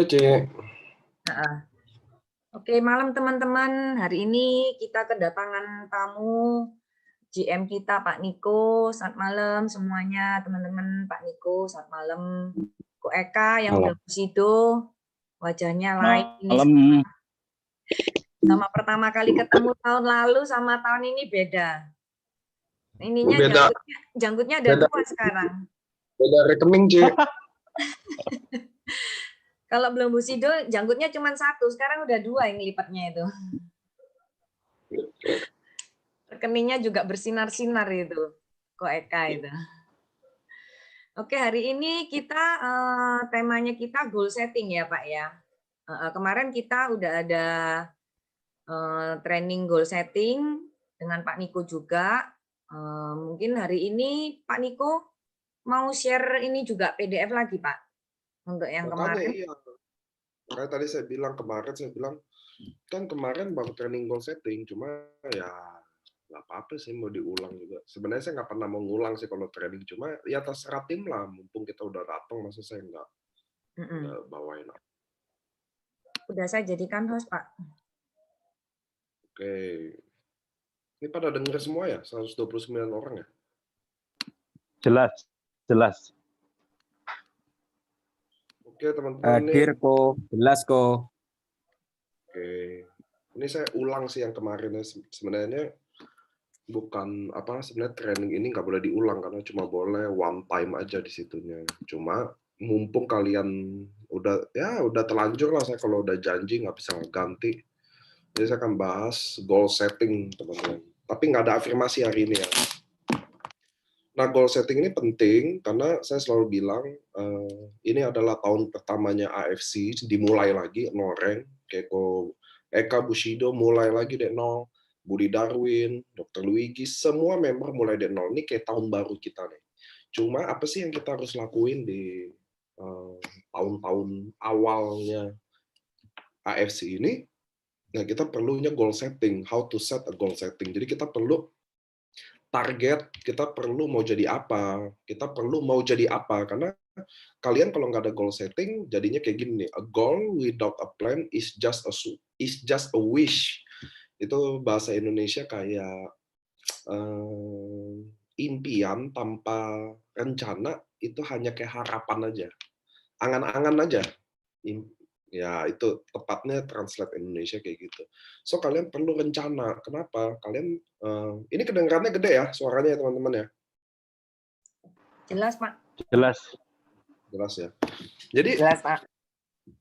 Cek. Oke, malam teman-teman. Hari ini kita kedatangan tamu GM kita, Pak Niko. Selamat malam semuanya, teman-teman. Pak Niko, selamat malam. Ko Eka yang udah Sido, wajahnya lain ini. Sama pertama kali ketemu tahun lalu sama tahun ini beda. Ininya Beda. Janggutnya ada Beda. 2 sekarang. Beda rekening, Cek. Kalau belum Bu Sido, janggutnya cuma 1, sekarang udah 2 yang lipatnya itu. Rekeningnya juga bersinar-sinar itu, Ko Eka itu. Oke, hari ini kita temanya kita goal setting ya Pak ya. Kemarin kita udah ada training goal setting dengan Pak Niko juga. Mungkin hari ini Pak Niko mau share ini juga PDF lagi Pak untuk yang kemarin. Iya. Makanya tadi saya bilang kan kemarin baru training goal setting, cuma ya nggak apa-apa sih mau diulang juga. Sebenarnya saya nggak pernah mau ngulang sih kalau training, cuma ya terserah tim lah. Mumpung kita udah datang, masa saya nggak bawain. Udah saya jadikan host Pak. Oke. Ini pada denger semua ya? 129 orang ya? Jelas. Oke teman-teman. Hadir kok, jelas kok. Oke. Ini saya ulang sih yang kemarin. Sebenarnya bukan sebenarnya training ini nggak boleh diulang karena cuma boleh one time aja di situnya. Cuma mumpung kalian udah telanjur lah, saya kalau udah janji nggak bisa ganti. Jadi saya akan bahas goal setting teman-teman. Tapi nggak ada afirmasi hari ini ya. Nah, goal setting ini penting karena saya selalu bilang ini adalah tahun pertamanya AFC, dimulai lagi nol rank. Kayak Eka Bushido mulai lagi dari nol, Budi Darwin, Dr. Luigi, semua member mulai dari nol. Ini kayak tahun baru kita nih. Cuma apa sih yang kita harus lakuin di tahun-tahun awalnya AFC ini? Nah, kita perlunya goal setting, how to set a goal setting. Jadi kita perlu target, kita perlu mau jadi apa, karena kalian kalau nggak ada goal setting jadinya kayak gini nih, a goal without a plan is just a wish. Itu bahasa Indonesia kayak impian tanpa rencana itu hanya kayak harapan aja, angan-angan aja. Ya, itu tepatnya translate Indonesia kayak gitu. So, kalian perlu rencana. Kenapa? Kalian, ini kedengarannya gede ya suaranya ya teman-teman ya? Jelas, Pak. Jelas ya. Jadi, jelas, Pak.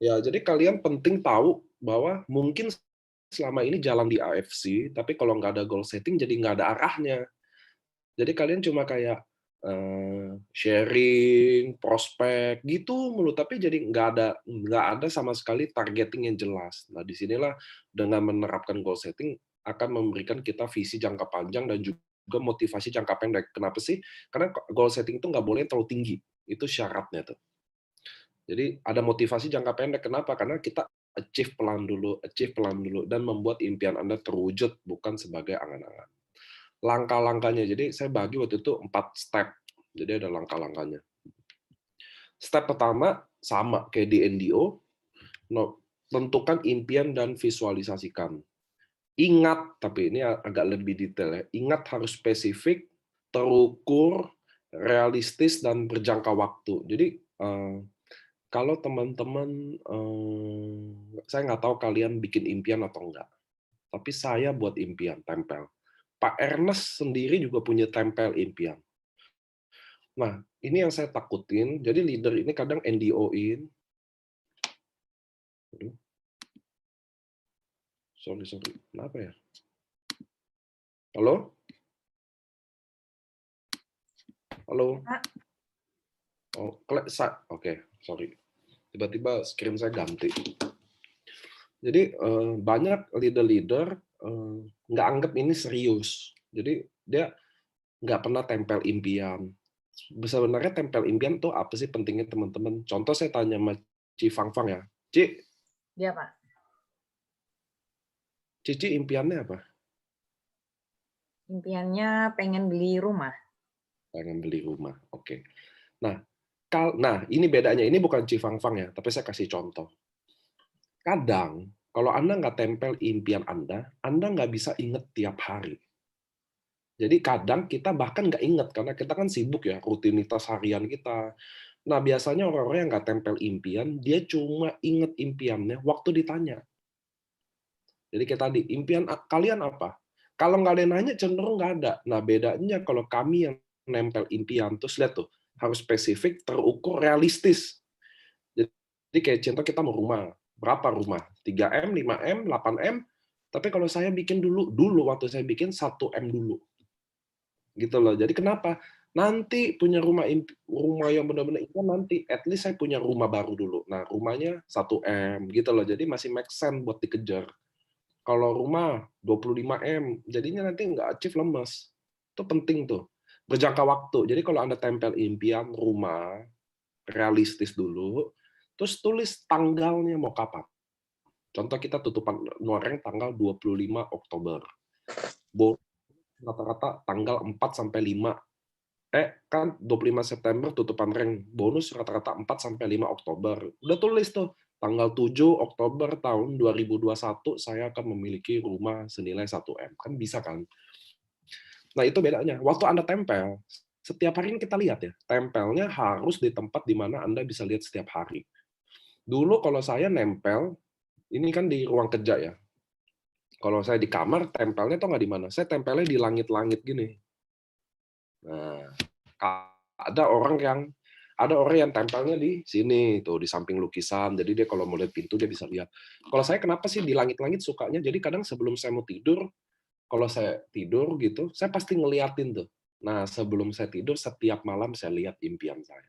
Ya, jadi kalian penting tahu bahwa mungkin selama ini jalan di AFC, tapi kalau nggak ada goal setting jadi nggak ada arahnya. Jadi kalian cuma kayak sharing, prospek gitu mulu, tapi jadi nggak ada sama sekali targeting yang jelas. Nah, disinilah dengan menerapkan goal setting akan memberikan kita visi jangka panjang dan juga motivasi jangka pendek. Kenapa sih? Karena goal setting itu nggak boleh terlalu tinggi. Itu syaratnya tuh. Jadi ada motivasi jangka pendek. Kenapa? Karena kita achieve pelan dulu, dan membuat impian Anda terwujud bukan sebagai angan-angan. Langkah-langkahnya, jadi saya bagi waktu itu 4 step. Jadi ada langkah-langkahnya. Step pertama sama kayak di NDO, tentukan impian dan visualisasikan. Ingat, tapi ini agak lebih detail ya. Ingat harus spesifik, terukur, realistis dan berjangka waktu. Jadi kalau teman-teman, saya nggak tahu kalian bikin impian atau enggak, tapi saya buat impian, tempel. Pak Ernest sendiri juga punya tempel impian. Nah, ini yang saya takutin. Jadi leader ini kadang NDO-in. Sorry. Kenapa ya? Halo? Oh, oke, sorry. Tiba-tiba screen saya ganti. Jadi banyak leader-leader nggak anggap ini serius. Jadi dia nggak pernah tempel impian. Sebenarnya tempel impian tuh apa sih pentingnya teman-teman? Contoh saya tanya sama Ci Fang ya. Ci. Iya, Pak. Cici impiannya apa? Impiannya pengen beli rumah. Pengen beli rumah, oke. Nah, Nah, ini bedanya. Ini bukan cifang-fang ya, tapi saya kasih contoh. Kadang, kalau Anda nggak tempel impian Anda nggak bisa ingat tiap hari. Jadi kadang kita bahkan nggak ingat, karena kita kan sibuk ya, rutinitas harian kita. Nah, biasanya orang-orang yang nggak tempel impian, dia cuma ingat impiannya waktu ditanya. Jadi kayak tadi, impian kalian apa? Kalau nggak ada yang nanya, cenderung nggak ada. Nah, bedanya kalau kami yang nempel impian, terus lihat tuh, harus spesifik, terukur, realistis. Jadi kayak contoh kita mau rumah. Berapa rumah? 3M, 5M, 8M. Tapi kalau saya bikin dulu waktu saya bikin 1M dulu. Gitu loh. Jadi kenapa? Nanti punya rumah yang benar-benar impian nanti. At least saya punya rumah baru dulu. Nah, rumahnya 1M gitu loh. Jadi masih make sense buat dikejar. Kalau rumah 25M, jadinya nanti nggak achieve, lemes. Itu penting tuh. Berjangka waktu. Jadi kalau Anda tempel impian rumah, realistis dulu, terus tulis tanggalnya mau kapan. Contoh kita tutupan Noreng tanggal 25 Oktober. Rata-rata tanggal 4 sampai 5. Kan 25 September tutupan Reng. Bonus rata-rata 4 sampai 5 Oktober. Udah tulis tuh. Tanggal 7 Oktober tahun 2021 saya akan memiliki rumah senilai 1M. Kan bisa kan? Nah, itu bedanya. Waktu Anda tempel, setiap hari ini kita lihat ya, tempelnya harus di tempat di mana Anda bisa lihat setiap hari. Dulu kalau saya nempel, ini kan di ruang kerja ya. Kalau saya di kamar, tempelnya tuh nggak di mana. Saya tempelnya di langit-langit gini. Nah, ada orang yang tempelnya di sini tuh, di samping lukisan. Jadi dia kalau mau lihat pintu dia bisa lihat. Kalau saya kenapa sih di langit-langit sukanya? Jadi kadang sebelum saya mau tidur, kalau saya tidur gitu, saya pasti ngeliatin tuh. Nah, sebelum saya tidur setiap malam saya lihat impian saya.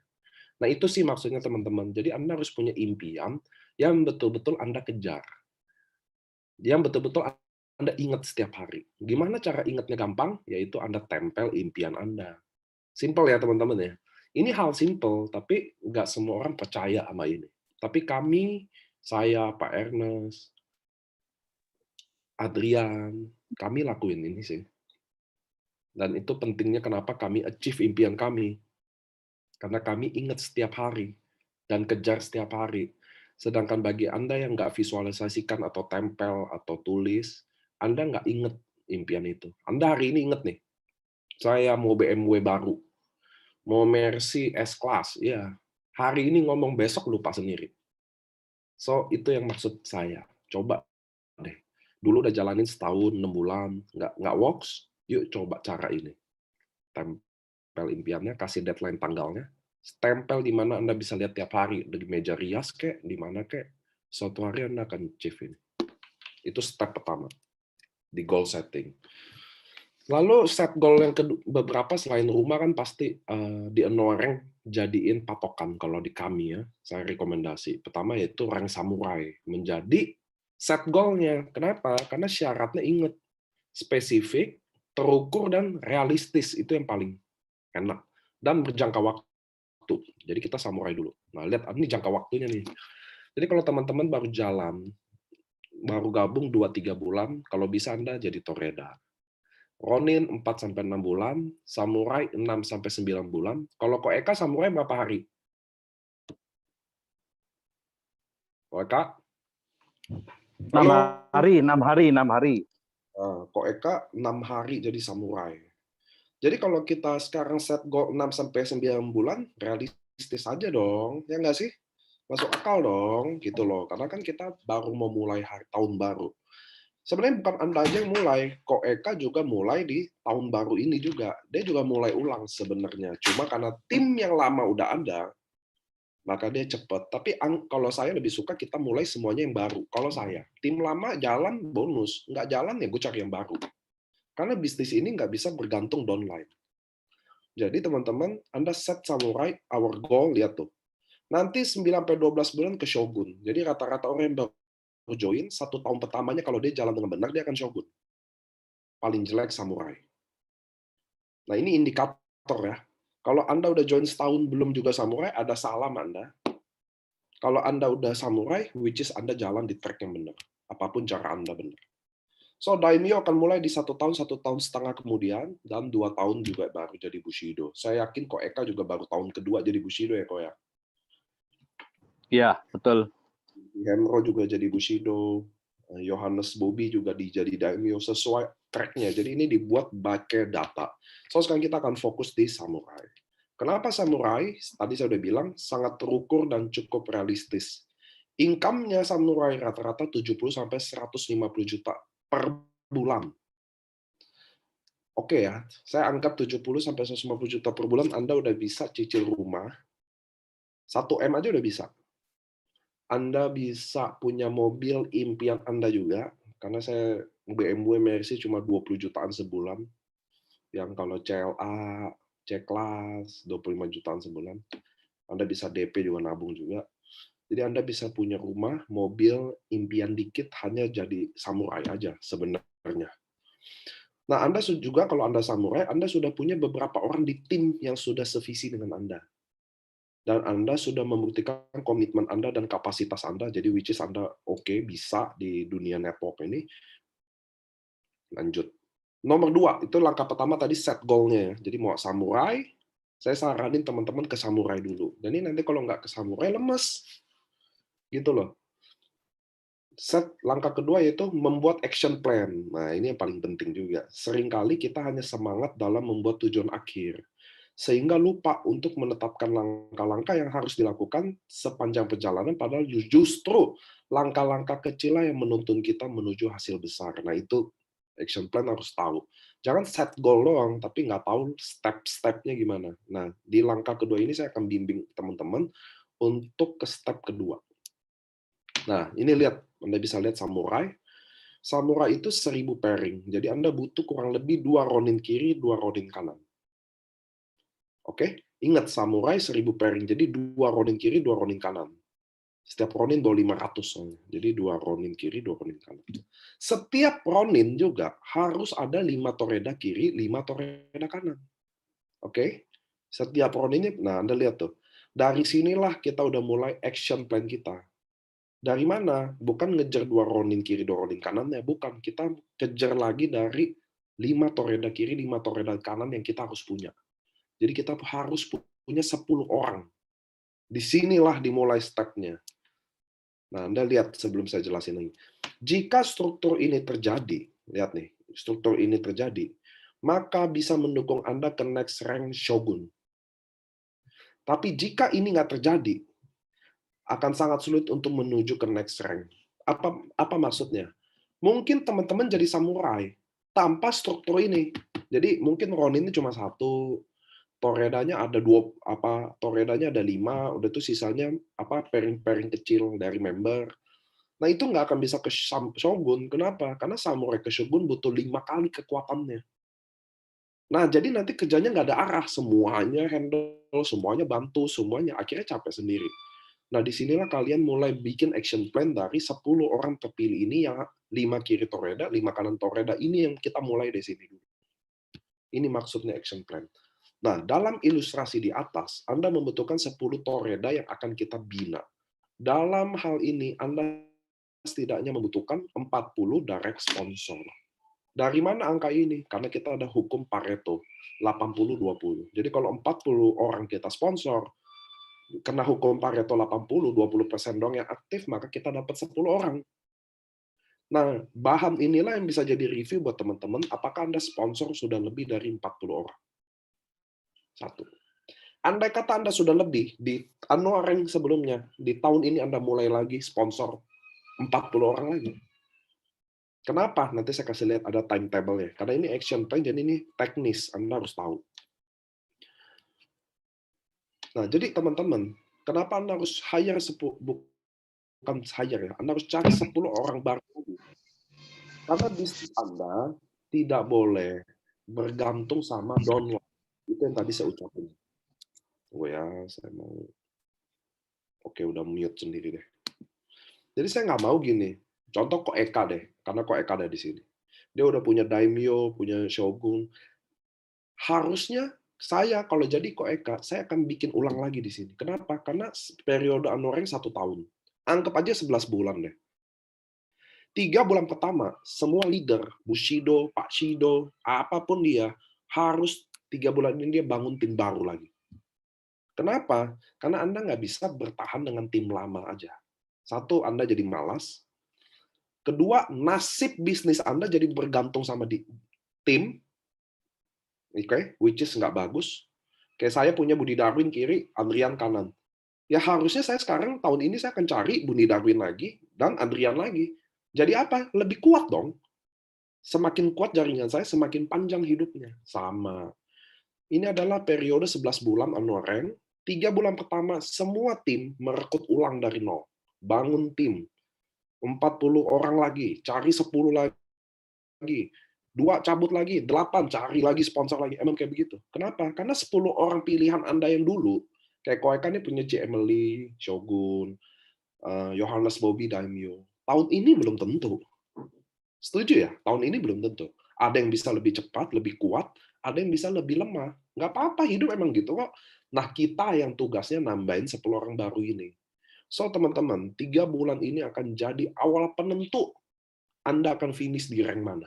Nah, itu sih maksudnya teman-teman. Jadi Anda harus punya impian yang betul-betul Anda kejar. Yang betul-betul Anda ingat setiap hari. Gimana cara ingatnya gampang? Yaitu Anda tempel impian Anda. Simple ya teman-teman ya. Ini hal simple, tapi nggak semua orang percaya sama ini. Tapi kami, saya, Pak Ernest, Adrian, kami lakuin ini sih. Dan itu pentingnya kenapa kami achieve impian kami. Karena kami ingat setiap hari dan kejar setiap hari. Sedangkan bagi Anda yang nggak visualisasikan atau tempel atau tulis, Anda nggak ingat impian itu. Anda hari ini ingat nih, saya mau BMW baru. Mau Mercy S-Class, ya. Hari ini ngomong, besok lupa sendiri. So, itu yang maksud saya. Coba deh. Dulu udah jalanin setahun, 6 bulan, nggak works, yuk coba cara ini. Tempel impiannya, kasih deadline tanggalnya, stempel di mana Anda bisa lihat tiap hari, di meja rias kek, di mana kek, suatu hari Anda akan achieve ini. Itu step pertama, di goal setting. Lalu set goal yang beberapa selain rumah kan pasti di Noreng jadiin patokan kalau di kami ya, saya rekomendasi. Pertama yaitu rank samurai, menjadi set goalnya. Kenapa? Karena syaratnya ingat, spesifik, terukur, dan realistis. Itu yang paling enak. Dan berjangka waktu. Jadi kita samurai dulu. Nah, lihat ini jangka waktunya nih. Jadi kalau teman-teman baru jalan, baru gabung 2-3 bulan, kalau bisa Anda jadi Toreda. Ronin 4-6 bulan, Samurai 6-9 bulan. Kalau Ko Eka Samurai berapa hari? Ko Eka? 6 hari. Ko Eka 6 hari jadi Samurai. Jadi kalau kita sekarang set goal 6-9 bulan, realistis aja dong, ya nggak sih? Masuk akal dong, gitu loh. Karena kan kita baru mau mulai tahun baru. Sebenarnya bukan Anda aja yang mulai, Ko Eka juga mulai di tahun baru ini juga. Dia juga mulai ulang sebenarnya. Cuma karena tim yang lama udah ada, maka dia cepat. Tapi kalau saya lebih suka kita mulai semuanya yang baru. Kalau saya, tim lama jalan bonus. Nggak jalan ya gue cari yang baru. Karena bisnis ini nggak bisa bergantung downline. Jadi teman-teman, Anda set samurai, our goal, lihat tuh. Nanti 9-12 bulan ke Shogun. Jadi rata-rata orang yang join 1 tahun pertamanya kalau dia jalan dengan benar dia akan Shogun. Paling jelek samurai. Nah, ini indikator ya. Kalau Anda udah join setahun belum juga samurai, ada salam Anda. Kalau Anda udah samurai, which is Anda jalan di track yang benar. Apapun cara Anda benar. So daimyo akan mulai di 1 tahun 1,5 tahun kemudian, dan 2 tahun juga baru jadi Bushido. Saya yakin Ko Eka juga baru tahun kedua jadi Bushido ya Ko ya. Iya, betul. Hemro juga jadi Bushido, Yohanes Bobby juga jadi daimyo sesuai tracknya. Jadi ini dibuat pakai data. So sekarang kita akan fokus di samurai. Kenapa samurai? Tadi saya udah bilang sangat terukur dan cukup realistis. Income-nya samurai rata-rata 70 sampai 150 juta per bulan. Oke ya, saya anggap 70 sampai 150 juta per bulan Anda udah bisa cicil rumah. 1 M aja udah bisa. Anda bisa punya mobil impian Anda juga, karena saya BMW Mercy cuma 20 jutaan sebulan, yang kalau CLA, C-Class 25 jutaan sebulan. Anda bisa DP juga, nabung juga. Jadi Anda bisa punya rumah, mobil, impian dikit hanya jadi samurai aja sebenarnya. Nah, Anda juga kalau Anda samurai, Anda sudah punya beberapa orang di tim yang sudah sevisi dengan Anda. Dan Anda sudah membuktikan komitmen Anda dan kapasitas Anda, jadi which is Anda oke, bisa di dunia network ini. Lanjut. Nomor 2, itu langkah pertama tadi set goal-nya ya. Jadi mau samurai, saya saranin teman-teman ke samurai dulu. Dan ini nanti kalau nggak ke samurai, lemes. Gitu loh. Set langkah kedua yaitu membuat action plan. Nah, ini yang paling penting juga. Seringkali kita hanya semangat dalam membuat tujuan akhir, sehingga lupa untuk menetapkan langkah-langkah yang harus dilakukan sepanjang perjalanan, padahal justru langkah-langkah kecil yang menuntun kita menuju hasil besar. Nah, itu action plan harus tahu. Jangan set goal doang, tapi nggak tahu step-stepnya gimana. Nah, di langkah kedua ini saya akan bimbing teman-teman untuk ke step kedua. Nah, ini lihat, Anda bisa lihat samurai. Samurai itu 1000 pairing. Jadi Anda butuh kurang lebih 2 ronin kiri, 2 ronin kanan. Oke? Ingat, samurai 1000 pairing. Jadi 2 ronin kiri, 2 ronin kanan. Setiap ronin bawa 500 soalnya. Jadi 2 ronin kiri, 2 ronin kanan. Setiap ronin juga harus ada 5 toreda kiri, 5 toreda kanan. Oke? Setiap roninnya, nah Anda lihat tuh. Dari sinilah kita udah mulai action plan kita. Dari mana? Bukan ngejar 2 ronin kiri, 2 ronin kanannya, bukan. Kita kejar lagi dari 5 toreda kiri, 5 toreda kanan yang kita harus punya. Jadi kita harus punya 10 orang. Di sinilah dimulai step-nya. Nah, Anda lihat sebelum saya jelasin lagi. Jika struktur ini terjadi, lihat nih, struktur ini terjadi, maka bisa mendukung Anda ke next rank Shogun. Tapi jika ini nggak terjadi, akan sangat sulit untuk menuju ke next rank. Apa maksudnya? Mungkin teman-teman jadi samurai tanpa struktur ini. Jadi mungkin ronin ini cuma 1, toredanya ada 2, toredanya ada 5, udah tuh sisanya pairing-pairing kecil dari member. Nah, itu nggak akan bisa ke shogun. Kenapa? Karena samurai ke shogun butuh 5 kali kekuatannya. Nah, jadi nanti kerjanya nggak ada arah, semuanya handle, semuanya bantu, semuanya akhirnya capek sendiri. Nah, disinilah kalian mulai bikin action plan dari 10 orang terpilih ini yang 5 kiri toreda, 5 kanan toreda. Ini yang kita mulai dari sini dulu. Ini maksudnya action plan. Nah, dalam ilustrasi di atas, Anda membutuhkan 10 toreda yang akan kita bina. Dalam hal ini, Anda setidaknya membutuhkan 40 direct sponsor. Dari mana angka ini? Karena kita ada hukum Pareto, 80-20. Jadi kalau 40 orang kita sponsor, kena hukum Pareto 80, 20% dong yang aktif, maka kita dapat 10 orang. Nah, bahan inilah yang bisa jadi review buat teman-teman, apakah Anda sponsor sudah lebih dari 40 orang. 1. Andai kata Anda sudah lebih, di annual rank sebelumnya, di tahun ini Anda mulai lagi sponsor 40 orang lagi. Kenapa? Nanti saya kasih lihat ada timetable-nya. Karena ini action plan, jadi ini teknis. Anda harus tahu. Nah, jadi teman-teman, kenapa Anda harus hire bukan hire ya, Anda harus cari 10 orang baru. Karena bisnis Anda tidak boleh bergantung sama download. Itu yang tadi saya ucapin. Oh ya, saya mau. Oke, udah mute sendiri deh. Jadi saya nggak mau gini. Contoh Ko Eka deh, karena Ko Eka ada di sini. Dia udah punya daimyo, punya shogun. Harusnya saya kalau jadi Ko Eka, saya akan bikin ulang lagi di sini. Kenapa? Karena periode anoreng 1 tahun. Anggap aja 11 bulan deh. 3 bulan pertama, semua leader, Bushido, Pak Shido, apapun dia, harus 3 bulan ini dia bangun tim baru lagi. Kenapa? Karena Anda nggak bisa bertahan dengan tim lama aja. Satu, Anda jadi malas. Kedua, nasib bisnis Anda jadi bergantung sama tim, which is nggak bagus. Kayak saya punya Budi Darwin kiri, Andrian kanan. Ya harusnya saya sekarang, tahun ini saya akan cari Budi Darwin lagi, dan Andrian lagi. Jadi apa? Lebih kuat dong. Semakin kuat jaringan saya, semakin panjang hidupnya. Sama. Ini adalah periode 11 bulan Anuareng. 3 bulan pertama, semua tim merekrut ulang dari nol. Bangun tim. 40 orang lagi, cari 10 lagi. 2 cabut lagi, 8 cari lagi sponsor lagi. Emang kayak begitu. Kenapa? Karena 10 orang pilihan Anda yang dulu, kayak Koeka ini punya J. Emily, Shogun, Johannes Bobby Daimyo. Tahun ini belum tentu. Setuju ya? Tahun ini belum tentu. Ada yang bisa lebih cepat, lebih kuat, ada yang bisa lebih lemah. Nggak apa-apa, hidup emang gitu kok. Nah, kita yang tugasnya nambahin 10 orang baru ini. So, teman-teman, 3 bulan ini akan jadi awal penentu Anda akan finish di rank mana.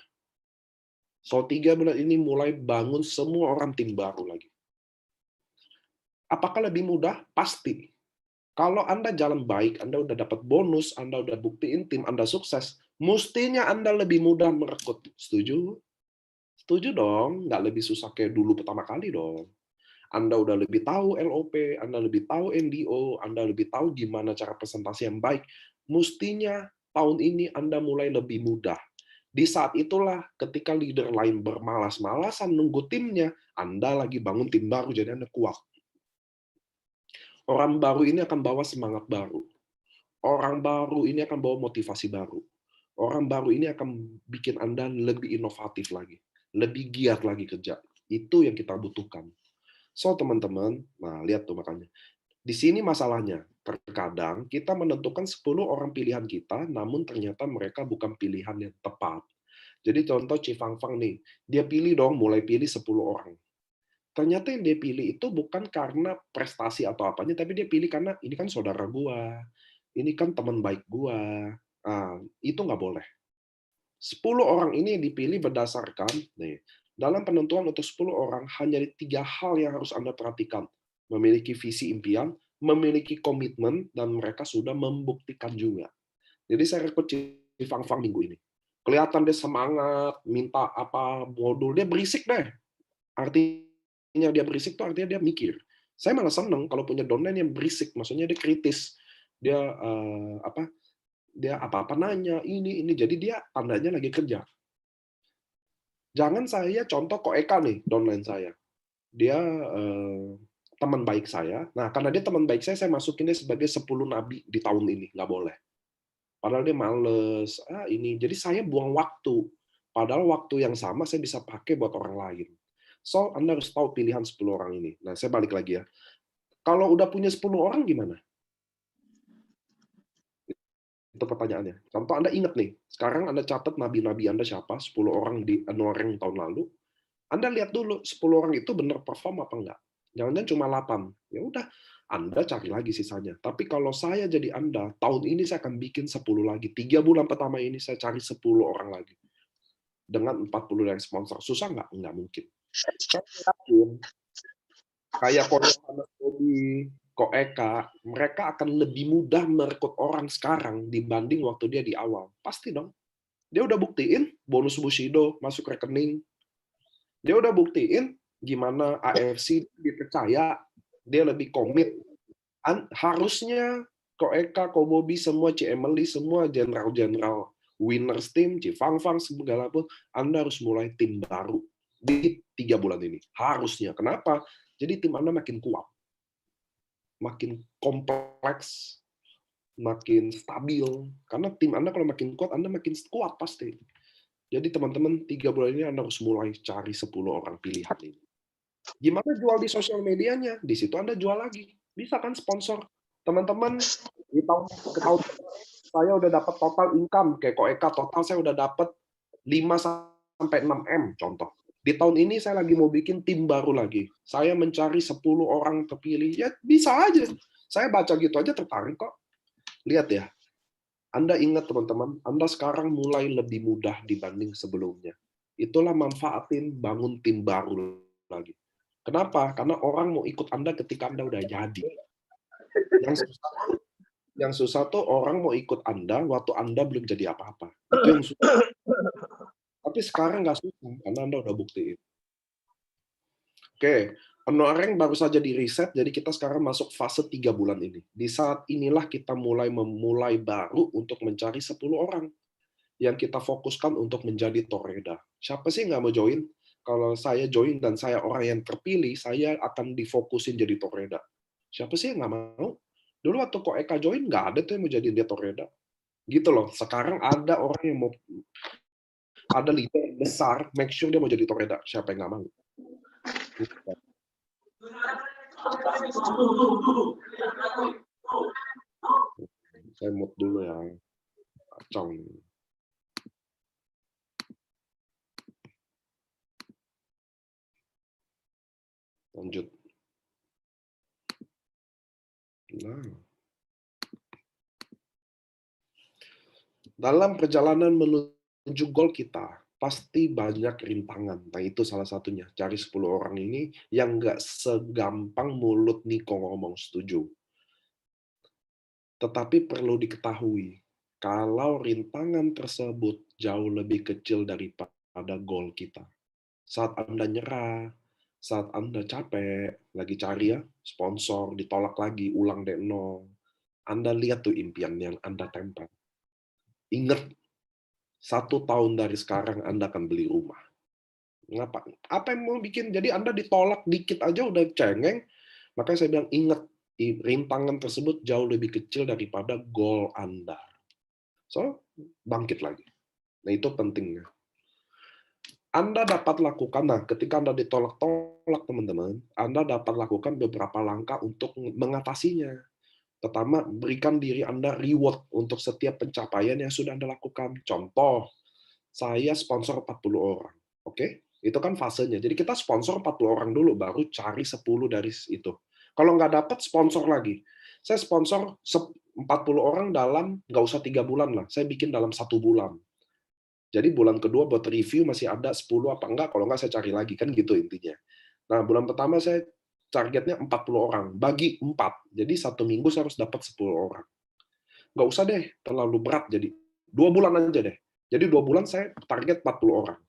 So, 3 bulan ini mulai bangun semua orang tim baru lagi. Apakah lebih mudah? Pasti. Kalau Anda jalan baik, Anda udah dapat bonus, Anda udah buktiin tim Anda sukses, mestinya Anda lebih mudah merekrut. Setuju? Setuju dong, nggak lebih susah kayak dulu pertama kali dong. Anda udah lebih tahu LOP, Anda lebih tahu NDO, Anda lebih tahu gimana cara presentasi yang baik. Mestinya tahun ini Anda mulai lebih mudah. Di saat itulah ketika leader lain bermalas-malasan nunggu timnya, Anda lagi bangun tim baru, jadi Anda kuat. Orang baru ini akan bawa semangat baru. Orang baru ini akan bawa motivasi baru. Orang baru ini akan bikin Anda lebih inovatif lagi. Lebih giat lagi kerja. Itu yang kita butuhkan. So, teman-teman, nah lihat tuh makanya. Di sini masalahnya. Terkadang kita menentukan 10 orang pilihan kita, namun ternyata mereka bukan pilihan yang tepat. Jadi contoh Cifang Fang nih, dia pilih dong, mulai pilih 10 orang. Ternyata yang dia pilih itu bukan karena prestasi atau apanya, tapi dia pilih karena ini kan saudara gua, ini kan teman baik gua. Itu nggak boleh. 10 orang ini dipilih berdasarkan, nih, dalam penentuan untuk 10 orang, hanya 3 hal yang harus Anda perhatikan. Memiliki visi impian, memiliki komitmen, dan mereka sudah membuktikan juga. Jadi saya rekrut Cifang Fang minggu ini. Kelihatan dia semangat, minta apa modul, dia berisik deh. Artinya dia berisik tuh artinya dia mikir. Saya malah seneng kalau punya downline yang berisik, maksudnya dia kritis, dia dia apa-apa nanya ini, jadi dia tandanya lagi kerja. Jangan saya contoh Koeka nih, downline saya. Dia teman baik saya. Nah, karena dia teman baik saya masukin dia sebagai 10 nabi di tahun ini, nggak boleh. Padahal dia males, ini. Jadi saya buang waktu. Padahal waktu yang sama saya bisa pakai buat orang lain. So, Anda harus tahu pilihan 10 orang ini. Nah, saya balik lagi ya. Kalau udah punya 10 orang gimana? Itu pertanyaannya. Contoh Anda ingat nih, sekarang Anda catat nabi-nabi Anda siapa, 10 orang di Anuareng tahun lalu. Anda lihat dulu 10 orang itu benar perform apa enggak. Jangan-jangan cuma 8. Ya udah, Anda cari lagi sisanya. Tapi kalau saya jadi Anda, tahun ini saya akan bikin 10 lagi. 3 bulan pertama ini saya cari 10 orang lagi. Dengan 40 dari sponsor. Susah nggak? Nggak mungkin. Kayak Konohana, Koeka, mereka akan lebih mudah merekrut orang sekarang dibanding waktu dia di awal. Pasti dong. Dia udah buktiin bonus Bushido masuk rekening. Dia udah buktiin gimana AFC dipercaya, dia lebih komit. Harusnya Koeka, Kobobi, semua Emily, semua general-general winners team, Cifang Fang, segala pun, Anda harus mulai tim baru di 3 bulan ini. Harusnya. Kenapa? Jadi tim Anda makin kuat. Makin kompleks, makin stabil. Karena tim Anda kalau makin kuat, Anda makin kuat pasti. Jadi teman-teman, 3 bulan ini Anda harus mulai cari 10 orang pilihan ini. Gimana jual di sosial medianya? Di situ Anda jual lagi. Bisa kan sponsor. Teman-teman, di tahun saya udah dapat total income. Kayak Koeka, total saya udah dapat 5-6M contoh. Di tahun ini saya lagi mau bikin tim baru lagi. Saya mencari 10 orang terpilih. Ya bisa aja. Saya baca gitu aja tertarik kok. Lihat ya. Anda ingat teman-teman, Anda sekarang mulai lebih mudah dibanding sebelumnya. Itulah manfaatin bangun tim baru lagi. Kenapa? Karena orang mau ikut Anda ketika Anda udah jadi. Yang susah tuh orang mau ikut Anda waktu Anda belum jadi apa-apa. Itu yang susah. Tapi sekarang nggak susah, karena Anda udah buktiin. Oke, Honoreng baru saja di reset, jadi kita sekarang masuk fase 3 bulan ini. Di saat inilah kita memulai baru untuk mencari 10 orang yang kita fokuskan untuk menjadi toreda. Siapa sih nggak mau join? Kalau saya join dan saya orang yang terpilih, saya akan difokusin jadi toreda. Siapa sih yang nggak mau? Dulu waktu Ko Eka join, nggak ada tuh yang mau jadi dia toreda. Gitu loh. Sekarang ada orang yang mau, ada leader besar, make sure dia mau jadi toreda. Siapa yang nggak mau? Saya mute dulu ya. Kacau nih. Lanjut. Nah. Dalam perjalanan menuju goal kita, pasti banyak rintangan. Nah, itu salah satunya. Cari 10 orang ini yang nggak segampang mulut Niko ngomong, setuju. Tetapi perlu diketahui, kalau rintangan tersebut jauh lebih kecil daripada goal kita. Saat Anda nyerah, saat Anda capek, lagi cari ya, sponsor, ditolak lagi, ulang dari nol. Anda lihat tuh impian yang Anda tempel. Ingat, 1 tahun dari sekarang Anda akan beli rumah. Ngapa? Apa yang mau bikin? Jadi Anda ditolak dikit aja udah cengeng. Makanya saya bilang ingat, rintangan tersebut jauh lebih kecil daripada goal Anda. So, bangkit lagi. Nah, itu pentingnya. Anda dapat lakukan, nah ketika Anda ditolak-tolak teman-teman, Anda dapat lakukan beberapa langkah untuk mengatasinya. Pertama, berikan diri Anda reward untuk setiap pencapaian yang sudah Anda lakukan. Contoh, saya sponsor 40 orang. Oke? Itu kan fasenya. Jadi kita sponsor 40 orang dulu, baru cari 10 dari itu. Kalau nggak dapat, sponsor lagi. Saya sponsor 40 orang dalam, nggak usah 3 bulan lah. Saya bikin dalam 1 bulan. Jadi bulan kedua buat review masih ada 10 apa enggak, kalau enggak saya cari lagi. Kan gitu intinya. Nah, bulan pertama saya targetnya 40 orang, bagi 4. Jadi 1 minggu saya harus dapat 10 orang. Nggak usah deh, terlalu berat jadi. 2 bulan aja deh. Jadi 2 bulan saya target 40 orang.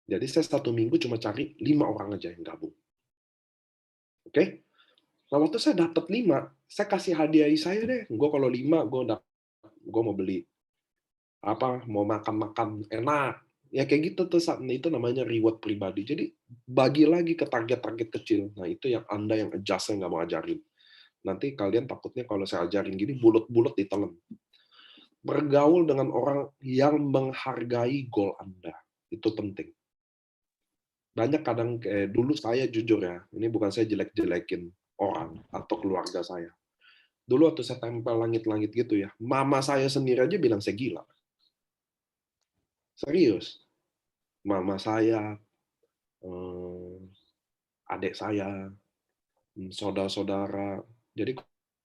Jadi saya 1 minggu cuma cari 5 orang aja yang gabung. Oke? Nah, waktu saya dapat 5, saya kasih hadiah saya deh. Gue kalau 5, gue mau beli mau makan-makan enak. Ya kayak gitu tuh, itu namanya reward pribadi. Jadi bagi lagi ke target-target kecil. Nah, itu yang Anda yang adjust, saya nggak mau ajarin. Nanti kalian takutnya kalau saya ajarin gini, bulet-bulet ditelan. Bergaul dengan orang yang menghargai goal Anda. Itu penting. Banyak kadang, dulu saya jujur ya, ini bukan saya jelek-jelekin orang atau keluarga saya. Dulu waktu saya tempel langit-langit gitu ya, mama saya sendiri aja bilang saya gila. Serius. Mama saya, adik saya, saudara-saudara. Jadi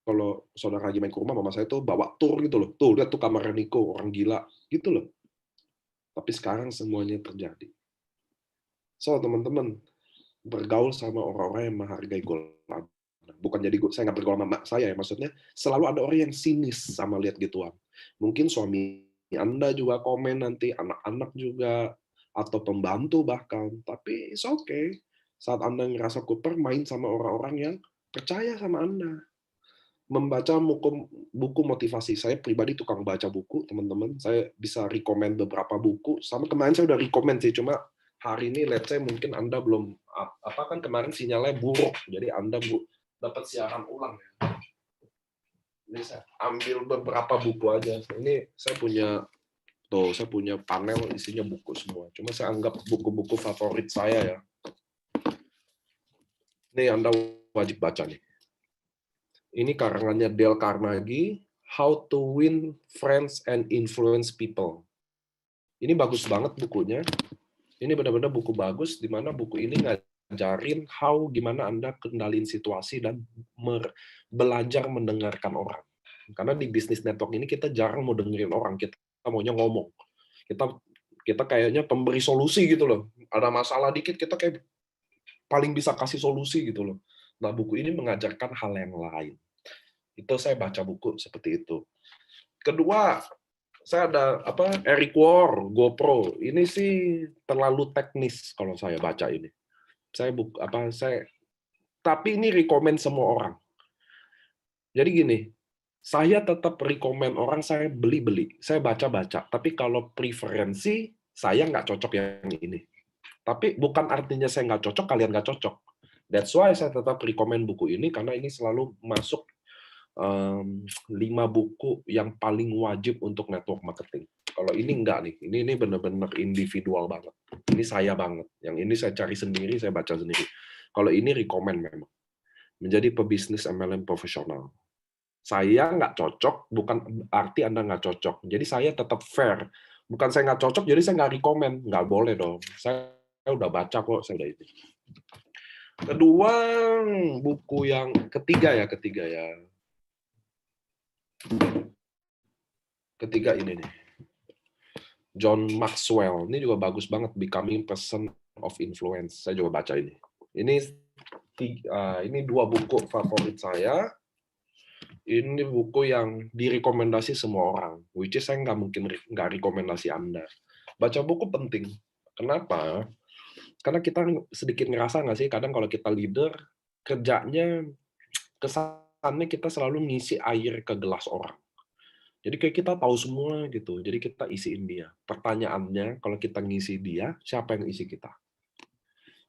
kalau saudara lagi main ke rumah, mama saya tuh bawa tour gitu loh. Tuh, lihat tuh kamar Niko, orang gila. Gitu loh. Tapi sekarang semuanya terjadi. So, teman-teman, bergaul sama orang-orang yang menghargai goal Anda. Bukan jadi saya nggak bergaul sama mak saya ya, maksudnya selalu ada orang yang sinis sama lihat gituan. Mungkin suami Anda juga komen nanti, anak-anak juga, atau pembantu bahkan. Tapi it's okay. Saat Anda ngerasa kuper, main sama orang-orang yang percaya sama Anda. Membaca buku motivasi. Saya pribadi tukang baca buku, teman-teman. Saya bisa rekomend beberapa buku. Sama kemarin saya udah rekomend sih, cuma hari ini let's say mungkin Anda belum, apa kan kemarin sinyalnya buruk, jadi Anda dapat siaran ulang. Ini saya ambil beberapa buku aja. Ini saya punya panel isinya buku semua. Cuma saya anggap buku-buku favorit saya ya. Ini Anda wajib baca nih. Ini karangannya Dale Carnegie, How to Win Friends and Influence People. Ini bagus banget bukunya. Ini benar-benar buku bagus, di mana buku ini ngajarin gimana Anda kendalin situasi dan belajar mendengarkan orang. Karena di bisnis network ini kita jarang mau dengerin orang, kita maunya ngomong. Kita kayaknya pemberi solusi gitu loh. Ada masalah dikit kita kayak paling bisa kasih solusi gitu loh. Nah, buku ini mengajarkan hal yang lain. Itu saya baca buku seperti itu. Kedua, saya ada Eric Ward, GoPro. Ini sih terlalu teknis kalau saya baca ini. Tapi ini rekomend semua orang. Jadi gini, saya tetap rekomend orang, saya beli. Saya baca-baca. Tapi kalau preferensi, saya nggak cocok yang ini. Tapi bukan artinya saya nggak cocok, kalian nggak cocok. That's why saya tetap rekomend buku ini, karena ini selalu masuk 5 buku yang paling wajib untuk network marketing. Kalau ini enggak nih, ini benar-benar individual banget. Ini saya banget. Yang ini saya cari sendiri, saya baca sendiri. Kalau ini rekomend memang. Menjadi pebisnis MLM profesional. Saya nggak cocok, bukan arti Anda nggak cocok. Jadi saya tetap fair. Bukan saya nggak cocok, jadi saya nggak rekomend. Nggak boleh dong. Saya udah baca kok, saya udah itu. Kedua, buku yang ketiga ya. Ketiga ini nih. John Maxwell. Ini juga bagus banget, Becoming Person of Influence. Saya juga baca ini. Ini 2 buku favorit saya. Ini buku yang direkomendasi semua orang. Which is saya nggak mungkin nggak rekomendasi Anda. Baca buku penting. Kenapa? Karena kita sedikit ngerasa nggak sih, kadang kalau kita leader, kerjanya, kesannya kita selalu ngisi air ke gelas orang. Jadi kayak kita tahu semua gitu, jadi kita isiin dia. Pertanyaannya, kalau kita ngisi dia, siapa yang isi kita?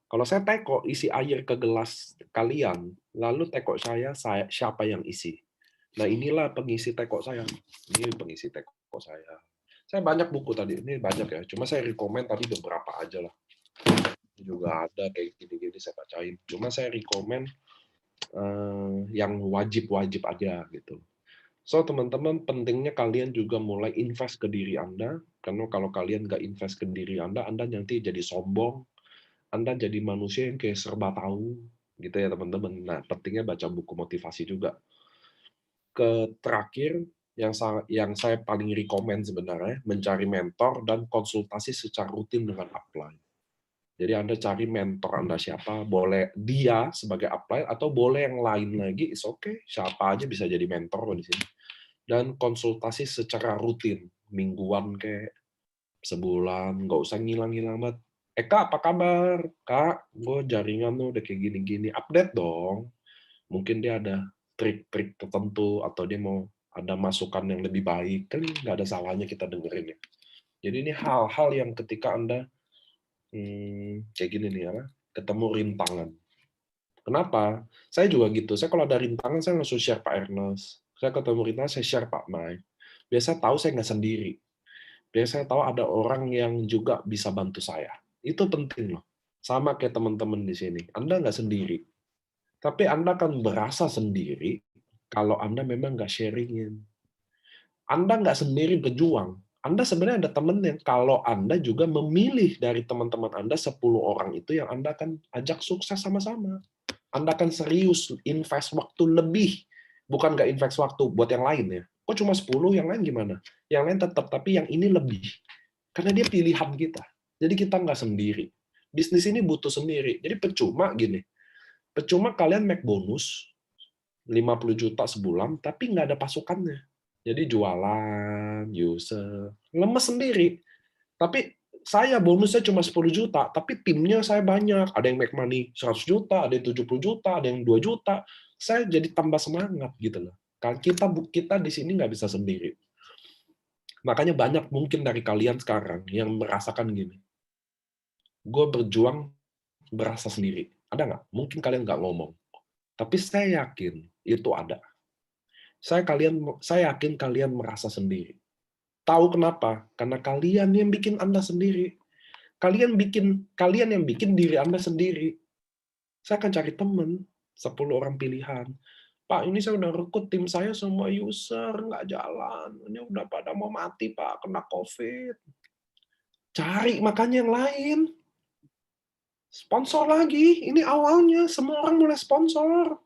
Kalau saya teko isi air ke gelas kalian, lalu teko saya siapa yang isi? Nah, inilah pengisi teko saya. Ini pengisi teko saya. Saya banyak buku tadi, ini banyak ya. Cuma saya rekomend tadi beberapa aja lah. Ini juga ada kayak gini-gini saya bacain. Cuma saya rekomend yang wajib-wajib aja gitu. So, teman-teman, pentingnya kalian juga mulai invest ke diri Anda, karena kalau kalian nggak invest ke diri Anda nanti jadi sombong, Anda jadi manusia yang kayak serba tahu, gitu ya teman-teman. Nah, pentingnya baca buku motivasi juga. Terakhir, yang saya paling rekomend sebenarnya, mencari mentor dan konsultasi secara rutin dengan upline. Jadi Anda cari mentor Anda siapa, boleh dia sebagai upline atau boleh yang lain lagi, is okay. Siapa aja bisa jadi mentor di sini. Dan konsultasi secara rutin, mingguan kayak sebulan, nggak usah ngilang-ngilang banget. Kak, apa kabar? Kak, gue jaringan tuh udah kayak gini-gini. Update dong. Mungkin dia ada trik-trik tertentu, atau dia mau ada masukan yang lebih baik. Kan nggak ada salahnya kita dengerin ya. Jadi ini hal-hal yang ketika Anda kayak gini nih ya, ketemu rintangan. Kenapa? Saya juga gitu. Saya kalau ada rintangan, saya langsung share Pak Ernest. Saya ketemu rintangan, saya share Pak Mai. Biasa tahu saya nggak sendiri. Biasa tahu ada orang yang juga bisa bantu saya. Itu penting loh. Sama kayak teman-teman di sini. Anda nggak sendiri. Tapi Anda akan berasa sendiri kalau Anda memang nggak sharingin. Anda nggak sendiri berjuang. Anda sebenarnya ada teman yang kalau Anda juga memilih dari teman-teman Anda 10 orang itu yang Anda akan ajak sukses sama-sama. Anda akan serius invest waktu lebih. Bukan nggak invest waktu buat yang lain ya. Kok cuma 10, yang lain gimana? Yang lain tetap, tapi yang ini lebih. Karena dia pilihan kita. Jadi kita nggak sendiri. Bisnis ini butuh sendiri. Jadi percuma gini. Percuma kalian make bonus 50 juta sebulan, tapi nggak ada pasukannya. Jadi jualan, user, lemes sendiri. Tapi saya bonusnya cuma 10 juta, tapi timnya saya banyak. Ada yang make money 100 juta, ada yang 70 juta, ada yang 2 juta. Saya jadi tambah semangat gitu loh. Kita di sini nggak bisa sendiri. Makanya banyak mungkin dari kalian sekarang yang merasakan gini. Gue berjuang berasa sendiri. Ada nggak? Mungkin kalian nggak ngomong. Tapi saya yakin itu ada. Saya yakin kalian merasa sendiri. Tahu kenapa? Karena kalian yang bikin Anda sendiri. Kalian yang bikin diri Anda sendiri. Saya akan cari teman, 10 orang pilihan. Pak, ini saya udah rekrut tim saya semua user, nggak jalan. Ini udah pada mau mati, Pak, kena COVID. Cari makanya yang lain. Sponsor lagi. Ini awalnya, semua orang mulai sponsor.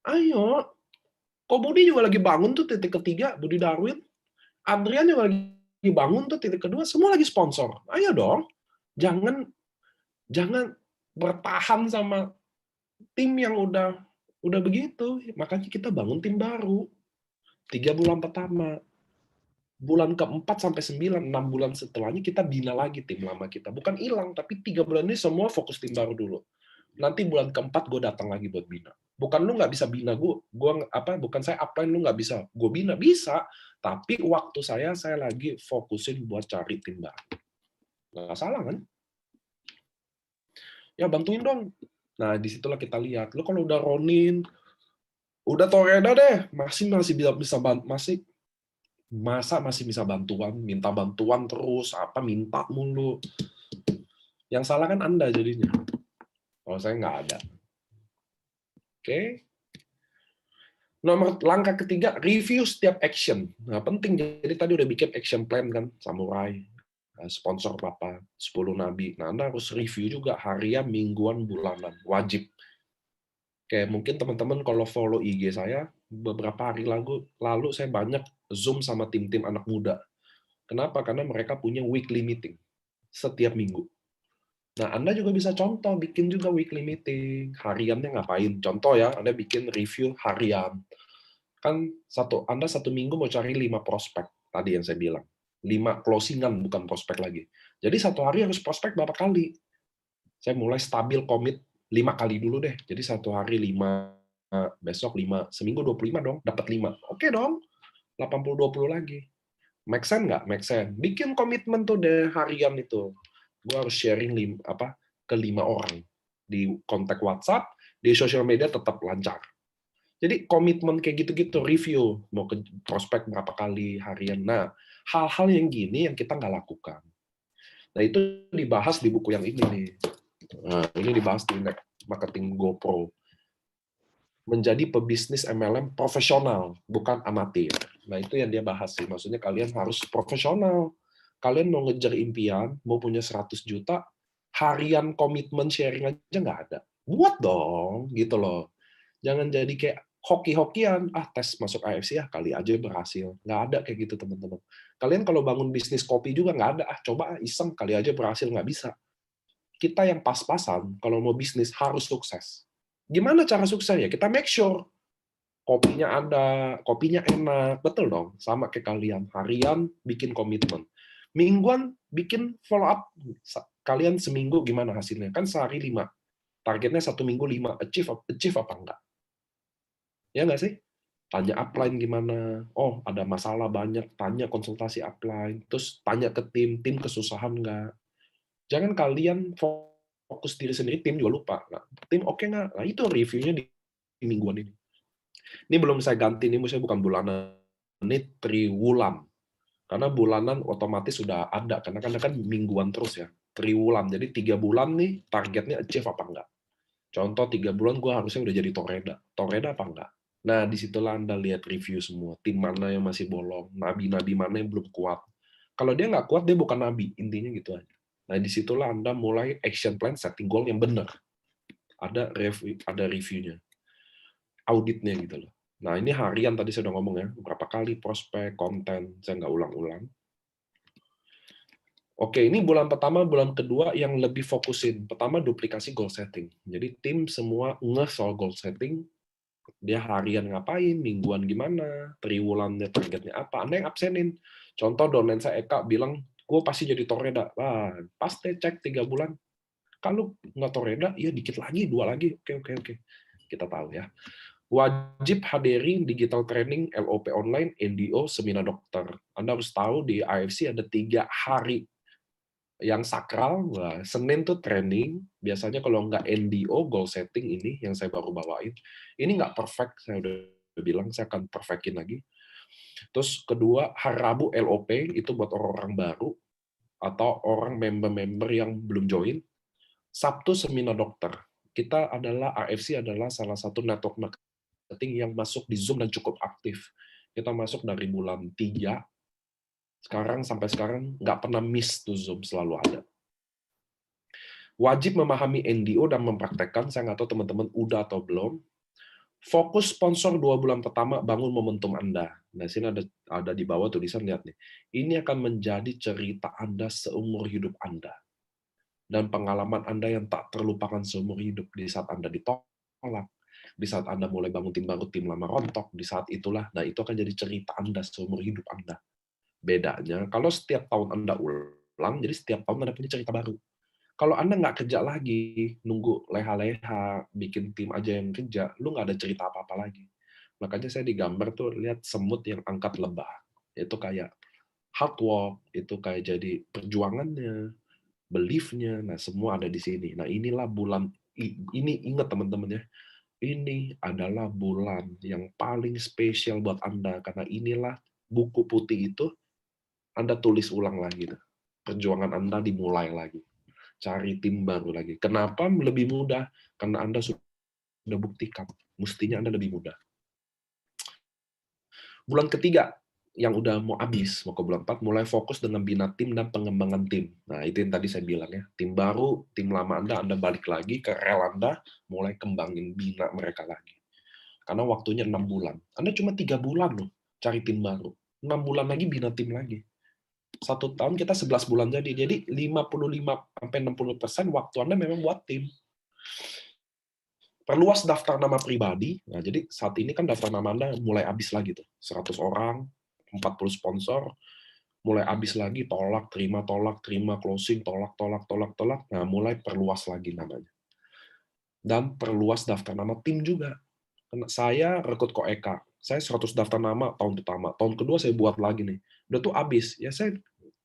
Ayo. Kok Budi juga lagi bangun tuh titik ketiga, Budi Darwin. Adrian juga lagi bangun tuh titik kedua, semua lagi sponsor. Ayo dong, jangan bertahan sama tim yang udah begitu. Makanya kita bangun tim baru. 3 bulan pertama. Bulan keempat sampai 9, 6 bulan setelahnya kita bina lagi tim lama kita. Bukan hilang, tapi 3 bulan ini semua fokus tim baru dulu. Nanti bulan keempat gue datang lagi buat bina. Bukan lu nggak bisa bina gue bukan saya upline lu nggak bisa gue bina, bisa. Tapi waktu saya lagi fokusin buat cari tim baru. Nggak salah kan? Ya bantuin dong. Nah disitulah kita lihat. Lu kalau udah Ronin, udah Toreda deh, masih bisa bantuan, minta bantuan terus, minta mulu. Yang salah kan Anda jadinya. Kalau saya nggak ada. Oke. Langkah ketiga, review setiap action. Nah, penting. Jadi tadi udah bikin action plan kan, Samurai, sponsor berapa, 10 nabi. Nah, Anda harus review juga harian, mingguan, bulanan. Wajib. Oke, mungkin teman-teman kalau follow IG saya, beberapa hari lalu saya banyak Zoom sama tim-tim anak muda. Kenapa? Karena mereka punya weekly meeting setiap minggu. Nah, Anda juga bisa contoh, bikin juga weekly meeting. Hariannya ngapain? Contoh ya, Anda bikin review harian. Kan Anda satu minggu mau cari 5 prospek, tadi yang saya bilang. 5 closingan, bukan prospek lagi. Jadi satu hari harus prospek berapa kali? Saya mulai stabil komit 5 kali dulu deh. Jadi satu hari 5, besok 5, seminggu 25 dong, dapat 5. Oke dong, 80-20 lagi. Make sense nggak? Make sense. Bikin komitmen tuh deh harian itu. Gue harus sharing ke 5 orang. Di kontak WhatsApp, di sosial media tetap lancar. Jadi komitmen kayak gitu-gitu, review. Mau ke prospek berapa kali harian. Nah, hal-hal yang gini yang kita nggak lakukan. Nah, itu dibahas di buku yang ini nih. Nah, ini dibahas di Marketing GoPro. Menjadi pebisnis MLM profesional, bukan amatir. Nah, itu yang dia bahas sih. Maksudnya kalian harus profesional. Kalian mau ngejar impian, mau punya 100 juta, harian komitmen sharing aja nggak ada. Buat dong, gitu loh. Jangan jadi kayak hoki-hokian, tes masuk AFC kali aja berhasil. Nggak ada kayak gitu, teman-teman. Kalian kalau bangun bisnis kopi juga nggak ada, coba iseng, kali aja berhasil, nggak bisa. Kita yang pas-pasan, kalau mau bisnis harus sukses. Gimana cara suksesnya? Kita make sure kopinya ada, kopinya enak, betul dong. Sama kayak kalian, harian bikin komitmen. Mingguan bikin follow up, kalian seminggu gimana hasilnya? Kan sehari 5, targetnya 1 minggu 5, achieve apa enggak? Ya nggak sih? Tanya upline gimana, oh ada masalah banyak, tanya konsultasi upline, terus tanya ke tim kesusahan nggak? Jangan kalian fokus diri sendiri, tim juga lupa. Nah, tim oke nggak? Nah itu reviewnya di mingguan ini. Ini belum saya ganti, ini saya bukan bulanan, ini triwulan. Karena bulanan otomatis sudah ada, karena kan mingguan terus ya, triwulan. Jadi 3 bulan nih targetnya achieve apa enggak. Contoh 3 bulan gue harusnya udah jadi Toreda. Toreda apa enggak? Nah, disitulah Anda lihat review semua. Tim mana yang masih bolong, nabi-nabi mana yang belum kuat. Kalau dia nggak kuat, dia bukan nabi. Intinya gitu aja. Nah, disitulah Anda mulai action plan, setting goal yang benar. Ada reviewnya. Auditnya gitu loh. Nah, ini harian tadi saya udah ngomong ya. Berapa kali prospek, konten. Saya nggak ulang-ulang. Oke, ini bulan pertama, bulan kedua yang lebih fokusin. Pertama, duplikasi goal setting. Jadi tim semua soal goal setting, dia harian ngapain, mingguan gimana, triwulannya targetnya apa, Anda yang absenin. Contoh downline saya Eka bilang, gue pasti jadi Toreda. Wah, pasti cek 3 bulan. Kalau nggak Toreda, ya dikit lagi, 2 lagi. Oke. Kita tahu ya. Wajib hadiri digital training, LOP online, NDO, seminar dokter. Anda harus tahu di AFC ada 3 hari yang sakral. Nah, Senin tuh training, biasanya kalau nggak NDO, goal setting ini, yang saya baru bawain, ini nggak perfect, saya udah bilang, saya akan perfectin lagi. Terus kedua, hari Rabu LOP, itu buat orang-orang baru, atau orang member-member yang belum join. Sabtu seminar dokter. Kita adalah, AFC adalah salah satu network marketing yang masuk di Zoom dan cukup aktif. Kita masuk dari bulan 3, sampai sekarang nggak pernah miss tuh Zoom, selalu ada. Wajib memahami NDO dan mempraktekkan, saya nggak tahu teman-teman udah atau belum. Fokus sponsor 2 bulan pertama, bangun momentum Anda. Nah, sini ada di bawah tulisan, lihat nih. Ini akan menjadi cerita Anda seumur hidup Anda. Dan pengalaman Anda yang tak terlupakan seumur hidup di saat Anda ditolak, di saat Anda mulai bangun tim baru, tim lama rontok, di saat itulah, nah itu akan jadi cerita Anda seumur hidup Anda. Bedanya, kalau setiap tahun Anda ulang, jadi setiap tahun Anda punya cerita baru. Kalau Anda nggak kerja lagi, nunggu leha-leha, bikin tim aja yang kerja, lu nggak ada cerita apa-apa lagi. Makanya saya di gambar tuh lihat semut yang angkat lebah. Itu kayak hard work, itu kayak jadi perjuangannya, belief-nya, nah semua ada di sini. Nah inilah bulan, ini ingat teman-teman ya, ini adalah bulan yang paling spesial buat Anda, karena inilah buku putih itu Anda tulis ulang lagi. Perjuangan Anda dimulai lagi. Cari tim baru lagi. Kenapa lebih mudah? Karena Anda sudah buktikan. Mestinya Anda lebih mudah. Bulan ketiga, yang udah mau habis, mau ke bulan 4, mulai fokus dengan bina tim dan pengembangan tim. Nah, itu yang tadi saya bilang ya. Tim baru, tim lama Anda balik lagi ke rel Anda, mulai kembangin, bina mereka lagi. Karena waktunya 6 bulan. Anda cuma 3 bulan loh, cari tim baru. 6 bulan lagi bina tim lagi. 1 tahun kita 11 bulan jadi. Jadi 55-60% waktu Anda memang buat tim. Perluas daftar nama pribadi. Nah, jadi saat ini kan daftar nama Anda mulai habis lagi tuh. 100 orang, 40 sponsor, mulai habis lagi, tolak, terima, closing, tolak. Nah, mulai perluas lagi namanya. Dan perluas daftar nama tim juga. Saya rekrut Ko Eka. Saya 100 daftar nama tahun pertama. Tahun kedua saya buat lagi nih. Udah tuh habis. Ya saya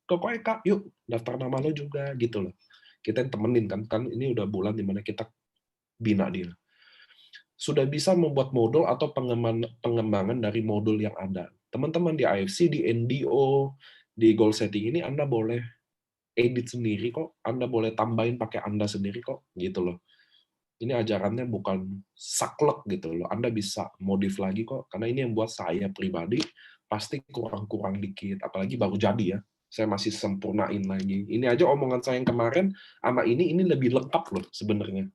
ke Ko Eka, yuk daftar nama lo juga gitu loh. Kita yang temenin kan ini udah bulan dimana kita bina dia. Sudah bisa membuat modul atau pengembangan dari modul yang ada. Teman-teman di IFC, di NDO, di goal setting ini Anda boleh edit sendiri kok. Anda boleh tambahin pakai Anda sendiri kok, gitu loh. Ini ajarannya bukan saklek gitu loh. Anda bisa modif lagi kok. Karena ini yang buat saya pribadi pasti kurang-kurang dikit. Apalagi baru jadi ya. Saya masih sempurnain lagi. Ini aja omongan saya yang kemarin sama ini lebih lengkap loh sebenarnya.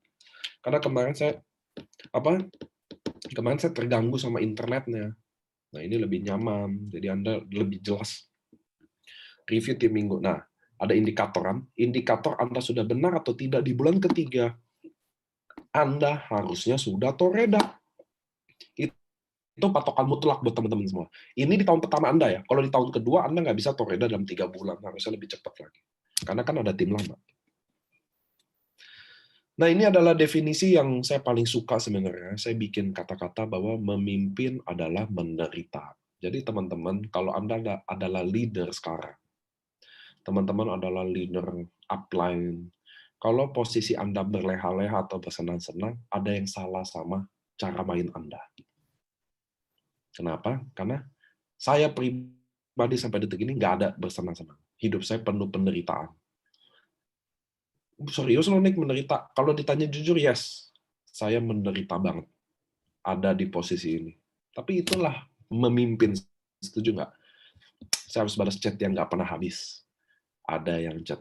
Karena kemarin saya terganggu sama internetnya. Nah, ini lebih nyaman. Jadi Anda lebih jelas. Review tiap minggu. Nah, ada indikatoran. Indikator Anda sudah benar atau tidak di bulan ketiga. Anda harusnya sudah toreda. Itu patokan mutlak buat teman-teman semua. Ini di tahun pertama Anda ya. Kalau di tahun kedua Anda nggak bisa toreda dalam 3 bulan. Harusnya lebih cepat lagi. Karena kan ada tim lama. Nah, ini adalah definisi yang saya paling suka sebenarnya. Saya bikin kata-kata bahwa memimpin adalah menderita. Jadi teman-teman, kalau Anda adalah leader sekarang, teman-teman adalah leader upline, kalau posisi Anda berleha-leha atau bersenang-senang, ada yang salah sama cara main Anda. Kenapa? Karena saya pribadi sampai detik ini nggak ada bersenang-senang. Hidup saya penuh penderitaan. Serius loh, Nick, menderita? Kalau ditanya jujur, yes. Saya menderita banget. Ada di posisi ini. Tapi itulah memimpin. Setuju nggak? Saya harus balas chat yang nggak pernah habis. Ada yang chat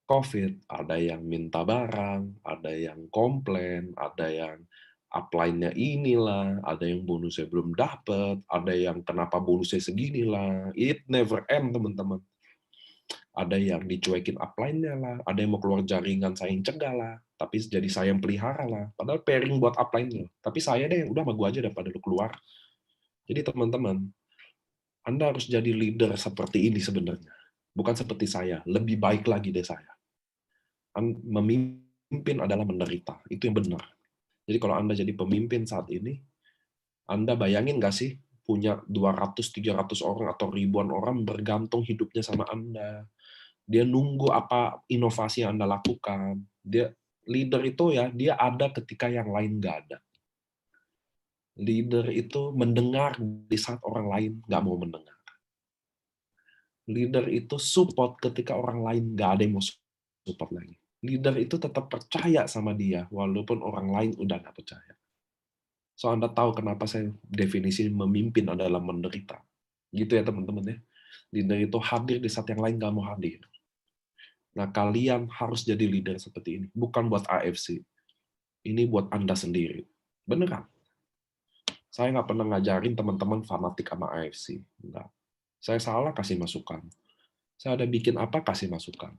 COVID, ada yang minta barang, ada yang komplain, ada yang upline-nya inilah, ada yang bonusnya belum dapat, ada yang kenapa bonusnya seginilah. It never end, teman-teman. Ada yang dicuekin upline-nya lah, ada yang mau keluar jaringan saya yang cegah lah, tapi jadi saya yang pelihara lah. Padahal pairing buat upline-nya. Tapi saya deh, udah sama gue aja daripada lu keluar. Jadi teman-teman, Anda harus jadi leader seperti ini sebenarnya. Bukan seperti saya, lebih baik lagi deh saya. Memimpin adalah menderita, itu yang benar. Jadi kalau Anda jadi pemimpin saat ini, Anda bayangin nggak sih punya 200-300 orang atau ribuan orang bergantung hidupnya sama Anda. Dia nunggu apa inovasi yang Anda lakukan. Dia leader itu ya, dia ada ketika yang lain nggak ada. Leader itu mendengar di saat orang lain nggak mau mendengar. Leader itu support ketika orang lain nggak ada yang mau support lagi. Leader itu tetap percaya sama dia, walaupun orang lain udah nggak percaya. So, Anda tahu kenapa saya definisi memimpin adalah menderita. Gitu ya teman-teman ya. Leader itu hadir di saat yang lain nggak mau hadir. Nah, kalian harus jadi leader seperti ini. Bukan buat AFC. Ini buat Anda sendiri. Beneran. Saya nggak pernah ngajarin teman-teman fanatik sama AFC. Enggak. Saya salah kasih masukan. Saya ada bikin apa kasih masukan.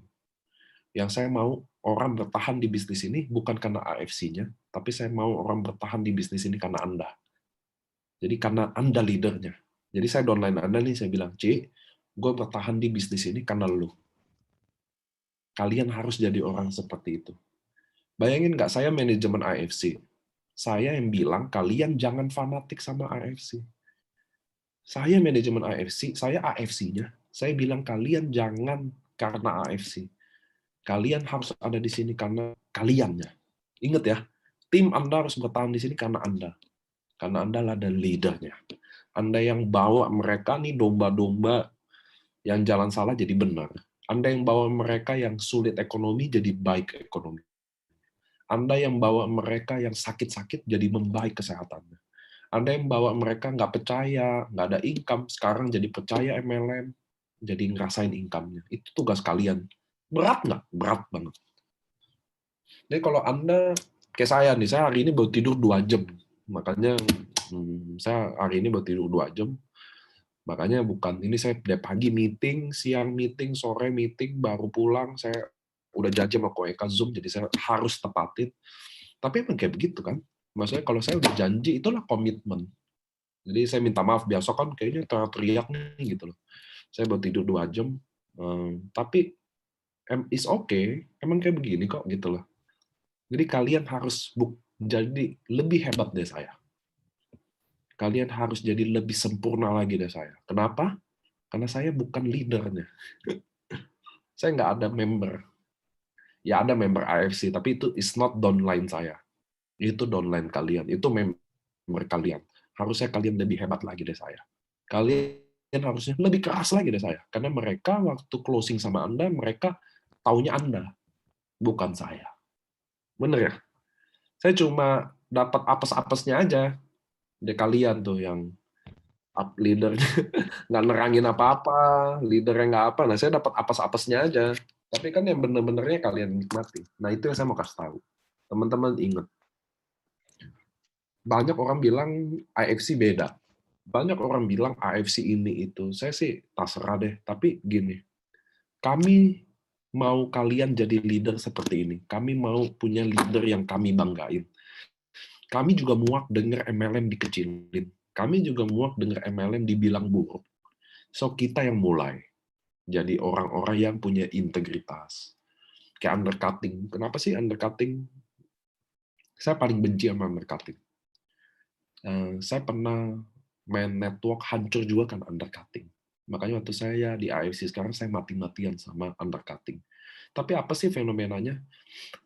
Yang saya mau orang bertahan di bisnis ini bukan karena AFC-nya, tapi saya mau orang bertahan di bisnis ini karena Anda. Jadi karena Anda leadernya. Jadi saya downline Anda nih, saya bilang, C, gue bertahan di bisnis ini karena lu. Kalian harus jadi orang seperti itu. Bayangin nggak, saya manajemen AFC. Saya yang bilang, kalian jangan fanatik sama AFC. Saya manajemen AFC, saya AFC-nya. Saya bilang, kalian jangan karena AFC. Kalian harus ada di sini karena kaliannya. Ingat ya, tim Anda harus bertahan di sini karena Anda. Karena Anda adalah leadernya. Anda yang bawa mereka nih domba-domba yang jalan salah jadi benar. Anda yang bawa mereka yang sulit ekonomi jadi baik ekonomi. Anda yang bawa mereka yang sakit-sakit jadi membaik kesehatannya. Anda yang bawa mereka nggak percaya, nggak ada income, sekarang jadi percaya MLM, jadi ngerasain income-nya. Itu tugas kalian. Berat nggak? Berat banget. Jadi kalau Anda, kayak saya nih, saya hari ini baru tidur 2 jam. Makanya saya hari ini baru tidur 2 jam. Makanya bukan, ini saya dari pagi meeting, siang meeting, sore meeting, baru pulang, saya udah janji sama Ko Eka Zoom, jadi saya harus tepatin. Tapi emang kayak begitu kan. Maksudnya kalau saya udah janji, itulah komitmen. Jadi saya minta maaf, biasa kan kayaknya teriak nih gitu loh. Saya baru tidur 2 jam, tapi it's okay, emang kayak begini kok gitu loh. Jadi kalian harus jadi lebih hebat dari saya. Kalian harus jadi lebih sempurna lagi dari saya. Kenapa? Karena saya bukan leadernya. Saya nggak ada member. Ya ada member AFC, tapi itu is not downline saya. Itu downline kalian, itu member kalian. Harusnya kalian lebih hebat lagi dari saya. Kalian harusnya lebih keras lagi dari saya. Karena mereka waktu closing sama Anda, mereka taunya Anda, bukan saya. Bener ya? Saya cuma dapat apes-apesnya aja dari kalian tuh yang up leadernya nggak nerangin apa-apa, leadernya nggak apa. Nah, saya dapat apes-apesnya aja. Tapi kan yang bener-benernya kalian nikmati. Nah, itu yang saya mau kasih tahu. Teman-teman ingat. Banyak orang bilang AFC beda. Banyak orang bilang AFC ini itu. Saya sih terserah deh. Tapi gini, kami mau kalian jadi leader seperti ini. Kami mau punya leader yang kami banggain. Kami juga muak dengar MLM dikecilin. Kami juga muak dengar MLM dibilang buruk. So, kita yang mulai. Jadi orang-orang yang punya integritas. Kayak undercutting. Kenapa sih undercutting? Saya paling benci sama undercutting. Saya pernah main network hancur juga kan undercutting. Makanya waktu saya di AFC sekarang saya mati-matian sama undercutting. Tapi apa sih fenomenanya?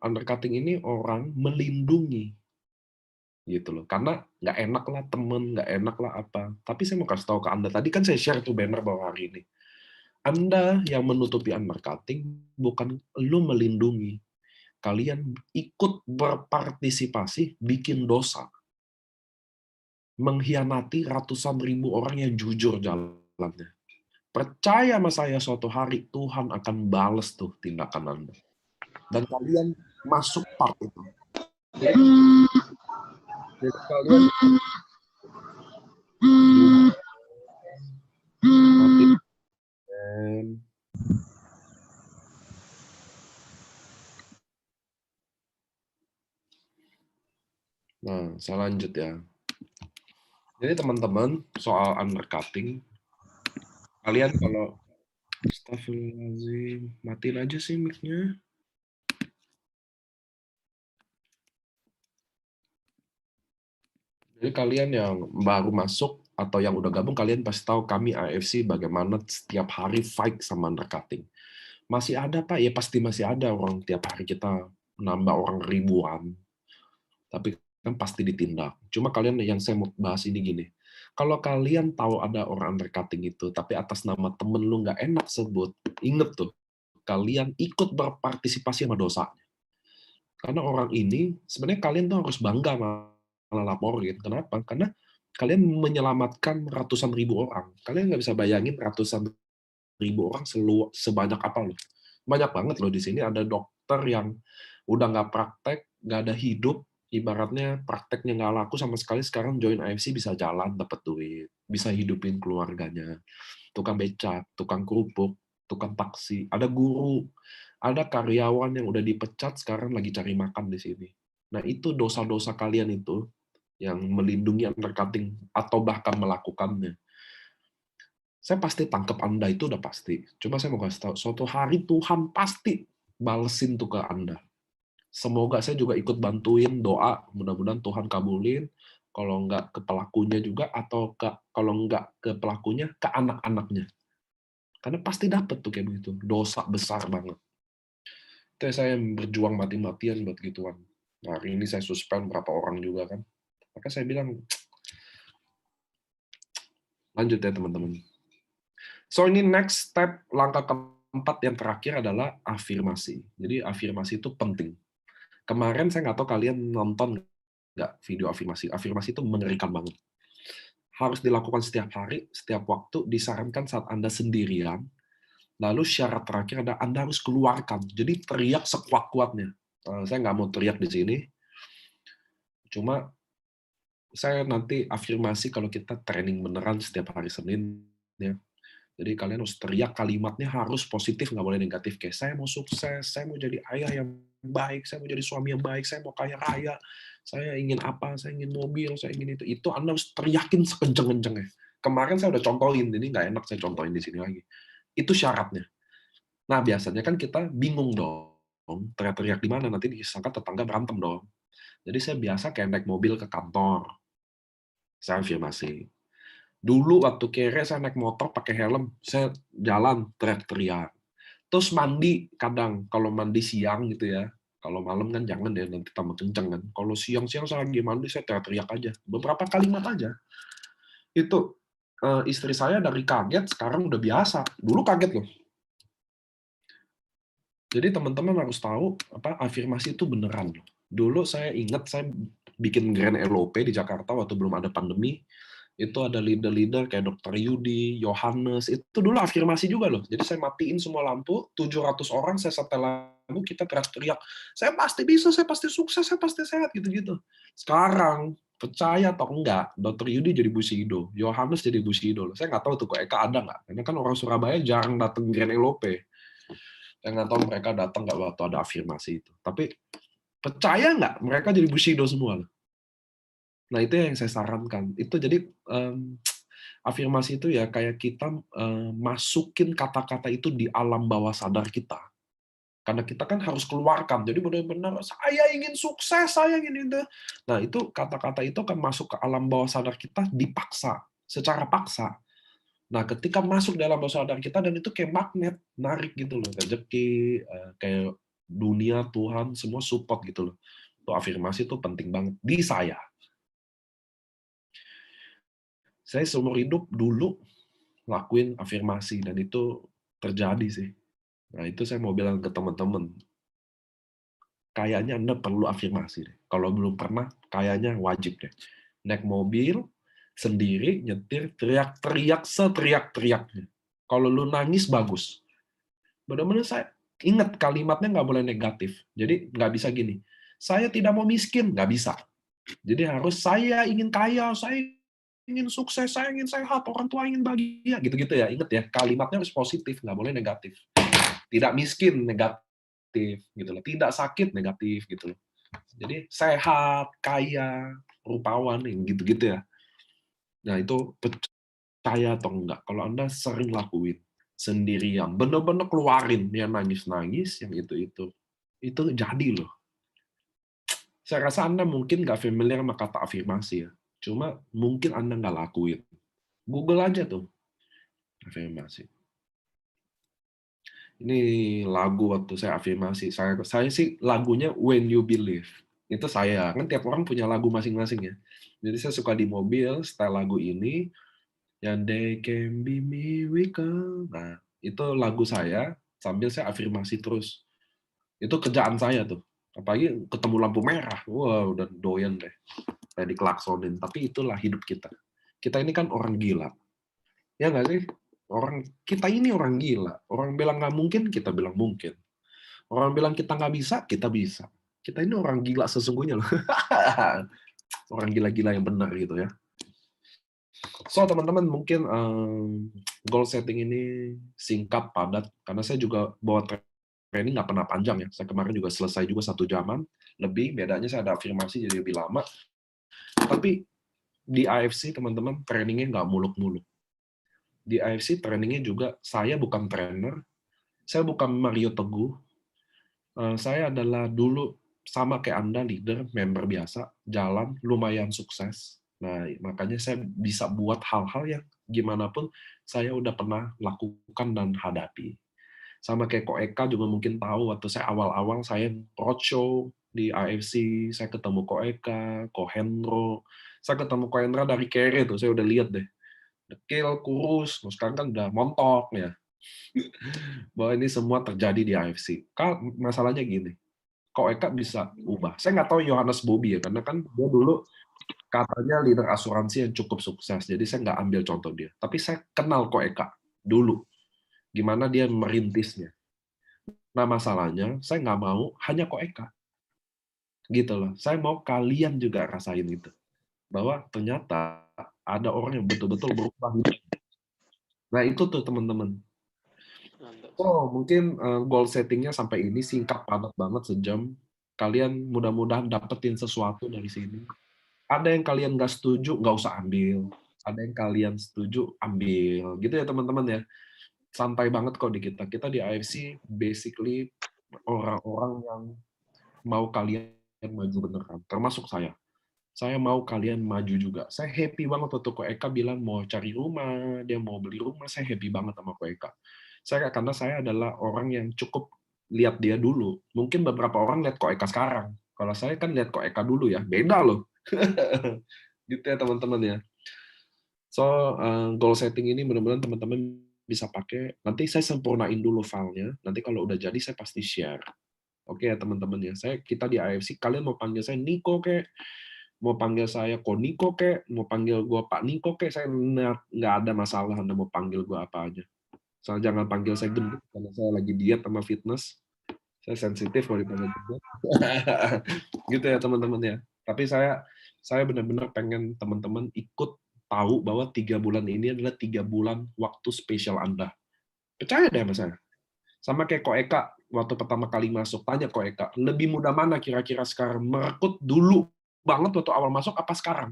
Undercutting ini orang melindungi gitu loh. Karena nggak enak lah temen, nggak enak lah apa. Tapi saya mau kasih tahu ke Anda, tadi kan saya share tuh banner bahwa hari ini. Anda yang menutupi undercutting, bukan lu melindungi. Kalian ikut berpartisipasi, bikin dosa. Mengkhianati ratusan ribu orang yang jujur jalannya. Percaya sama saya, suatu hari Tuhan akan bales tuh tindakan Anda. Dan kalian masuk part itu. Jadi kalian Nah, saya lanjut ya. Jadi teman-teman, soal undercutting, kalian kalau astagfirullahaladzim, matiin aja sih mic-nya. Jadi kalian yang baru masuk atau yang udah gabung, kalian pasti tahu kami AFC bagaimana setiap hari fight sama undercutting. Masih ada Pak? Ya pasti masih ada orang tiap hari kita nambah orang ribuan. Tapi kan pasti ditindak. Cuma kalian yang saya mau bahas ini gini. Kalau kalian tahu ada orang undercutting itu, tapi atas nama temen lu nggak enak sebut, inget tuh, kalian ikut berpartisipasi sama dosanya. Karena orang ini, sebenarnya kalian tuh harus bangga malah laporin. Kenapa? Karena kalian menyelamatkan ratusan ribu orang. Kalian nggak bisa bayangin ratusan ribu orang sebanyak apa loh. Banyak banget loh di sini ada dokter yang udah nggak praktek, nggak ada hidup, ibaratnya prakteknya nggak laku sama sekali, sekarang join AFC bisa jalan, dapat duit, bisa hidupin keluarganya. Tukang becak, tukang kerupuk, tukang taksi, ada guru, ada karyawan yang udah dipecat sekarang lagi cari makan di sini. Nah, itu dosa-dosa kalian itu yang melindungi undercutting atau bahkan melakukannya. Saya pasti tangkap Anda itu udah pasti. Cuma saya mau kasih tahu, suatu hari Tuhan pasti balesin tuh ke Anda. Semoga saya juga ikut bantuin doa, mudah-mudahan Tuhan kabulin. Kalau nggak ke pelakunya juga, atau kalau nggak ke pelakunya, ke anak-anaknya. Karena pasti dapet tuh kayak begitu. Dosa besar banget. Itu saya berjuang mati-matian buat gituan. Nah, hari ini saya suspend berapa orang juga kan. Maka saya bilang, lanjut ya teman-teman. So ini next step, langkah keempat yang terakhir adalah afirmasi. Jadi afirmasi itu penting. Kemarin saya nggak tahu kalian nonton nggak video afirmasi. Afirmasi itu mengerikan banget. Harus dilakukan setiap hari, setiap waktu, disarankan saat Anda sendirian. Lalu syarat terakhir ada Anda harus keluarkan. Jadi teriak sekuat-kuatnya. Saya nggak mau teriak di sini. Cuma saya nanti afirmasi kalau kita training beneran setiap hari Senin. Ya. Jadi kalian harus teriak kalimatnya harus positif, nggak boleh negatif. Kayak saya mau sukses, saya mau jadi ayah yang baik, saya mau jadi suami yang baik, saya mau kaya raya, saya ingin apa, saya ingin mobil, saya ingin itu. Itu Anda harus teriakin sekenceng-kencengnya. Kemarin saya udah contohin, ini nggak enak saya contohin di sini lagi. Itu syaratnya. Nah biasanya kan kita bingung dong, teriak-teriak di mana, nanti disangka tetangga berantem dong. Jadi saya biasa kayak naik mobil ke kantor, saya afirmasi. Dulu waktu kere saya naik motor pakai helm, saya jalan teriak-teriak. Terus mandi kadang, kalau mandi siang gitu ya, kalau malam kan jangan ya, nanti tambah kenceng kan. Kalau siang-siang saya lagi mandi, saya teriak-teriak aja. Beberapa kalimat aja. Itu istri saya dari kaget, sekarang udah biasa. Dulu kaget loh. Jadi teman-teman harus tahu, afirmasi itu beneran loh. Dulu saya ingat, saya bikin Grand LOP di Jakarta waktu belum ada pandemi, itu ada leader-leader kayak Dr. Yudi, Yohanes, itu dulu afirmasi juga loh. Jadi saya matiin semua lampu, 700 orang, saya setel lagu, kita teriak-teriak, saya pasti bisa, saya pasti sukses, saya pasti sehat, gitu-gitu. Sekarang, percaya atau enggak, Dr. Yudi jadi Bushido, Yohanes jadi Bushido. Saya nggak tahu tuh kok Eka ada nggak, karena kan orang Surabaya jarang datang Grand LOP. Saya nggak tahu mereka datang nggak waktu ada afirmasi itu. Tapi percaya nggak, mereka jadi Bushido semua loh. Nah, itu yang saya sarankan. Itu jadi afirmasi itu ya kayak kita masukin kata-kata itu di alam bawah sadar kita. Karena kita kan harus keluarkan. Jadi benar-benar saya ingin sukses, saya ingin itu. Nah, itu kata-kata itu akan masuk ke alam bawah sadar kita dipaksa, secara paksa. Nah, ketika masuk dalam bawah sadar kita dan itu kayak magnet, narik gitu loh, rezeki, kayak dunia, Tuhan, semua support gitu loh. Itu afirmasi itu penting banget di saya. Saya seumur hidup dulu lakuin afirmasi dan itu terjadi sih. Nah, itu saya mau bilang ke teman-teman. Kayaknya Anda perlu afirmasi deh. Kalau belum pernah, kayaknya wajib deh. Naik mobil sendiri, nyetir, teriak-teriak seteriak-teriaknya. Kalau lu nangis bagus. Benar-benar saya ingat kalimatnya nggak boleh negatif. Jadi nggak bisa gini. Saya tidak mau miskin, nggak bisa. Jadi harus saya ingin kaya, saya ingin sukses, saya ingin sehat, orang tua ingin bahagia, gitu-gitu ya. Ingat ya, kalimatnya harus positif, nggak boleh negatif. Tidak miskin, negatif, gitu loh. Tidak sakit, negatif, gitu loh. Jadi sehat, kaya, rupawan, gitu-gitu ya. Nah itu percaya atau enggak? Kalau Anda sering lakuin sendirian, bener-bener keluarin, yang nangis-nangis, yang itu jadi loh. Saya rasa Anda mungkin nggak familiar sama kata afirmasi ya. Cuma mungkin Anda nggak lakuin. Google aja tuh, afirmasi. Ini lagu waktu saya afirmasi. Saya sih lagunya When You Believe. Itu saya. Kan tiap orang punya lagu masing-masing ya. Jadi saya suka di mobil, style lagu ini, yang They Can Be Miracle. Nah, itu lagu saya, sambil saya afirmasi terus. Itu kerjaan saya tuh. Apalagi ketemu lampu merah. Wah, udah doyan deh. Kayak dikelaksonin. Tapi itulah hidup kita. Kita ini kan orang gila. Ya nggak sih? Kita ini orang gila. Orang bilang nggak mungkin, kita bilang mungkin. Orang bilang kita nggak bisa, kita bisa. Kita ini orang gila sesungguhnya loh. Orang gila-gila yang benar gitu ya. So teman-teman mungkin goal setting ini singkat, padat, karena saya juga bawa training nggak pernah panjang ya. Saya kemarin juga selesai juga 1 jaman lebih. Bedanya saya ada afirmasi jadi lebih lama. Tapi di AFC teman-teman trainingnya nggak muluk-muluk. Di AFC trainingnya juga saya bukan trainer, saya bukan Mario Teguh. Saya adalah dulu sama kayak Anda, leader, member biasa, jalan, lumayan sukses. Nah, makanya saya bisa buat hal-hal yang gimana pun saya udah pernah lakukan dan hadapi. Sama kayak Ko Eka juga mungkin tahu, waktu saya awal-awal saya roadshow di AFC, saya ketemu Ko Eka, Ko Hendro, saya ketemu Ko Hendro dari Kere tuh, saya udah lihat deh. Dekil, kurus, sekarang kan udah montok ya. Bahwa ini semua terjadi di AFC. Masalahnya gini, Ko Eka bisa ubah. Saya nggak tahu Yohanes Bobby ya, karena kan dia dulu katanya leader asuransi yang cukup sukses, jadi saya nggak ambil contoh dia. Tapi saya kenal Ko Eka dulu, gimana dia merintisnya. Nah masalahnya, saya nggak mau hanya Ko Eka. Gitu loh. Saya mau kalian juga rasain itu. Bahwa ternyata ada orang yang betul-betul berubah hidup. Nah itu tuh teman-teman. Oh, mungkin goal settingnya sampai ini singkat padat banget sejam. Kalian mudah-mudahan dapetin sesuatu dari sini. Ada yang kalian nggak setuju, nggak usah ambil. Ada yang kalian setuju, ambil. Gitu ya teman-teman ya. Santai banget kok di kita. Kita di AFC basically orang-orang yang mau kalian maju beneran. Termasuk saya. Saya mau kalian maju juga. Saya happy banget waktu Ko Eka bilang mau cari rumah, dia mau beli rumah. Saya happy banget sama Ko Eka. Karena saya adalah orang yang cukup lihat dia dulu. Mungkin beberapa orang lihat Ko Eka sekarang. Kalau saya kan lihat Ko Eka dulu ya, beda loh. Gitu ya teman-teman ya. So, goal setting ini mudah-mudahan teman-teman bisa pakai. Nanti saya sempurnain dulu filenya. Nanti kalau udah jadi saya pasti share. Oke ya teman-teman ya. Kita di AFC, kalian mau panggil saya Niko kek, mau panggil saya Ko Niko kek, mau panggil gua Pak Niko kek, saya nggak ada masalah Anda mau panggil gua apa aja. Soal jangan panggil saya gendut karena saya lagi diet sama fitness. Saya sensitif kalau dipanggil gendut. Gitu ya teman-teman ya. Tapi saya benar-benar pengen teman-teman ikut tahu bahwa 3 bulan ini adalah 3 bulan waktu spesial Anda. Percaya deh sama saya. Sama kayak Ko Eka waktu pertama kali masuk, tanya Ko Eka, lebih mudah mana kira-kira sekarang merekrut dulu banget waktu awal masuk apa sekarang?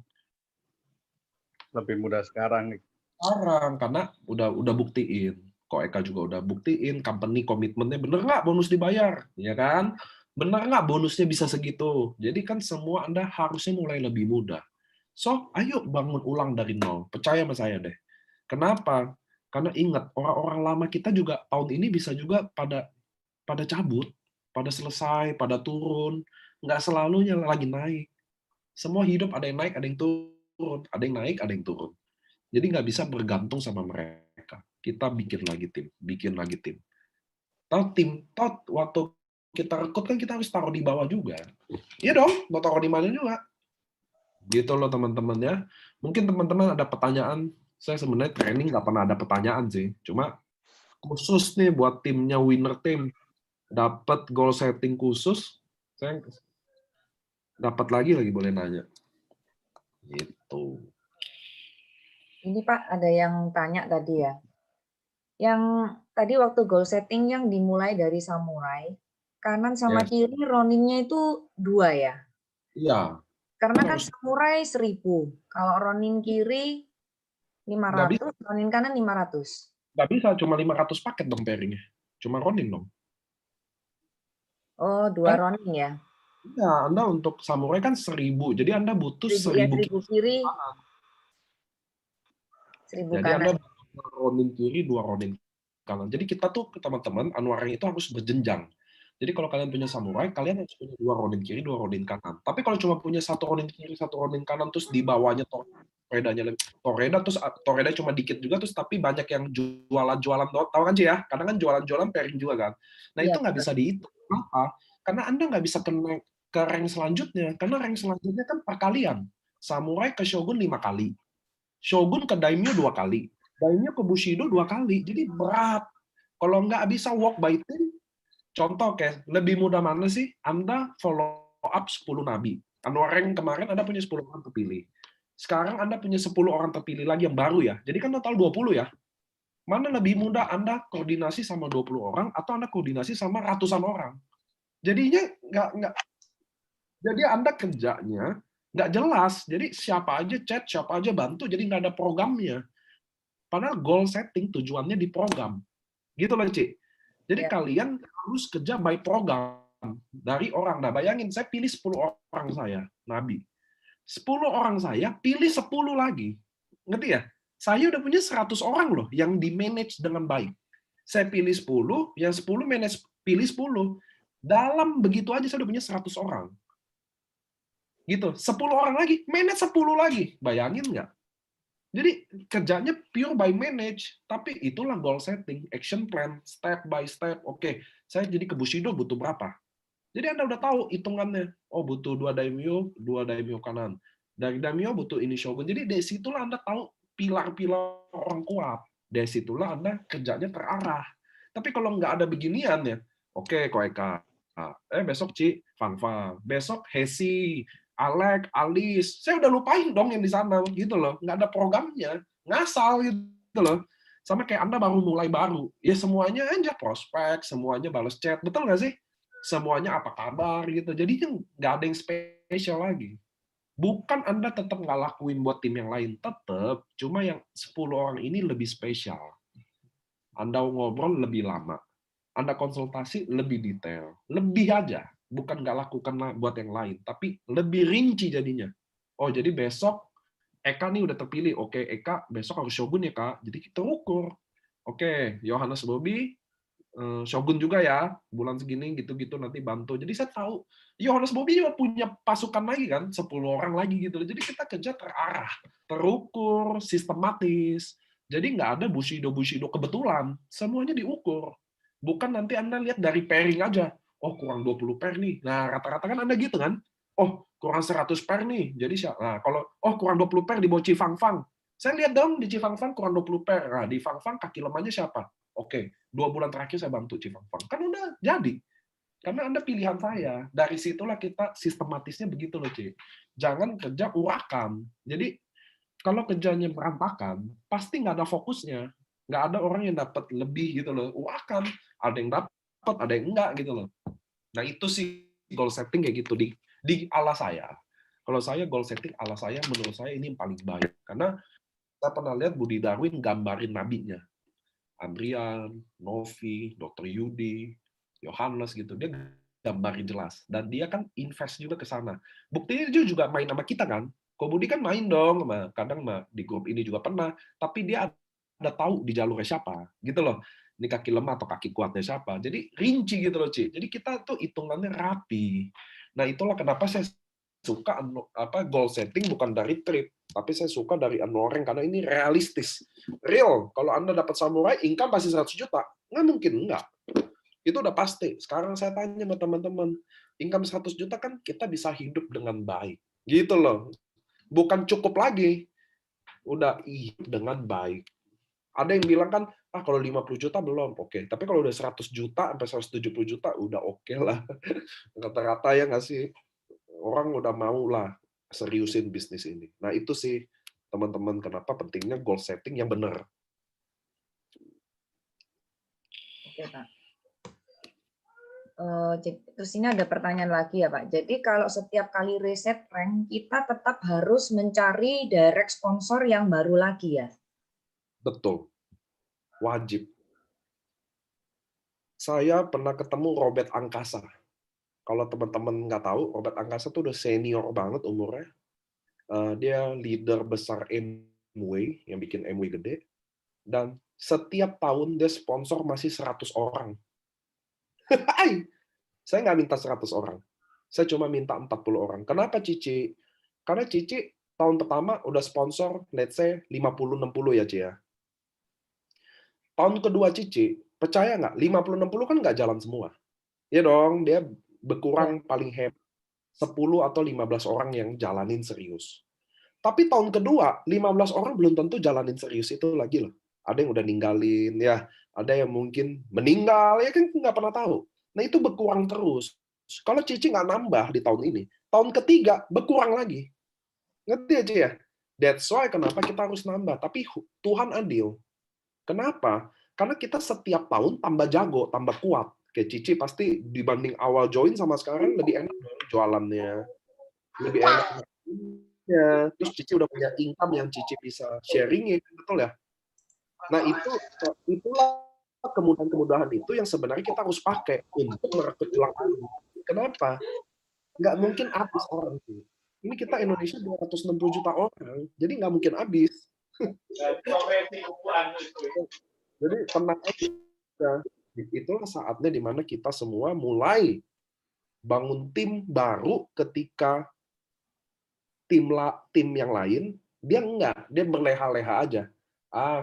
Lebih mudah sekarang nih. Sekarang karena udah buktiin. Ko Eka juga udah buktiin company komitmennya bener nggak bonus dibayar, ya kan? Bener nggak bonusnya bisa segitu? Jadi kan semua Anda harusnya mulai lebih mudah. So, ayo bangun ulang dari nol. Percaya sama saya deh. Kenapa? Karena ingat, orang-orang lama kita juga tahun ini bisa juga pada cabut, pada selesai, pada turun. Nggak selalunya lagi naik. Semua hidup ada yang naik, ada yang turun. Ada yang naik, ada yang turun. Jadi nggak bisa bergantung sama mereka. Kita bikin lagi tim. Waktu kita rekrut kan kita harus taruh di bawah juga. Iya dong, mau taruh di mana juga. Gitu loh teman-teman ya. Mungkin teman-teman ada pertanyaan. Saya sebenarnya training nggak pernah ada pertanyaan sih. Cuma khusus nih buat timnya winner team. Dapat goal setting khusus. Saya dapat lagi boleh nanya. Gitu. Ini Pak, ada yang tanya tadi ya. Yang tadi waktu goal setting yang dimulai dari samurai, kanan sama kiri roninnya itu 2 ya? Iya. Karena kan samurai 1000, kalau ronin kiri 500, ronin kanan 500. Nggak bisa, cuma 500 paket dong pairingnya. Cuma ronin dong. Oh, 2 ronin ya? Iya, Anda untuk samurai kan 1000, jadi Anda butuh 1000 kiri, 1000 jadi kanan. Anda ronin kiri, 2 ronin kanan. Jadi kita tuh teman-teman Anwaring itu harus berjenjang. Jadi kalau kalian punya samurai, kalian harus punya 2 ronin kiri, 2 ronin kanan. Tapi kalau cuma punya 1 ronin kiri, 1 ronin kanan, terus di bawahnya Toreda, terus Toreda cuma dikit juga, terus tapi banyak yang jualan-jualan, tahu kan sih ya? Kadang kan jualan-jualan pairing juga kan. Nah itu nggak bisa dihitung. Kenapa? Karena Anda nggak bisa ke rank selanjutnya, karena rank selanjutnya kan perkalian. Samurai ke Shogun 5 kali. Shogun ke Daimyo 2 kali. Daimyo ke Bushido 2 kali. Jadi berat. Kalau nggak bisa walk by team, contoh kayak lebih mudah mana sih? Anda follow up 10 nabi. Anwareng kemarin Anda punya 10 orang terpilih. Sekarang Anda punya 10 orang terpilih lagi yang baru ya. Jadi kan total 20 ya. Mana lebih mudah Anda koordinasi sama 20 orang atau Anda koordinasi sama ratusan orang? Jadinya nggak. Jadi Anda kerjanya nggak jelas. Jadi siapa aja chat, siapa aja bantu, jadi nggak ada programnya. Padahal goal setting tujuannya di program. Gitu loh, Ci. Jadi kalian harus kerja by program dari orang. Nah, bayangin saya pilih 10 orang saya, nabi. 10 orang saya pilih 10 lagi. Ngerti ya? Saya udah punya 100 orang loh yang di-manage dengan baik. Saya pilih 10, yang 10 manage pilih 10. Dalam begitu aja saya udah punya 100 orang. Gitu. 10 orang lagi, manage 10 lagi. Bayangin nggak? Jadi kerjanya pure by manage, tapi itulah goal setting, action plan, step by step. Oke, saya jadi ke Bushido butuh berapa? Jadi Anda udah tahu hitungannya. Oh, butuh 2 daimyo kanan. Dari daimyo butuh ini shogun. Jadi dari situlah Anda tahu pilar-pilar orang kuat. Dari situlah Anda kerjanya terarah. Tapi kalau nggak ada beginian ya, oke, Koeka. Besok Ci, Fang. Besok Hesi, Alek, Alis, saya udah lupain dong yang di sana gitu loh, nggak ada programnya, ngasal gitu loh. Sama kayak Anda mulai baru, ya semuanya aja prospek, semuanya balas chat, betul nggak sih? Semuanya apa kabar gitu, jadi nggak ada yang spesial lagi. Bukan Anda tetap nggak lakuin buat tim yang lain, tetap, cuma yang 10 orang ini lebih spesial. Anda ngobrol lebih lama, Anda konsultasi lebih detail, lebih aja. Bukan nggak lakukan buat yang lain, tapi lebih rinci jadinya. Oh, jadi besok Eka nih udah terpilih. Oke, Eka besok harus Shogun ya, Kak. Jadi kita ukur. Oke, Yohanes Bobby, Shogun juga ya, bulan segini gitu-gitu nanti bantu. Jadi saya tahu, Yohanes Bobby juga punya pasukan lagi kan, 10 orang lagi gitu. Jadi kita kerja terarah, terukur, sistematis. Jadi nggak ada bushido-bushido kebetulan. Semuanya diukur. Bukan nanti Anda lihat dari pairing aja. Oh, kurang 20 pair nih. Nah, rata-rata kan Anda gitu kan. Oh, kurang 100 pair nih. Jadi, nah, kalau, oh, kurang 20 pair di bawah Cifang-Fang. Saya lihat dong, di Cifang-Fang kurang 20 pair. Nah, di Fang-Fang kaki lemahnya siapa? Oke, 2 bulan terakhir saya bantu Cifang-Fang. Kan udah jadi. Karena Anda pilihan saya. Dari situlah kita sistematisnya begitu loh, Ci. Jangan kerja urakan. Jadi, kalau kerjanya berantakan, pasti nggak ada fokusnya. Nggak ada orang yang dapat lebih gitu loh. Urakan. Ada yang dapat, ada yang enggak gitu loh. Nah, itu sih goal setting kayak gitu di ala saya. Kalau saya goal setting ala saya, menurut saya ini yang paling baik. Karena saya pernah lihat Budi Darwin gambarin nabinya. Andrian, Novi, Dr. Yudi, Yohanes gitu. Dia gambarin jelas. Dan dia kan invest juga ke sana. Buktinya dia juga main sama kita kan. Ko Budi kan main dong, kadang di grup ini juga pernah. Tapi dia ada tahu di jalurnya siapa. Gitu loh. Ini kaki lemah atau kaki kuatnya siapa. Jadi rinci gitu loh, Ci. Jadi kita tuh hitungannya rapi. Nah, itulah kenapa saya suka goal setting bukan dari trip, tapi saya suka dari Anwareng karena ini realistis. Real. Kalau Anda dapat samurai, income pasti 100 juta. Nggak mungkin, enggak. Itu udah pasti. Sekarang saya tanya sama teman-teman, income 100 juta kan kita bisa hidup dengan baik. Gitu loh. Bukan cukup lagi. Udah hidup dengan baik. Ada yang bilang kan, kalau 50 juta belum, oke. Tapi kalau udah 100 juta sampai 170 juta, udah oke lah. Rata-rata ya nggak sih? Orang udah mau lah seriusin bisnis ini. Nah, itu sih, teman-teman, kenapa pentingnya goal setting yang benar. Oke, Pak. Terus ini ada pertanyaan lagi ya, Pak. Jadi kalau setiap kali reset rank, kita tetap harus mencari direct sponsor yang baru lagi ya? Betul. Wajib. Saya pernah ketemu Robert Angkasa. Kalau teman-teman nggak tahu, Robert Angkasa tuh udah senior banget umurnya. Dia leader besar Amway, yang bikin Amway gede. Dan setiap tahun dia sponsor masih 100 orang. Saya nggak minta 100 orang. Saya cuma minta 40 orang. Kenapa, Cici? Karena Cici tahun pertama udah sponsor, let's say 50-60 ya, Ci ya. Tahun kedua Cici, percaya nggak? 50-60 kan nggak jalan semua. Ya dong, dia berkurang paling hebat 10 atau 15 orang yang jalanin serius. Tapi tahun kedua, 15 orang belum tentu jalanin serius itu lagi loh. Ada yang udah ninggalin, ya. Ada yang mungkin meninggal, ya kan nggak pernah tahu. Nah, itu berkurang terus. Kalau Cici nggak nambah di tahun ini, tahun ketiga berkurang lagi. Ngerti ya, Ci ya? That's why kenapa kita harus nambah. Tapi Tuhan adil. Kenapa? Karena kita setiap tahun tambah jago, tambah kuat. Kayak Cici pasti dibanding awal join sama sekarang lebih enak jualannya. Lebih enak. Ya, terus Cici udah punya income yang Cici bisa sharingin, betul ya? Nah, itulah kemudahan-kemudahan itu yang sebenarnya kita harus pakai untuk merekrut ulang lagi. Kenapa? Nggak mungkin habis orang itu. Ini kita Indonesia 260 juta orang, jadi nggak mungkin habis. Jadi tenang aja. Itulah saatnya dimana kita semua mulai bangun tim baru ketika tim yang lain dia berleha-leha aja.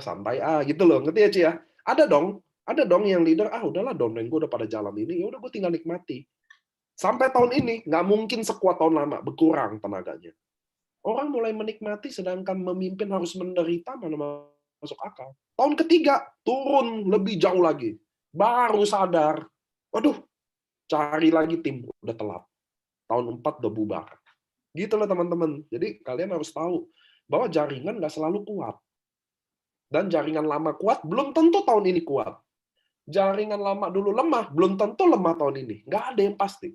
Santai gitu loh, ngerti ya Ci ya? Ada dong yang leader, udahlah downline gue udah pada jalan ini, ya udah gue tinggal nikmati. Sampai tahun ini nggak mungkin sekuat tahun lama, berkurang tenaganya. Orang mulai menikmati, sedangkan memimpin harus menderita, mana masuk akal. Tahun ketiga turun lebih jauh lagi, baru sadar, waduh, cari lagi tim udah telat. Tahun 4 udah bubar. Gitu loh teman-teman. Jadi kalian harus tahu bahwa jaringan nggak selalu kuat. Dan jaringan lama kuat belum tentu tahun ini kuat. Jaringan lama dulu lemah, belum tentu lemah tahun ini. Nggak ada yang pasti.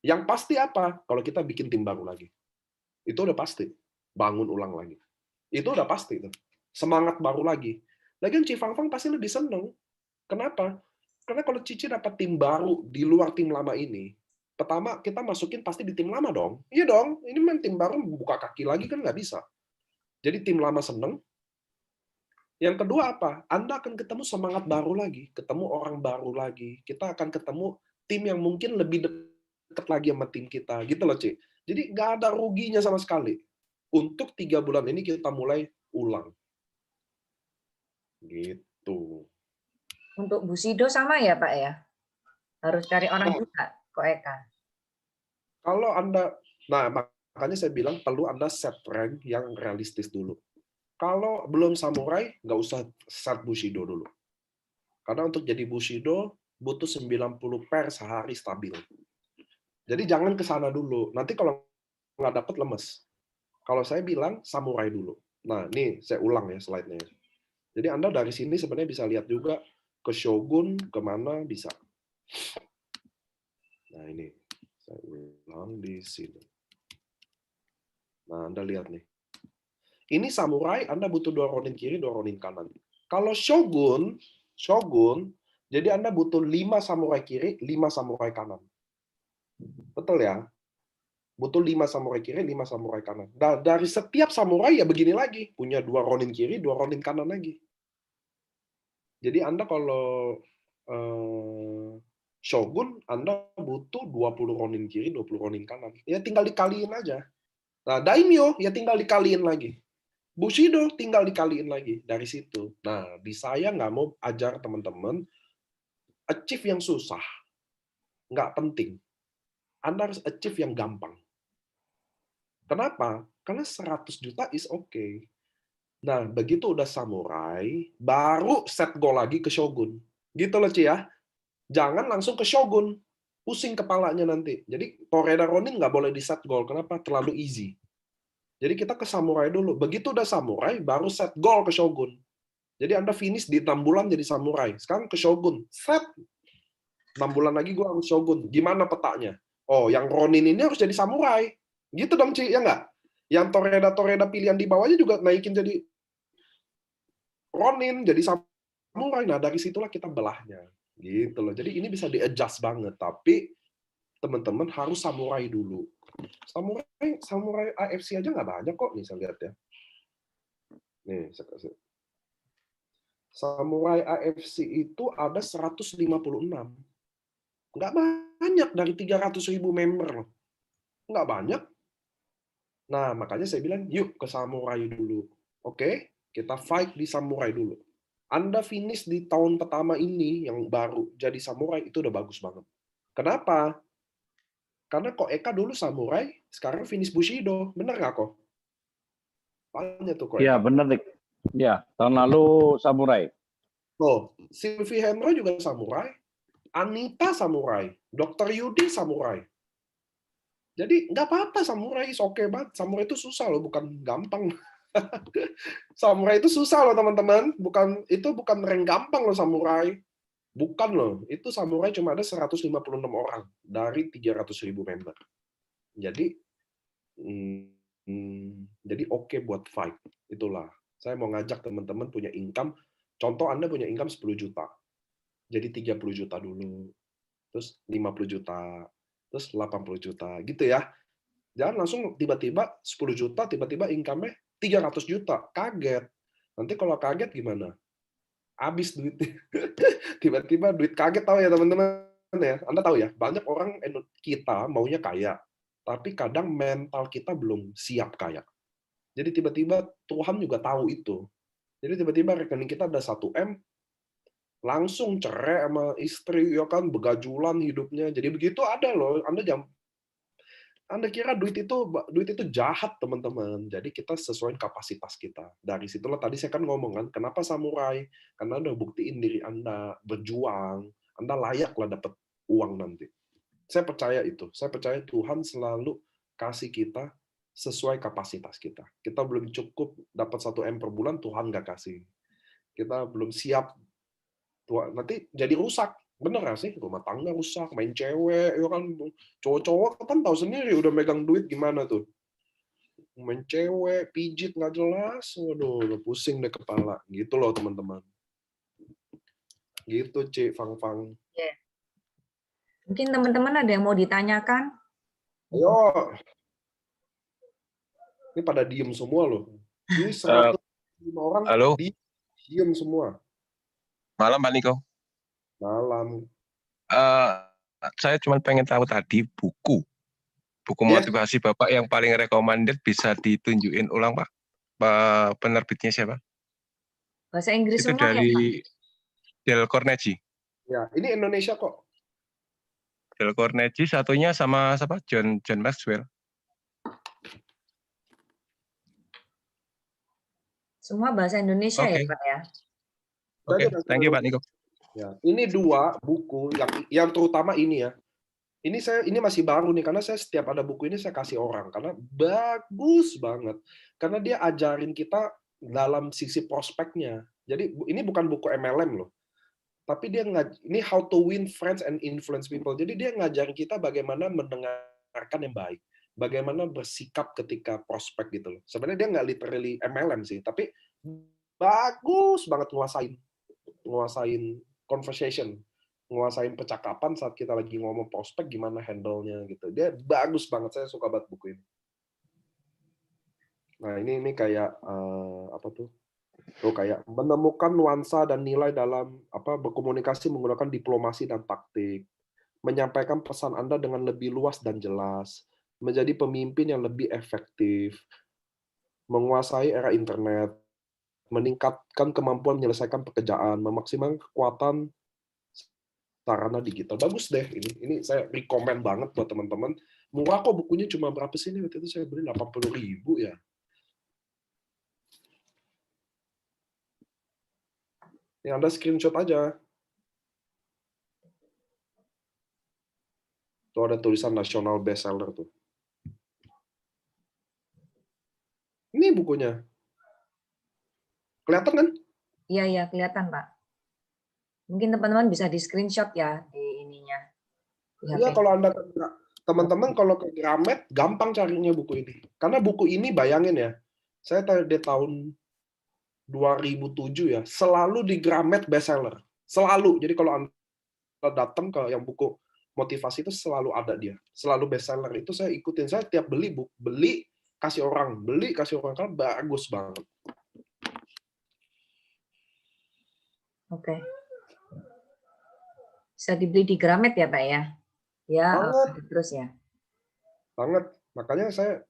Yang pasti apa? Kalau kita bikin tim baru lagi. Itu udah pasti. Bangun ulang lagi. Itu udah pasti. Semangat baru lagi. Lagian Ci Fang Fang pasti lebih seneng. Kenapa? Karena kalau Cici dapat tim baru di luar tim lama ini, pertama kita masukin pasti di tim lama dong. Iya dong, ini main tim baru buka kaki lagi kan nggak bisa. Jadi tim lama seneng. Yang kedua apa? Anda akan ketemu semangat baru lagi, ketemu orang baru lagi. Kita akan ketemu tim yang mungkin lebih dekat lagi sama tim kita, gitu loh, Ci. Jadi nggak ada ruginya sama sekali. Untuk 3 bulan ini kita mulai ulang. Gitu. Untuk Bu Sido sama ya Pak ya? Harus cari orang juga, Ko Eka. Kalau Anda, makanya saya bilang perlu Anda set rank yang realistis dulu. Kalau belum samurai, nggak usah set Bushido dulu. Karena untuk jadi Bushido, butuh 90 per sehari stabil. Jadi jangan ke sana dulu. Nanti kalau nggak dapat lemes. Kalau saya bilang samurai dulu. Nah, ini saya ulang ya slide-nya. Jadi Anda dari sini sebenarnya bisa lihat juga ke Shogun, kemana bisa. Nah, ini. Saya ulang di sini. Nah, Anda lihat nih. Ini samurai, Anda butuh 2 ronin kiri, 2 ronin kanan. Kalau Shogun, jadi Anda butuh 5 samurai kiri, 5 samurai kanan. Betul ya? Butuh 5 samurai kiri, 5 samurai kanan. Nah, dari setiap samurai ya begini lagi. Punya 2 ronin kiri, 2 ronin kanan lagi. Jadi Anda kalau Shogun, Anda butuh 20 ronin kiri, 20 ronin kanan. Ya tinggal dikaliin aja. Nah, Daimyo ya tinggal dikaliin lagi. Bushido tinggal dikaliin lagi dari situ. Nah, di saya nggak mau ajar teman-teman achieve yang susah. Nggak penting. Anda harus achieve yang gampang. Kenapa? Karena 100 juta is okay. Nah, begitu udah samurai, baru set goal lagi ke Shogun. Gitu loh, Ci ya. Jangan langsung ke Shogun. Pusing kepalanya nanti. Jadi, Toreda Ronin nggak boleh di set goal. Kenapa? Terlalu easy. Jadi kita ke samurai dulu. Begitu udah samurai, baru set goal ke Shogun. Jadi Anda finish di 6 bulan jadi samurai. Sekarang ke Shogun. Set. 6 bulan lagi gue harus Shogun. Gimana petanya? Oh, yang Ronin ini harus jadi samurai. Gitu dong, Ci. Ya nggak? Yang Toreda pilihan di bawahnya juga naikin jadi Ronin, jadi samurai. Nah, dari situlah kita belahnya. Gitu loh. Jadi ini bisa di-adjust banget. Tapi teman-teman harus samurai dulu. Samurai AFC aja nggak banyak kok. Nih, saya lihat ya. Nih, saya kasih. Samurai AFC itu ada 156. Nggak banyak dari 300.000 member loh. Nggak banyak. Nah, makanya saya bilang, yuk ke samurai dulu. Oke, kita fight di samurai dulu. Anda finish di tahun pertama ini yang baru jadi samurai, itu udah bagus banget. Kenapa? Karena kok Eka dulu samurai, sekarang finish Bushido. Bener nggak kok? Tanya tuh kok Eka. Iya, benar, Dik. Ya, tahun lalu samurai. Oh, Sylvie Henry juga samurai. Anita samurai, Dr. Yudi samurai. Jadi nggak apa-apa samurai, oke banget. Samurai itu susah loh, bukan gampang. Samurai itu susah loh teman-teman, itu bukan rank gampang loh samurai. Bukan loh, itu samurai cuma ada 156 orang dari 300.000 member. Jadi jadi oke buat fight. Itulah. Saya mau ngajak teman-teman punya income. Contoh Anda punya income 10 juta. Jadi 30 juta dulu. Terus 50 juta. Terus 80 juta. Gitu ya. Jangan langsung tiba-tiba 10 juta, tiba-tiba income-nya 300 juta. Kaget. Nanti kalau kaget gimana? Habis duitnya. Tiba-tiba duit kaget, tahu ya teman-teman ya. Anda tahu ya, banyak orang kita maunya kaya, tapi kadang mental kita belum siap kaya. Jadi tiba-tiba Tuhan juga tahu itu. Jadi tiba-tiba rekening kita ada 1 M, langsung cerai sama istri, ya kan, begajulan hidupnya. Jadi begitu ada loh. Anda kira duit itu jahat, teman-teman. Jadi kita sesuai kapasitas kita. Dari situlah tadi saya kan ngomong kan, kenapa samurai? Karena Anda buktiin diri Anda berjuang, Anda layak lah dapat uang nanti. Saya percaya itu. Saya percaya Tuhan selalu kasih kita sesuai kapasitas kita. Kita belum cukup dapat 1 M per bulan, Tuhan nggak kasih. Kita belum siap, nanti jadi rusak. Bener gak sih? Rumah tangga rusak, main cewek, ya kan, cowok-cowok kan tahu sendiri udah megang duit gimana tuh. Main cewek, pijit nggak jelas, waduh, udah pusing deh kepala. Gitu loh teman-teman. Gitu, Cik Fang-Fang. Mungkin teman-teman ada yang mau ditanyakan? Ayo. Ini pada diem semua loh. Ini 105 orang Halo, diem semua. malam Pak Niko. Malam. Saya cuma pengen tahu tadi buku Yes. motivasi Bapak yang paling recommended bisa ditunjukin ulang Pak. Penerbitnya siapa? Bahasa Inggris Itu semua ya, Pak? dari Dale Carnegie. Ya, ini Indonesia kok. Dale Carnegie, satunya sama siapa? John Maxwell. Semua bahasa Indonesia ya, Oke. Pak ya? Oke, thank you Pak Niko. Ya, ini 2 buku yang terutama ini ya. Ini masih baru nih karena saya setiap ada buku ini saya kasih orang karena bagus banget. Karena dia ajarin kita dalam sisi prospeknya. Jadi ini bukan buku MLM loh. Tapi ini how to win friends and influence people. Jadi dia ngajarin kita bagaimana mendengarkan yang baik. Bagaimana bersikap ketika prospek gitu loh. Sebenarnya dia nggak literally MLM sih, tapi bagus banget nguasain conversation, nguasain percakapan saat kita lagi ngomong prospek, gimana handle-nya gitu. Dia bagus banget, saya suka banget buku ini. Nah, ini kayak apa tuh? Kayak menemukan nuansa dan nilai dalam berkomunikasi menggunakan diplomasi dan taktik, menyampaikan pesan Anda dengan lebih luas dan jelas, menjadi pemimpin yang lebih efektif, menguasai era internet, meningkatkan kemampuan menyelesaikan pekerjaan, memaksimalkan kekuatan sarana digital. Bagus deh ini saya rekomen banget buat teman-teman. Murah kok bukunya, cuma berapa sih ini? Waktu itu saya beli 80.000 ya. Ini Anda screenshot aja. Tuh ada tulisan nasional bestseller tuh. Ini bukunya. Kelihatan kan? Iya, kelihatan, Pak. Mungkin teman-teman bisa di-screenshot ya di ininya. Iya, kalau Anda teman-teman kalau ke Gramet gampang carinya buku ini. Karena buku ini bayangin ya. Saya dari tahun 2007 ya, selalu di Gramet bestseller. Selalu. Jadi kalau Anda datang ke yang buku motivasi itu selalu ada dia. Selalu bestseller. Itu saya ikutin. Saya tiap beli kasih orang, kan bagus banget. Oke. Bisa dibeli di Gramet ya, Pak ya? Ya, terus ya. Banget. Makanya saya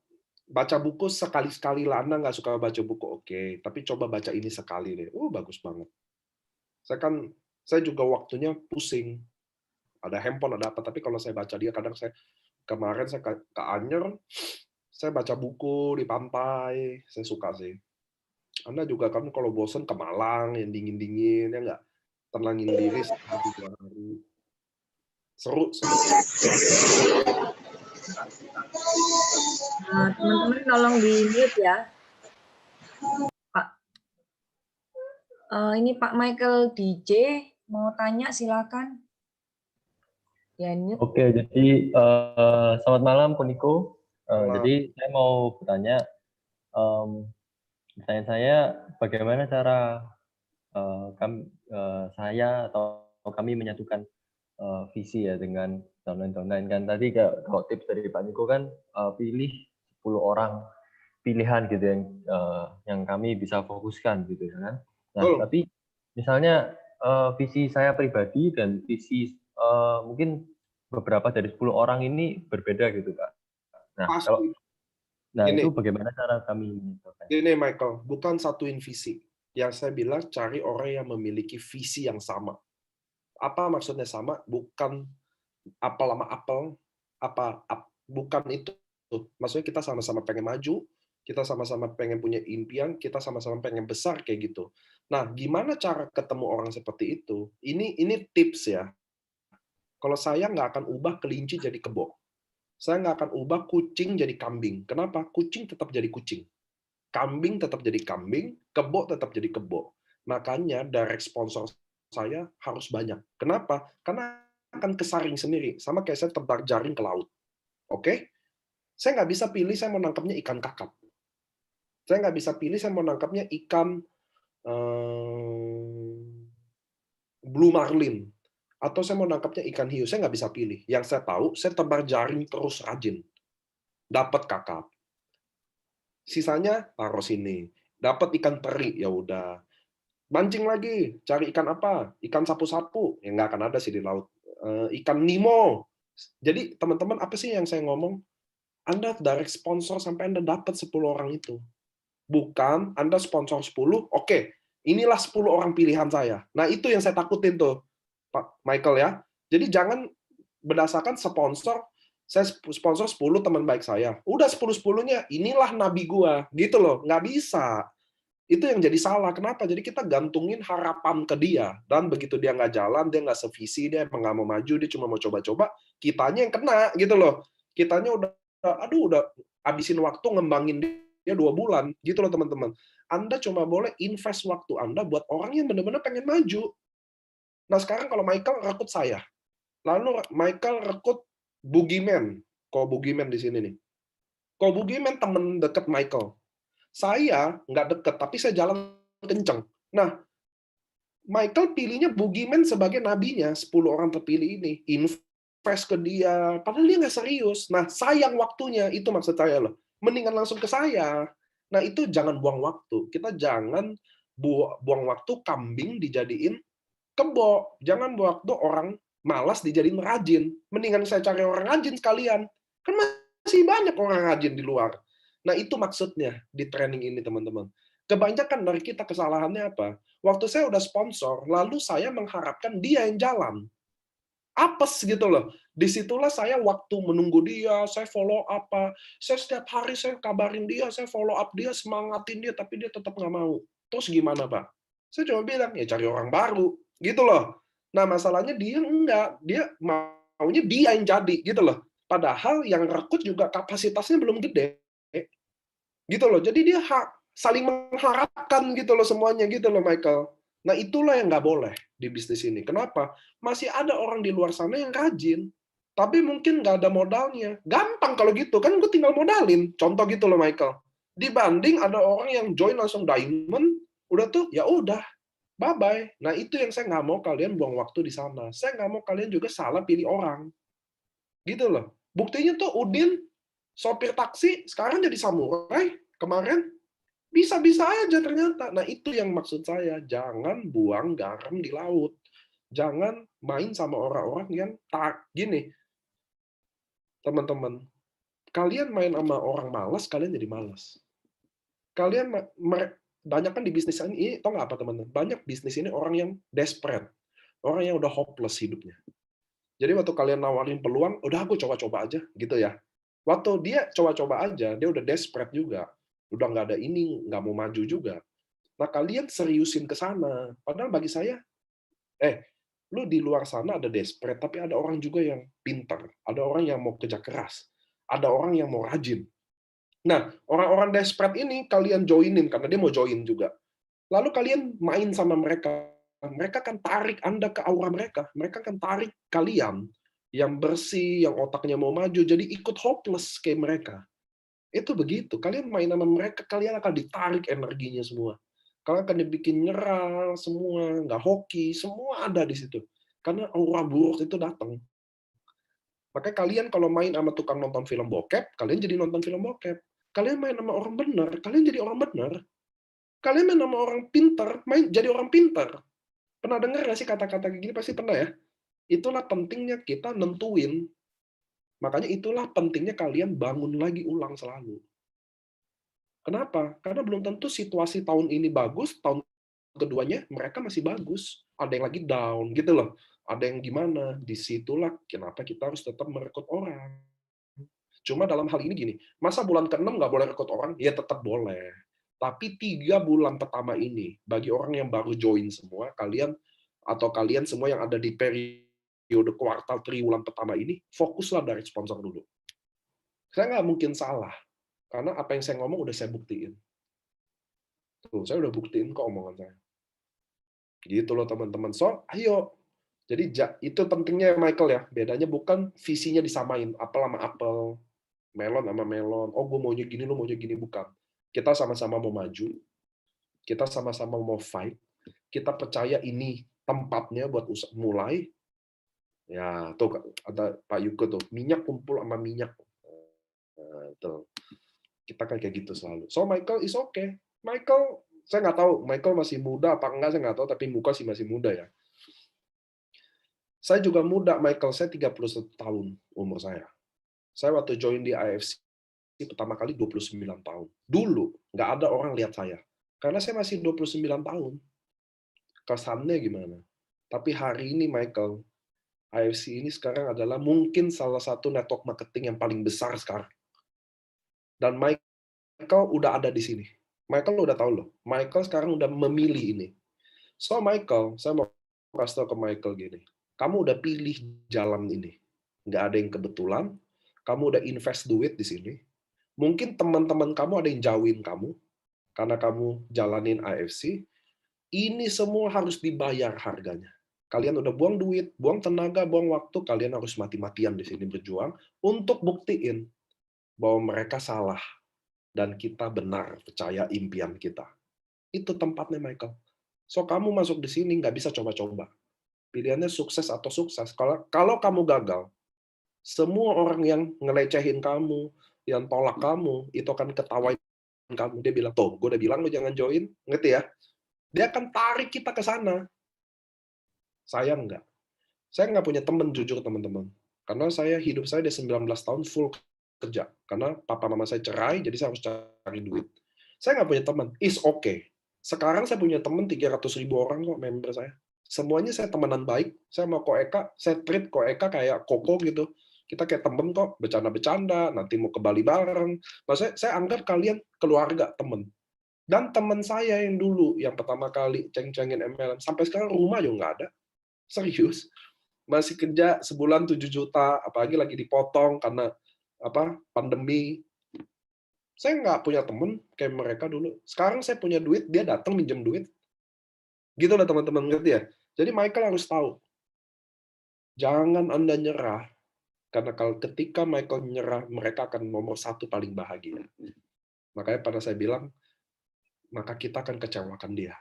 baca buku sekali-sekali lah. Anda nggak suka baca buku, oke. Tapi coba baca ini sekali deh. Bagus banget. Saya juga waktunya pusing. Ada handphone, ada apa. Tapi kalau saya baca dia, kemarin saya ke Anyer, saya baca buku di pantai. Saya suka sih. Anda juga kan kalau bosen ke Malang, yang dingin-dingin, ya nggak? Tenangin diri 1-2 hari. Seru. Teman-teman tolong di mute ya. Pak. Ini Pak Michael DJ mau tanya, silakan. Ya, mute. Oke, jadi selamat malam, Ko Niko. Jadi saya mau bertanya, pertanyaan saya, bagaimana cara saya atau kami menyatukan visi ya dengan downline kan tadi kalau tips dari Pak Niko kan pilih 10 orang pilihan gitu yang kami bisa fokuskan gitu ya kan. Nah, tapi misalnya visi saya pribadi dan visi mungkin beberapa dari 10 orang ini berbeda gitu, Pak. Nah, itu bagaimana cara kami menyatukan? Ini Michael, bukan satuin visi. Yang saya bilang cari orang yang memiliki visi yang sama. Apa maksudnya sama? Bukan apel sama apel, bukan itu. Maksudnya kita sama-sama pengen maju, kita sama-sama pengen punya impian, kita sama-sama pengen besar kayak gitu. Nah, gimana cara ketemu orang seperti itu? Ini tips ya. Kalau saya nggak akan ubah kelinci jadi kebo. Saya nggak akan ubah kucing jadi kambing. Kenapa? Kucing tetap jadi kucing. Kambing tetap jadi kambing, kebo tetap jadi kebo. Makanya direct sponsor saya harus banyak. Kenapa? Karena akan kesaring sendiri. Sama kayak saya tebar jaring ke laut. Oke? Saya nggak bisa pilih saya mau nangkapnya ikan kakap. Saya nggak bisa pilih saya mau nangkapnya ikan blue marlin. Atau saya mau nangkapnya ikan hiu. Saya nggak bisa pilih. Yang saya tahu, saya tebar jaring terus rajin. Dapat kakap. Sisanya taruh sini. Dapat ikan teri, ya udah. Mancing lagi, cari ikan apa? Ikan sapu-sapu, ya nggak akan ada sih di laut. Ikan Nemo. Jadi teman-teman, apa sih yang saya ngomong? Anda direct sponsor sampai Anda dapat 10 orang itu. Bukan Anda sponsor 10, oke, inilah 10 orang pilihan saya. Nah, itu yang saya takutin tuh, Pak Michael ya. Jadi jangan berdasarkan sponsor, saya sponsor 10 teman baik saya. Udah 10-10-nya, inilah nabi gua. Gitu loh, nggak bisa. Itu yang jadi salah. Kenapa? Jadi kita gantungin harapan ke dia. Dan begitu dia nggak jalan, dia nggak sevisi, dia emang nggak mau maju, dia cuma mau coba-coba, kitanya yang kena, gitu loh. Kitanya udah habisin waktu ngembangin dia 2 bulan. Gitu loh, teman-teman. Anda cuma boleh invest waktu Anda buat orang yang benar-benar pengen maju. Nah, sekarang kalau Michael rekrut saya, lalu Michael rekrut Boogeyman. Kok Boogeyman di sini nih? Kok Boogeyman teman dekat Michael. Saya nggak deket, tapi saya jalan kenceng. Nah, Michael pilihnya Boogeyman sebagai nabinya, 10 orang terpilih ini. Invest ke dia, padahal dia nggak serius. Nah, sayang waktunya, itu maksud saya loh. Mendingan langsung ke saya. Nah, itu jangan buang waktu. Kita jangan buang waktu kambing dijadiin kebo. Jangan buang waktu orang malas dijadiin rajin. Mendingan saya cari orang rajin sekalian. Kan masih banyak orang rajin di luar. Nah, itu maksudnya di training ini, teman-teman. Kebanyakan dari kita kesalahannya apa? Waktu saya udah sponsor, lalu saya mengharapkan dia yang jalan. Apes gitu loh. Disitulah saya waktu menunggu dia, saya follow apa, saya setiap hari saya kabarin dia, saya follow up dia, semangatin dia, tapi dia tetap nggak mau. Terus gimana, Pak? Saya cuma bilang, ya cari orang baru. Gitu loh. Nah, masalahnya dia enggak. Dia maunya dia yang jadi. Gitu loh. Padahal yang rekrut juga kapasitasnya belum gede. Gitu loh. Jadi dia saling mengharapkan gitu loh semuanya. Gitu loh, Michael. Nah, itulah yang nggak boleh di bisnis ini. Kenapa? Masih ada orang di luar sana yang rajin, tapi mungkin nggak ada modalnya. Gampang kalau gitu, kan gue tinggal modalin. Contoh gitu loh, Michael. Dibanding ada orang yang join langsung diamond, udah tuh, ya udah, bye-bye. Nah, itu yang saya nggak mau kalian buang waktu di sana. Saya nggak mau kalian juga salah pilih orang. Gitu loh. Buktinya tuh Udin, sopir taksi, sekarang jadi samurai. Kemarin, bisa-bisa aja ternyata. Nah, itu yang maksud saya. Jangan buang garam di laut. Jangan main sama orang-orang yang gini. Teman-teman, kalian main sama orang malas, kalian jadi malas. Kalian banyak kan di bisnis ini, tau nggak apa teman-teman? Banyak bisnis ini orang yang desperate. Orang yang udah hopeless hidupnya. Jadi waktu kalian nawarin peluang, udah aku coba-coba aja, gitu ya. Waktu dia coba-coba aja, dia udah desperate juga. Udah nggak ada ini, nggak mau maju juga. Nah, kalian seriusin ke sana. Padahal bagi saya, Lu di luar sana ada desperate, tapi ada orang juga yang pintar, ada orang yang mau kerja keras, ada orang yang mau rajin. Nah, orang-orang desperate ini kalian joinin karena dia mau join juga. Lalu kalian main sama mereka. Mereka akan tarik Anda ke aura mereka. Mereka akan tarik kalian yang bersih, yang otaknya mau maju, jadi ikut hopeless kayak mereka. Itu begitu. Kalian main sama mereka, kalian akan ditarik energinya semua. Kalian akan dibikin nyerah semua, nggak hoki, semua ada di situ. Karena aura buruk itu datang. Makanya kalian kalau main sama tukang nonton film bokep, kalian jadi nonton film bokep. Kalian main sama orang benar, kalian jadi orang benar. Kalian main sama orang pintar, main jadi orang pintar. Pernah dengar nggak sih kata-kata kayak gini? Pasti pernah ya. Itulah pentingnya kita nentuin. Makanya itulah pentingnya kalian bangun lagi ulang selalu. Kenapa? Karena belum tentu situasi tahun ini bagus, tahun keduanya mereka masih bagus. Ada yang lagi down gitu loh. Ada yang gimana. Disitulah kenapa kita harus tetap merekrut orang. Cuma dalam hal ini gini, masa bulan ke-6 nggak boleh rekrut orang? Ya tetap boleh. Tapi 3 bulan pertama ini, bagi orang yang baru join semua, kalian semua yang ada di periode kuartal triwulan pertama ini, fokuslah dari sponsor dulu. Saya nggak mungkin salah, karena apa yang saya ngomong udah saya buktiin. Tuh, saya udah buktiin kok omongan saya. Gitu loh teman-teman. So, ayo. Jadi itu pentingnya Michael ya. Bedanya bukan visinya disamain, apel sama apel, melon sama melon. Oh, gue maunya gini, lu maunya gini. Bukan. Kita sama-sama mau maju. Kita sama-sama mau fight. Kita percaya ini tempatnya buat mulai. Ya, tuh ada Pak Yuko tuh. Minyak kumpul sama minyak. Nah, tuh. Kita kan kayak gitu selalu. So, Michael is okay. Michael, saya nggak tahu. Michael masih muda apa enggak, saya nggak tahu. Tapi muka sih masih muda ya. Saya juga muda, Michael. Saya 31 tahun umur saya. Saya waktu join di IFC pertama kali 29 tahun. Dulu, nggak ada orang lihat saya. Karena saya masih 29 tahun. Kesannya gimana? Tapi hari ini, Michael, IFC ini sekarang adalah mungkin salah satu network marketing yang paling besar sekarang. Dan Michael udah ada di sini. Michael udah tahu loh. Michael sekarang udah memilih ini. So, Michael, saya mau kasih tahu ke Michael gini. Kamu udah pilih jalan ini. Nggak ada yang kebetulan. Kamu udah invest duit di sini. Mungkin teman-teman kamu ada yang jauhin kamu. Karena kamu jalanin AFC. Ini semua harus dibayar harganya. Kalian udah buang duit, buang tenaga, buang waktu. Kalian harus mati-matian di sini berjuang. Untuk buktiin bahwa mereka salah. Dan kita benar percaya impian kita. Itu tempatnya, Michael. So, kamu masuk di sini nggak bisa coba-coba. Pilihannya sukses atau sukses. Kalau kamu gagal, semua orang yang ngelecehin kamu, yang tolak kamu, itu akan ketawain kamu. Dia bilang, tuh, gue udah bilang lu jangan join. Ngerti ya? Dia akan tarik kita ke sana. Saya enggak. Saya nggak punya teman, jujur teman-teman. Karena hidup saya udah 19 tahun full kerja. Karena papa mama saya cerai, jadi saya harus cari duit. Saya nggak punya teman. It's okay. Sekarang saya punya teman 300.000 orang kok member saya. Semuanya saya temenan baik. Saya mau Ko Eka, saya treat Ko Eka kayak Koko gitu. Kita kayak temen kok, bercanda-bercanda, nanti mau ke Bali bareng. Maksudnya saya anggap kalian keluarga, temen. Dan teman saya yang dulu, yang pertama kali ceng-cengin MLM, sampai sekarang rumah juga nggak ada. Serius. Masih kerja sebulan 7 juta, apalagi lagi dipotong karena pandemi. Saya nggak punya temen kayak mereka dulu. Sekarang saya punya duit, dia datang minjem duit. Gitu lah teman-teman, ngerti ya? Jadi Michael harus tahu. Jangan Anda nyerah. Karena ketika Michael nyerah, mereka akan nomor 1 paling bahagia. Makanya pada saya bilang, maka kita akan kecewakan dia.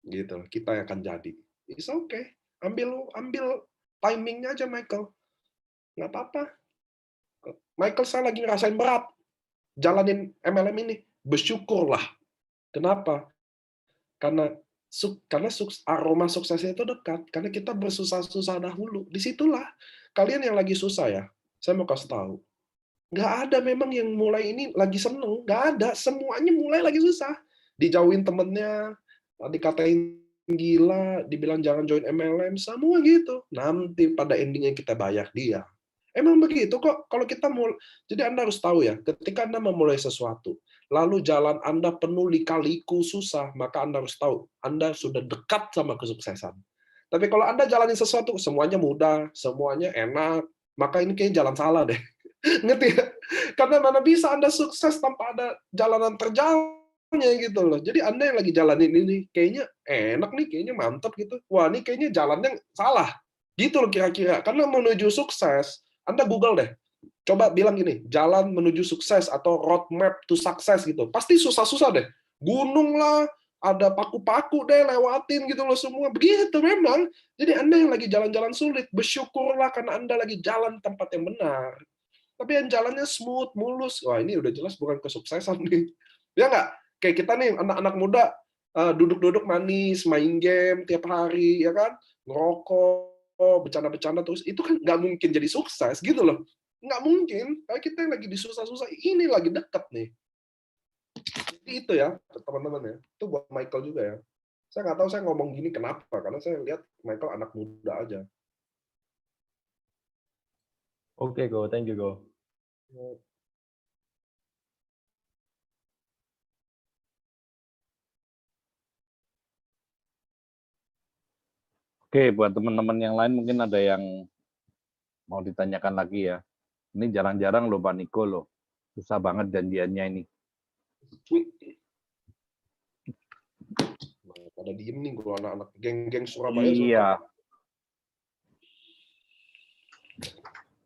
Gitu, kita yang akan jadi. It's okay. Ambil timingnya aja Michael. Nggak apa-apa. Michael, saya lagi ngerasain berat. Jalanin MLM ini. Bersyukurlah. Kenapa? Karena aroma suksesnya itu dekat. Karena kita bersusah-susah dahulu. Disitulah. Kalian yang lagi susah ya, saya mau kasih tahu. Nggak ada memang yang mulai ini lagi seneng. Nggak ada. Semuanya mulai lagi susah. Dijauhin temennya, dikatain gila, dibilang jangan join MLM, semua gitu. Nanti pada endingnya kita bayar dia. Emang begitu kok. Kalau kita jadi Anda harus tahu ya, ketika Anda memulai sesuatu, lalu jalan Anda penuh lika-liku susah, maka Anda harus tahu, Anda sudah dekat sama kesuksesan. Tapi kalau Anda jalanin sesuatu, semuanya mudah, semuanya enak, maka ini kayaknya jalan salah deh. Ngerti ya? Karena mana bisa Anda sukses tanpa ada jalanan terjalnya gitu loh. Jadi Anda yang lagi jalanin ini, kayaknya enak nih, kayaknya mantap gitu. Wah, ini kayaknya jalannya salah. Gitu loh kira-kira. Karena menuju sukses, Anda Google deh. Coba bilang gini, jalan menuju sukses atau roadmap to success gitu. Pasti susah-susah deh. Gunung lah, ada paku-paku deh lewatin gitu loh semua. Begitu memang. Jadi Anda yang lagi jalan-jalan sulit, bersyukurlah karena Anda lagi jalan tempat yang benar. Tapi yang jalannya smooth, mulus. Wah, ini udah jelas bukan kesuksesan nih. Ya nggak? Kayak kita nih, anak-anak muda, duduk-duduk manis, main game tiap hari, ya kan? Ngerokok, bercanda-bercanda terus. Itu kan nggak mungkin jadi sukses, gitu loh. Nggak mungkin. Kayak kita yang lagi disusah-susah, ini lagi deket nih. Jadi itu ya, teman-teman ya. Itu buat Michael juga ya. Saya nggak tahu saya ngomong gini kenapa, karena saya lihat Michael anak muda aja. Oke, Go. Thank you, Go. Oke, buat teman-teman yang lain mungkin ada yang mau ditanyakan lagi ya. Ini jarang-jarang loh Pak Niko loh. Susah banget janjiannya ini. Pada diem nih gue anak-anak geng-geng Surabaya. Iya.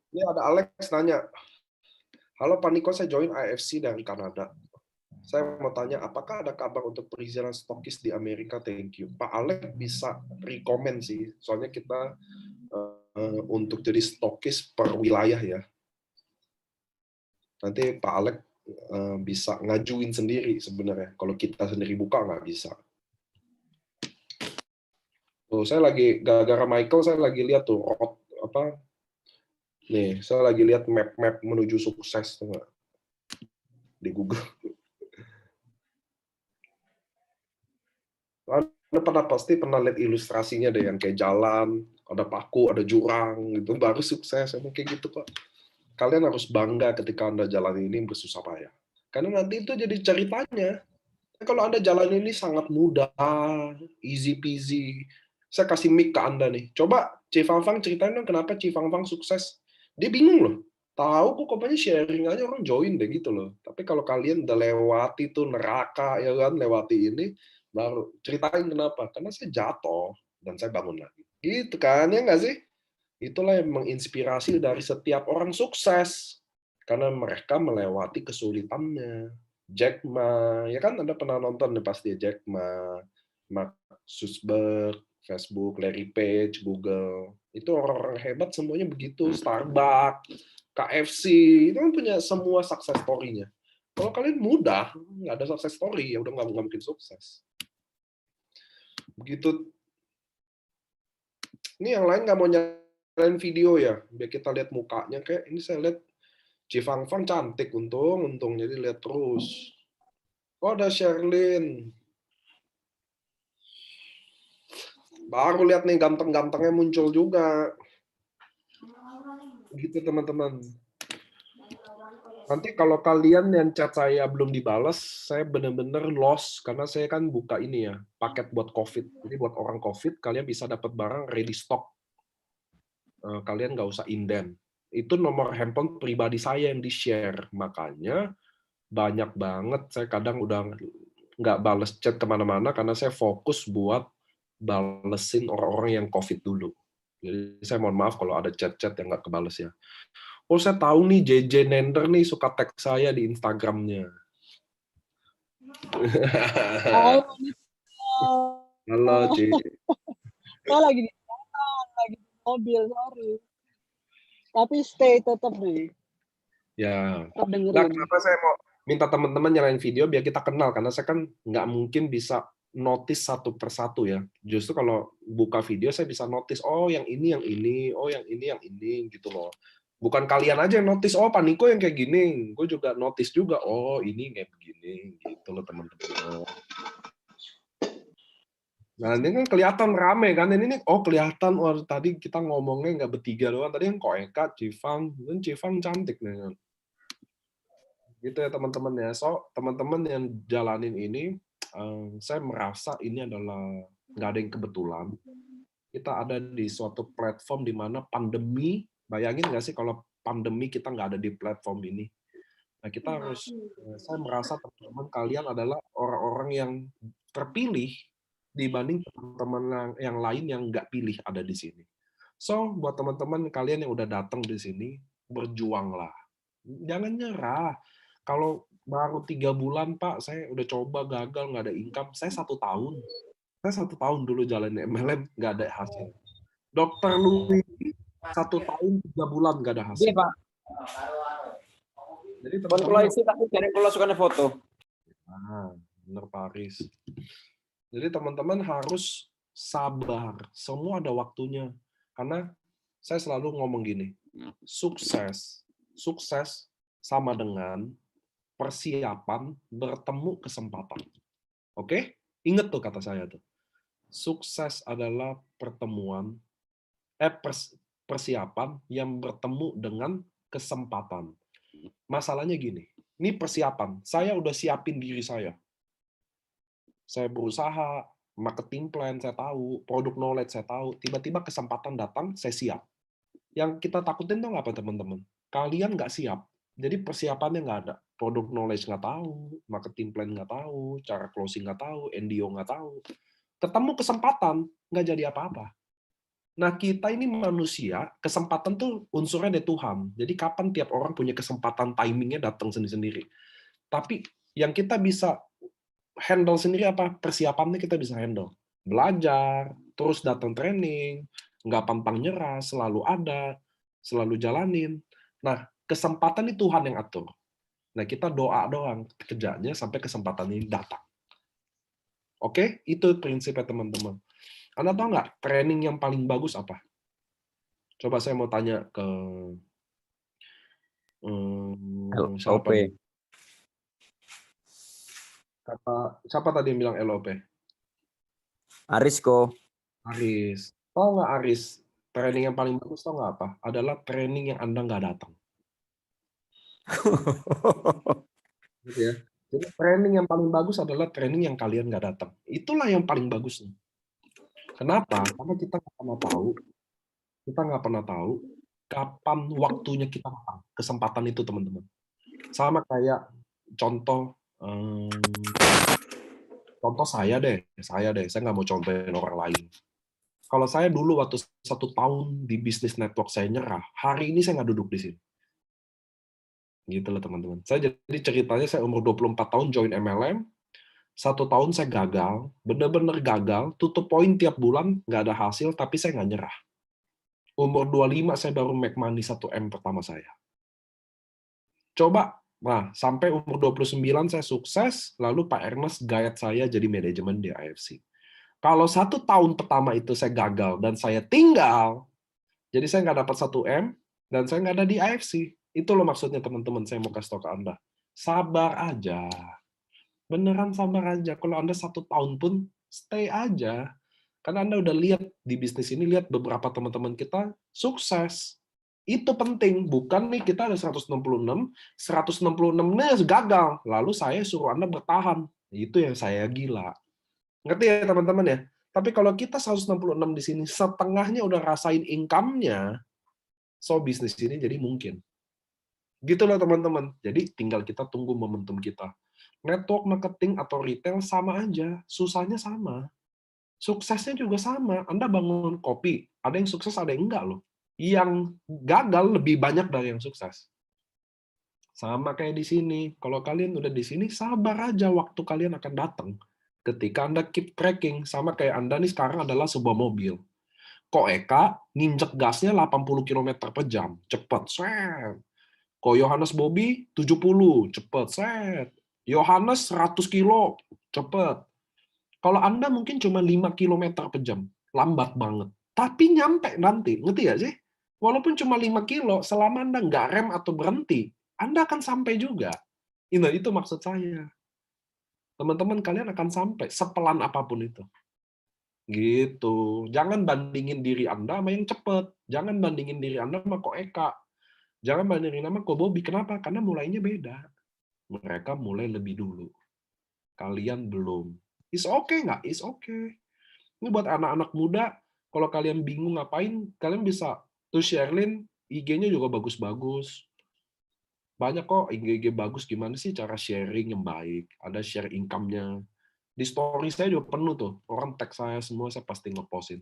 Ini ada Alex nanya, halo Pak Niko, saya join IFC dari Kanada. Saya mau tanya, apakah ada kabar untuk perizinan stokis di Amerika? Thank you. Pak Alex bisa rekomen sih, soalnya kita untuk jadi stokis per wilayah ya. Nanti Pak Alex bisa ngajuin sendiri sebenarnya. Kalau kita sendiri buka nggak bisa. Tuh, saya lagi gara-gara Michael saya lagi lihat tuh nih, saya lagi lihat map-map menuju sukses tuh nggak? Di Google. Anda pasti pernah lihat ilustrasinya deh yang kayak jalan, ada paku, ada jurang gitu, baru sukses. Emang kayak gitu kok. Kalian harus bangga ketika Anda jalan ini bersusah payah. Karena nanti itu jadi ceritanya. Kalau Anda jalan ini sangat mudah, easy peasy. Saya kasih mic ke Anda nih. Coba Cifang Fang ceritain dong kenapa Cifang Fang sukses. Dia bingung loh. Tahu kok kopanya sharing aja orang join deh gitu loh. Tapi kalau kalian udah lewati tuh neraka ya kan, lewati ini, baru ceritain kenapa. Karena saya jatuh dan saya bangun lagi. Gitu kan, ya nggak sih? Itulah yang menginspirasi dari setiap orang sukses. Karena mereka melewati kesulitannya. Jack Ma, ya kan Anda pernah nonton nih pasti Jack Ma, Mark Zuckerberg, Facebook, Larry Page, Google. Itu orang-orang hebat semuanya begitu. Starbucks, KFC, itu kan punya semua success story-nya. Kalau kalian mudah, nggak ada success story, ya udah nggak mungkin sukses. Begitu. Ini yang lain nggak mau nyalain video ya, biar kita lihat mukanya. Kayak ini saya lihat Cifang Fang cantik, untung jadi lihat terus. Oh, ada Sherlyn. Baru lihat nih ganteng-gantengnya muncul juga. Gitu teman-teman. Nanti kalau kalian yang chat saya belum dibalas, saya benar-benar lost karena saya kan buka ini ya, paket buat COVID. Jadi buat orang COVID kalian bisa dapat barang ready stock. Kalian nggak usah inden. Itu nomor handphone pribadi saya yang di-share. Makanya banyak banget saya kadang udah nggak bales chat kemana-mana karena saya fokus buat balesin orang-orang yang COVID dulu. Jadi saya mohon maaf kalau ada chat-chat yang nggak kebales ya. Oh, saya tahu nih JJ Nender nih suka tag saya di Instagramnya. Halo, Ci. Saya lagi di jalan, lagi di mobil, sorry. Tapi stay tetap nih. Ya. Tetap Nah, dengerin. kenapa saya mau minta teman-teman nyalain video biar kita kenal, karena saya kan nggak mungkin bisa notice satu persatu ya. Justru kalau buka video saya bisa notice, oh yang ini, oh yang ini, gitu loh. Bukan kalian aja yang notice, oh Pak Niko yang kayak gini, gue juga notice juga, oh ini kayak begini, gitu loh teman-teman. Nah ini kan kelihatan rame kan, ini nih, oh kelihatan, oh tadi kita ngomongnya nggak bertiga doang, tadi yang Ko Eka, Cifang, dan Cifang cantik nih. Gitu ya teman-teman ya. So teman-teman yang jalanin ini, saya merasa ini adalah nggak ada yang kebetulan. kita ada di suatu platform di mana pandemi, bayangin nggak sih kalau pandemi kita nggak ada di platform ini? Nah, saya merasa teman-teman kalian adalah orang-orang yang terpilih dibanding teman-teman yang lain yang nggak pilih ada di sini. So, buat teman-teman kalian yang udah datang di sini, berjuanglah. Jangan nyerah. Kalau baru 3 bulan, Pak, saya udah coba gagal, nggak ada income. Saya 1 tahun. Saya 1 tahun dulu jalanin MLM, nggak ada hasil. Dokter Louis 1 tahun 3 bulan nggak ada hasil. Iya, Pak. Jadi Pun teman-teman, kalau isi tapi dari kalau suka foto. bener Pak Aris. Jadi teman-teman harus sabar. Semua ada waktunya. Karena saya selalu ngomong gini, sukses sama dengan persiapan bertemu kesempatan. Oke? Ingat tuh kata saya tuh. Sukses adalah persiapan yang bertemu dengan kesempatan. Masalahnya gini, ini persiapan. Saya udah siapin diri saya. Saya berusaha, marketing plan saya tahu, produk knowledge saya tahu. Tiba-tiba kesempatan datang, saya siap. Yang kita takutin tuh apa teman-teman? Kalian nggak siap. Jadi persiapannya nggak ada. Produk knowledge nggak tahu, marketing plan nggak tahu, cara closing nggak tahu, NDO nggak tahu. Ketemu kesempatan, nggak jadi apa-apa. Nah, kita ini manusia, kesempatan tuh unsurnya dari Tuhan. Jadi kapan tiap orang punya kesempatan, timingnya datang sendiri-sendiri. Tapi yang kita bisa handle sendiri apa? Persiapannya kita bisa handle. Belajar, terus datang training, nggak pantang nyerah, selalu ada, selalu jalanin. Nah, kesempatan ini Tuhan yang atur. Nah, kita doa doang, kerjanya sampai kesempatan ini datang. Oke? Itu prinsipnya teman-teman. Anda tahu nggak training yang paling bagus apa? Coba saya mau tanya ke siapa? LOP. Siapa tadi yang bilang LOP? Aris kok. Aris. Tahu nggak Aris? Training yang paling bagus tahu nggak apa? Adalah training yang Anda nggak datang. Gitu ya. Jadi training yang paling bagus adalah training yang kalian nggak datang. Itulah yang paling bagus. Kenapa? Karena kita nggak pernah tahu kapan waktunya kita datang. Kesempatan itu teman-teman. Sama kayak contoh saya deh. Saya nggak mau contohin orang lain. Kalau saya dulu waktu 1 tahun di bisnis network saya nyerah, hari ini saya nggak duduk di sini. Gitu loh teman-teman. Saya jadi ceritanya saya umur 24 tahun join MLM, 1 tahun saya gagal, bener-bener gagal, tutup poin tiap bulan, nggak ada hasil, tapi saya nggak nyerah. Umur 25 saya baru make money 1M pertama saya. Coba, nah sampai umur 29 saya sukses, lalu Pak Ernest guide saya jadi manajemen di AFC. Kalau 1 tahun pertama itu saya gagal dan saya tinggal, jadi saya nggak dapat 1M, dan saya nggak ada di AFC. Itu loh maksudnya teman-teman, saya mau kasih tahu ke Anda. Sabar aja. Beneran sabar aja. Kalau Anda 1 tahun pun, stay aja. Karena Anda udah lihat di bisnis ini, lihat beberapa teman-teman kita sukses. Itu penting. Bukan nih kita ada 166, 166-nya gagal. Lalu saya suruh Anda bertahan. Itu yang saya gila. Ngerti ya teman-teman ya? Tapi kalau kita 166 di sini, setengahnya udah rasain income-nya, so bisnis ini jadi mungkin. Gitu loh teman-teman. Jadi tinggal kita tunggu momentum kita. Network marketing atau retail sama aja, susahnya sama. Suksesnya juga sama. Anda bangun kopi, ada yang sukses, ada yang enggak loh. Yang gagal lebih banyak dari yang sukses. Sama kayak di sini. Kalau kalian udah di sini, sabar aja waktu kalian akan datang. Ketika Anda keep tracking, sama kayak Anda nih sekarang adalah sebuah mobil. Kok Eka nginjek gasnya 80 km per jam. Cepet, set. Kok Yohanes Bobby 70, cepet, set. Yohanes 100 kilo, cepet. Kalau Anda mungkin cuma 5 km per jam, lambat banget. Tapi nyampe nanti, ngerti ya sih? Walaupun cuma 5 kilo, selama Anda nggak rem atau berhenti, Anda akan sampai juga. Itu maksud saya. Teman-teman kalian akan sampai, sepelan apapun itu. Gitu. Jangan bandingin diri Anda sama yang cepet. Jangan bandingin diri Anda sama Ko Eka. Jangan bandingin sama Ko Bobby. Kenapa? Karena mulainya beda. Mereka mulai lebih dulu. Kalian belum. It's okay nggak? It's okay. Ini buat anak-anak muda, Kalau kalian bingung ngapain, kalian bisa tuh Sherlyn, IG-nya juga bagus-bagus. Banyak kok IG bagus, gimana sih cara sharing yang baik. Ada share income-nya. Di story saya juga penuh tuh. Orang tag saya semua, saya pasti ngepostin.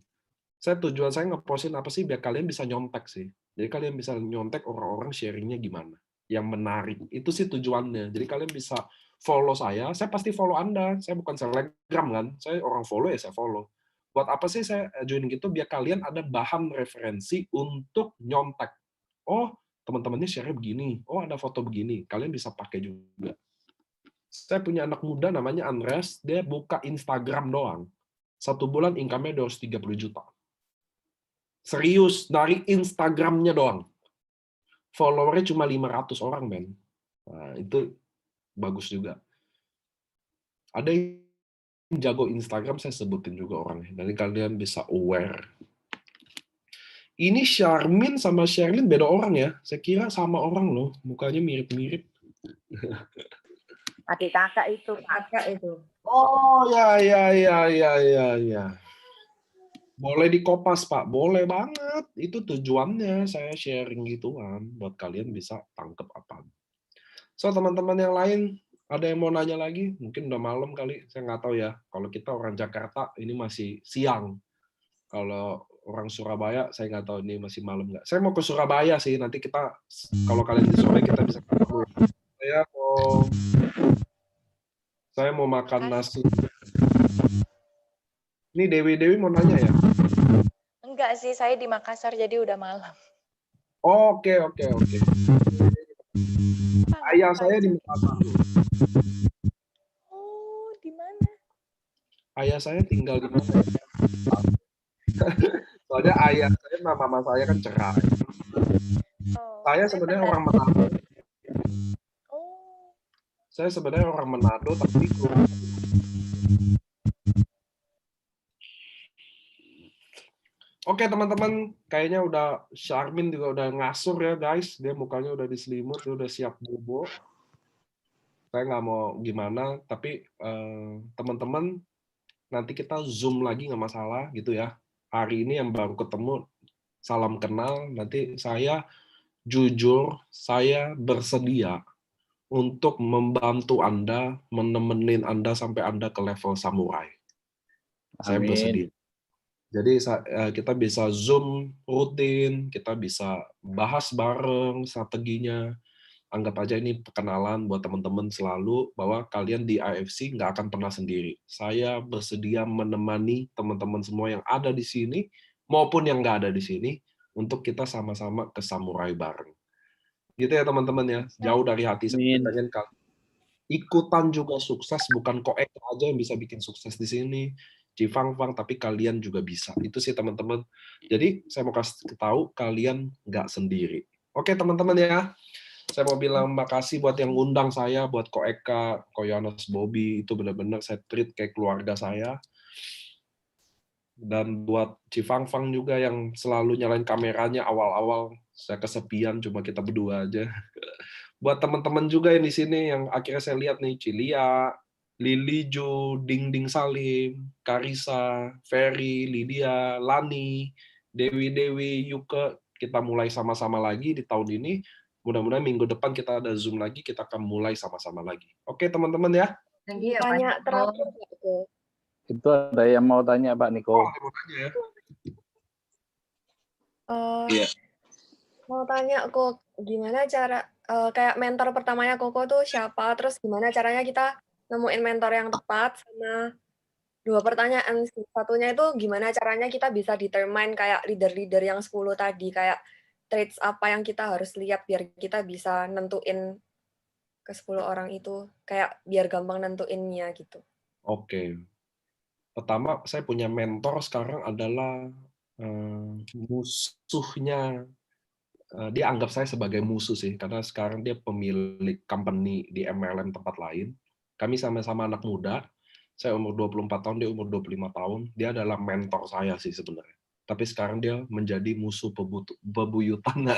Tujuan saya ngepostin apa sih? Biar kalian bisa nyontek sih. Jadi kalian bisa nyontek orang-orang sharingnya gimana. Yang menarik. Itu sih tujuannya. Jadi kalian bisa follow saya pasti follow Anda. Saya bukan selebgram kan. Saya orang follow ya saya follow. Buat apa sih saya join gitu? Biar kalian ada bahan referensi untuk nyontek. Oh, teman-temannya share begini. Oh, ada foto begini. Kalian bisa pakai juga. Saya punya anak muda namanya Andreas. Dia buka Instagram doang. 1 bulan income-nya 230 juta. Serius, dari Instagram-nya doang. Follower-nya cuma 500 orang, men. Nah, itu bagus juga. Ada yang jago Instagram, saya sebutin juga orangnya. Jadi kalian bisa aware. Ini Charmin sama Sherlyn beda orang ya. Saya kira sama orang loh. Mukanya mirip-mirip. Adik kakak itu, kakak itu. Oh, ya. Boleh dikopas, Pak. Boleh banget. Itu tujuannya saya sharing gituan. Buat kalian bisa tangkep apa. So, teman-teman yang lain, ada yang mau nanya lagi? Mungkin udah malam kali. Saya nggak tahu ya. Kalau kita orang Jakarta, ini masih siang. Kalau orang Surabaya, saya nggak tahu ini masih malam nggak. Saya mau ke Surabaya sih. Nanti kita, kalau kalian di sore, kita bisa ketemu. Saya mau makan nasi. Ini Dewi mau nanya ya? Enggak sih, saya di Makassar jadi udah malam. Oke. Ayah saya di Makassar. Oh, di mana? Ayah saya tinggal di mana? Soalnya ayah saya sama mama saya kan cerai. Saya sebenarnya orang Manado. Oh. Saya sebenarnya orang Manado, tapi Oke teman-teman, kayaknya udah Charmin juga udah ngasur ya guys. Dia mukanya udah diselimut, dia udah siap bobo. Saya nggak mau gimana, tapi teman-teman nanti kita zoom lagi nggak masalah gitu ya. Hari ini yang baru ketemu, salam kenal. Nanti saya jujur, saya bersedia untuk membantu Anda, menemenin Anda sampai Anda ke level samurai. Saya bersedia. Jadi kita bisa Zoom rutin, kita bisa bahas bareng strateginya. Anggap aja ini perkenalan buat teman-teman selalu bahwa kalian di AFC nggak akan pernah sendiri. Saya bersedia menemani teman-teman semua yang ada di sini maupun yang nggak ada di sini untuk kita sama-sama ke samurai bareng. Gitu ya teman-teman ya. Jauh dari hati saya pengen ikutan juga sukses, bukan kok aja yang bisa bikin sukses di sini. Cifang, tapi kalian juga bisa. Itu sih teman-teman. Jadi saya mau kasih tahu kalian nggak sendiri. Oke teman-teman ya. Saya mau bilang makasih buat yang ngundang saya, buat Ko Eka, Ko Yohanes, Bobby, itu benar-benar saya treat kayak keluarga saya. Dan buat Cifang juga yang selalu nyalain kameranya awal-awal, saya kesepian cuma kita berdua aja. Buat teman-teman juga yang di sini yang akhirnya saya lihat nih, Cilia, Lili Jo, Ding Salim, Karisa, Ferry, Lydia, Lani, Dewi, Yuke, kita mulai sama-sama lagi di tahun ini. Mudah-mudahan minggu depan kita ada Zoom lagi, kita akan mulai sama-sama lagi. Oke, teman-teman ya. Tanya terakhir, Pak Niko. Itu ada yang mau tanya, Pak Niko. Mau tanya ya. Mau tanya, Kok, gimana cara, kayak mentor pertamanya Koko tuh siapa? Terus gimana caranya kita nemuin mentor yang tepat? Sama 2 pertanyaan sih. Satunya itu gimana caranya kita bisa determine kayak leader-leader yang 10 tadi, kayak traits apa yang kita harus lihat biar kita bisa nentuin ke 10 orang itu, kayak biar gampang nentuinnya gitu. Oke. Pertama, saya punya mentor sekarang adalah musuhnya. Dia anggap saya sebagai musuh sih, karena sekarang dia pemilik company di MLM tempat lain. Kami sama-sama anak muda. Saya umur 24 tahun, dia umur 25 tahun. Dia adalah mentor saya sih sebenarnya. Tapi sekarang dia menjadi musuh bebuyutan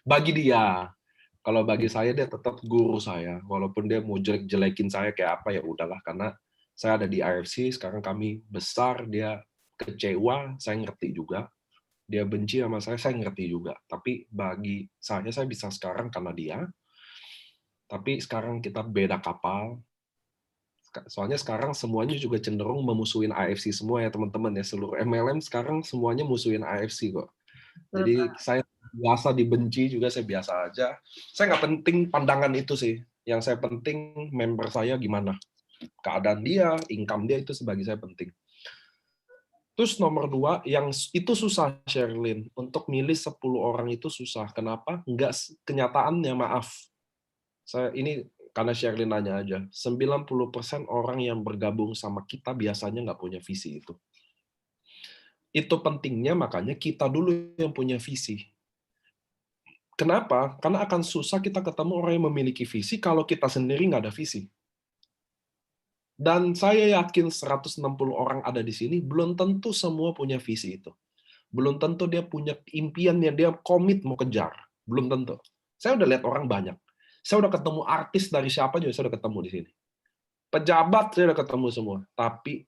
bagi dia. Kalau bagi saya dia tetap guru saya. Walaupun dia mau jelek-jelekin saya kayak apa ya udahlah, karena saya ada di AFC, sekarang kami besar, dia kecewa, saya ngerti juga. Dia benci sama saya ngerti juga. Tapi bagi saya bisa sekarang karena dia. Tapi sekarang kita beda kapal. Soalnya sekarang semuanya juga cenderung memusuhin AFC semua ya teman-teman ya. Seluruh MLM sekarang semuanya musuhin AFC kok. Jadi saya biasa dibenci juga, saya biasa aja. Saya nggak penting pandangan itu sih. Yang saya penting member saya gimana. Keadaan dia, income dia itu sebagai saya penting. Terus nomor 2, yang itu susah, Sherlyn. Untuk milih 10 orang itu susah. Kenapa? Enggak, kenyataannya, maaf. Ini karena Sherlyn nanya aja. 90% orang yang bergabung sama kita biasanya nggak punya visi itu. Itu pentingnya, makanya kita dulu yang punya visi. Kenapa? Karena akan susah kita ketemu orang yang memiliki visi kalau kita sendiri nggak ada visi. Dan saya yakin 160 orang ada di sini, belum tentu semua punya visi itu. Belum tentu dia punya impian yang dia komit mau kejar. Belum tentu. Saya udah lihat orang banyak. Saya udah ketemu artis dari siapa juga, saya udah ketemu di sini. Pejabat saya udah ketemu semua. Tapi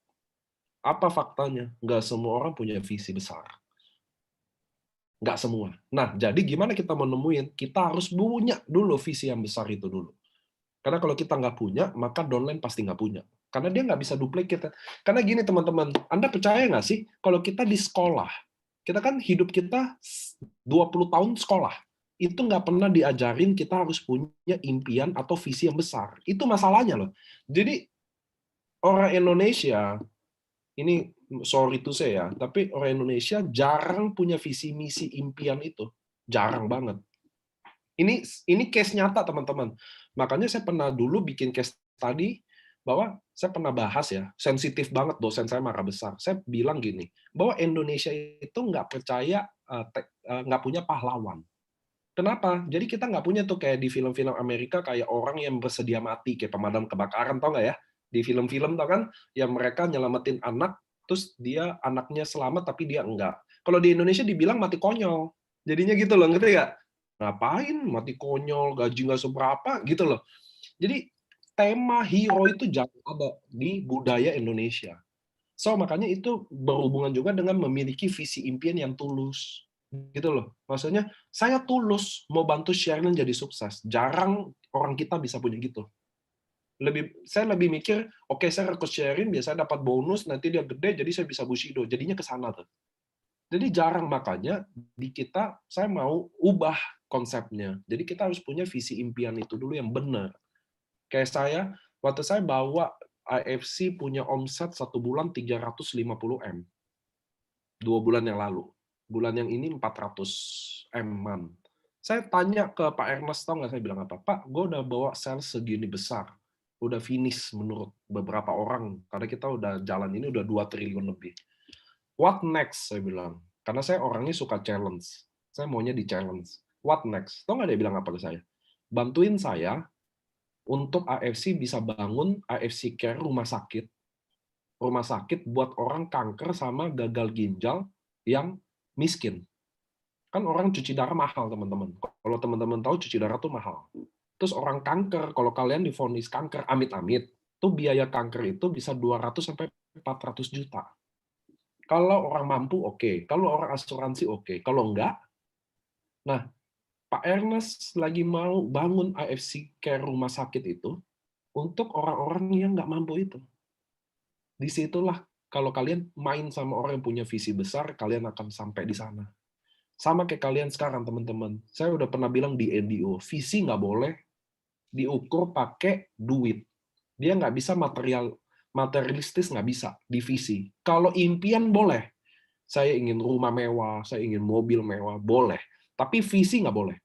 apa faktanya? Nggak semua orang punya visi besar. Nggak semua. Nah, jadi gimana kita mau nemuin? Kita harus punya dulu visi yang besar itu dulu. Karena kalau kita nggak punya, maka downline pasti nggak punya. Karena dia nggak bisa duplicate. Karena gini teman-teman, Anda percaya nggak sih kalau kita di sekolah, kita kan hidup kita 20 tahun sekolah, itu nggak pernah diajarin kita harus punya impian atau visi yang besar. Itu masalahnya loh. Jadi orang Indonesia, ini sorry to say ya, tapi orang Indonesia jarang punya visi, misi, impian itu. Jarang banget. Ini case nyata teman-teman. Makanya saya pernah dulu bikin case tadi bahwa saya pernah bahas ya, sensitif banget, dosen saya marah besar. Saya bilang gini, bahwa Indonesia itu nggak percaya, nggak punya pahlawan. Kenapa? Jadi kita nggak punya tuh kayak di film-film Amerika kayak orang yang bersedia mati kayak pemadam kebakaran, tau nggak ya? Di film-film tau kan, yang mereka nyelamatin anak, terus dia anaknya selamat tapi dia enggak. Kalau di Indonesia dibilang mati konyol. Jadinya gitu loh, ngerti nggak? Ngapain mati konyol, gaji nggak seberapa, gitu loh. Jadi tema hero itu jangan ada di budaya Indonesia. So makanya itu berhubungan juga dengan memiliki visi impian yang tulus. Gitu loh. Maksudnya saya tulus mau bantu Sherlyn jadi sukses. Jarang orang kita bisa punya gitu. Saya lebih mikir, oke, saya rekrut Sherlyn, biasanya dapat bonus, nanti dia gede, jadi saya bisa Bushido. Jadinya ke sana tuh. Jadi jarang, makanya di kita saya mau ubah konsepnya. Jadi kita harus punya visi impian itu dulu yang benar. Kayak saya, waktu saya bawa AFC punya omset 1 bulan 350 M. 2 bulan yang lalu. Bulan yang ini 400 M-an. Saya tanya ke Pak Ernest, tau nggak saya bilang apa? Pak, gue udah bawa sales segini besar. Udah finish menurut beberapa orang. Karena kita udah jalan ini udah 2 triliun lebih. What next? Saya bilang. Karena saya orangnya suka challenge. Saya maunya di challenge. What next? Tau nggak dia bilang apa ke saya? Bantuin saya untuk AFC bisa bangun AFC Care rumah sakit buat orang kanker sama gagal ginjal yang miskin. Kan orang cuci darah mahal, teman-teman. Kalau teman-teman tahu cuci darah tuh mahal. Terus orang kanker, kalau kalian divonis kanker, amit-amit, tuh biaya kanker itu bisa 200 sampai 400 juta. Kalau orang mampu, oke. Kalau orang asuransi, oke. Kalau enggak, nah, Pak Ernest lagi mau bangun AFC Care rumah sakit itu untuk orang-orang yang nggak mampu itu. Disitulah kalau kalian main sama orang yang punya visi besar, kalian akan sampai di sana. Sama kayak kalian sekarang, teman-teman. Saya udah pernah bilang di NDO, visi nggak boleh diukur pakai duit. Dia nggak bisa materialistis, nggak bisa di visi. Kalau impian boleh. Saya ingin rumah mewah, saya ingin mobil mewah, boleh. Tapi visi nggak boleh.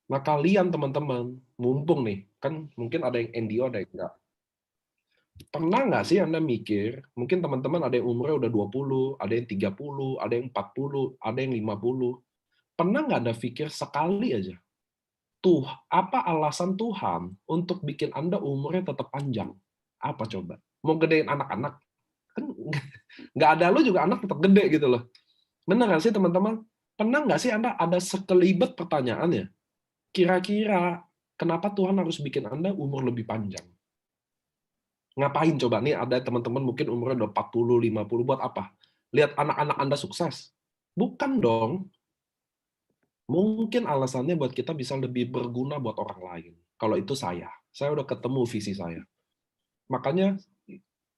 Nah kalian teman-teman, mumpung nih, kan mungkin ada yang NDO, ada yang enggak. Pernah nggak sih Anda mikir, mungkin teman-teman ada yang umurnya udah 20, ada yang 30, ada yang 40, ada yang 50. Pernah nggak Anda pikir sekali aja, tuh apa alasan Tuhan untuk bikin Anda umurnya tetap panjang? Apa coba? Mau gedein anak-anak? Kan nggak ada lo juga anak tetap gede gitu loh. Benar nggak sih teman-teman? Pernah nggak sih Anda ada sekelibet pertanyaannya? Kira-kira kenapa Tuhan harus bikin Anda umur lebih panjang? Ngapain coba? Nih ada teman-teman mungkin umurnya udah 40, 50, buat apa? lihat anak-anak Anda sukses. Bukan dong. Mungkin alasannya buat kita bisa lebih berguna buat orang lain. Kalau itu saya udah ketemu visi saya. Makanya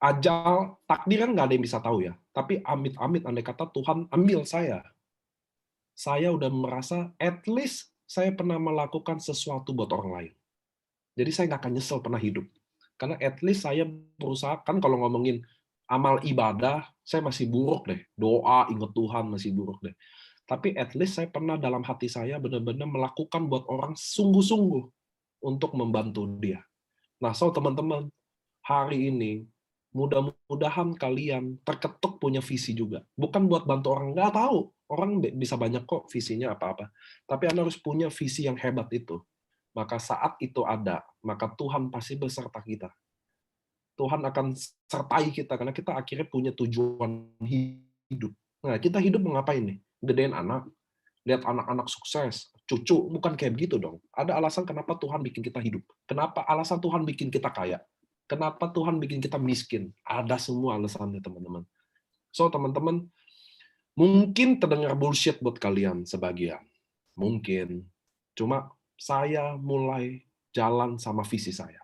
ajal, takdir kan nggak ada yang bisa tahu ya. Tapi amit-amit andai kata Tuhan ambil saya. Saya udah merasa at least saya pernah melakukan sesuatu buat orang lain. Jadi saya nggak akan nyesel pernah hidup. Karena at least saya berusaha, kan kalau ngomongin amal ibadah, saya masih buruk deh. Doa, ingat Tuhan, masih buruk deh. Tapi at least saya pernah dalam hati saya benar-benar melakukan buat orang sungguh-sungguh untuk membantu dia. Nah, so teman-teman, hari ini mudah-mudahan kalian terketuk punya visi juga. Bukan buat bantu orang, nggak tahu. Orang bisa banyak kok visinya apa-apa. Tapi Anda harus punya visi yang hebat itu. Maka saat itu ada, maka Tuhan pasti beserta kita. Tuhan akan sertai kita, karena kita akhirnya punya tujuan hidup. Nah, kita hidup mau ngapain nih? Gedein anak, lihat anak-anak sukses, cucu, bukan kayak begitu dong. Ada alasan kenapa Tuhan bikin kita hidup. Kenapa alasan Tuhan bikin kita kaya. Kenapa Tuhan bikin kita miskin. Ada semua alasannya, teman-teman. So, teman-teman, mungkin terdengar bullshit buat kalian sebagian. Mungkin. Cuma saya mulai jalan sama visi saya.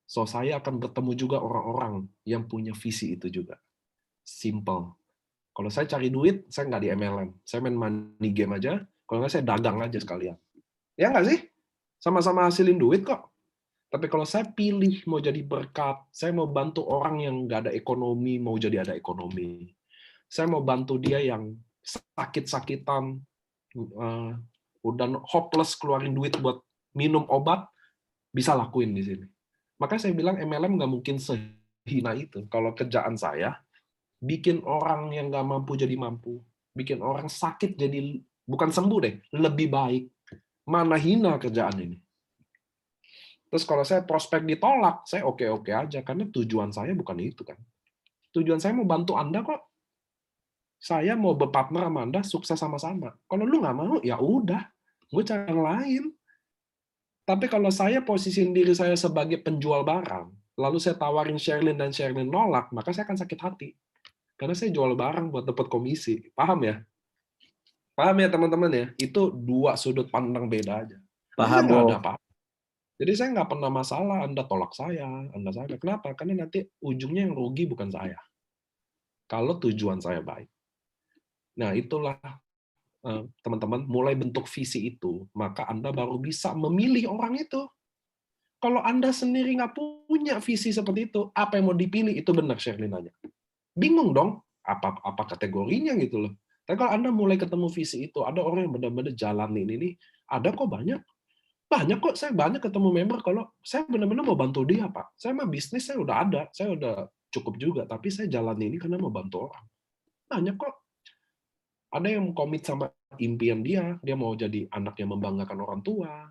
So, saya akan bertemu juga orang-orang yang punya visi itu juga. Simple. Kalau saya cari duit, saya nggak di MLM. Saya main money game aja. Kalau nggak, saya dagang aja sekalian. Ya nggak sih? Sama-sama hasilin duit kok. Tapi kalau saya pilih mau jadi berkat, saya mau bantu orang yang nggak ada ekonomi, mau jadi ada ekonomi. Saya mau bantu dia yang sakit-sakitan, udah hopeless keluarin duit buat minum obat, bisa lakuin di sini. Makanya saya bilang MLM nggak mungkin sehina itu. Kalau kerjaan saya, bikin orang yang nggak mampu jadi mampu, bikin orang sakit jadi, bukan sembuh deh, lebih baik. Mana hina kerjaan ini. Terus kalau saya prospek ditolak, saya oke-oke aja, karena tujuan saya bukan itu kan. Tujuan saya mau bantu Anda kok. Saya mau berpartner sama Anda, sukses sama-sama. Kalau lu nggak mau, ya udah, gue cari yang lain. Tapi kalau saya posisiin diri saya sebagai penjual barang, lalu saya tawarin Sherlyn dan Sherlyn nolak, maka saya akan sakit hati. Karena saya jual barang buat dapat komisi. Paham ya? Paham ya teman-teman ya? Itu dua sudut pandang beda aja. Paham, Nggak Bro. ada apa-apa. Jadi saya nggak pernah masalah Anda tolak saya, Anda saya. Kenapa? Karena nanti ujungnya yang rugi bukan saya. Kalau tujuan saya baik. Nah, itulah teman-teman, mulai bentuk visi itu, maka Anda baru bisa memilih orang itu. Kalau Anda sendiri nggak punya visi seperti itu, apa yang mau dipilih? Itu benar, Sherlyn nanya. Bingung dong, apa kategorinya gitu loh. Tapi kalau Anda mulai ketemu visi itu, ada orang yang benar-benar jalanin ini, ada kok banyak. Banyak kok, saya banyak ketemu member kalau saya benar-benar mau bantu dia, Pak. Saya mah bisnis, saya udah ada, saya udah cukup juga, tapi saya jalan ini karena mau bantu orang. Banyak kok. Ada yang komit sama impian dia mau jadi anak yang membanggakan orang tua,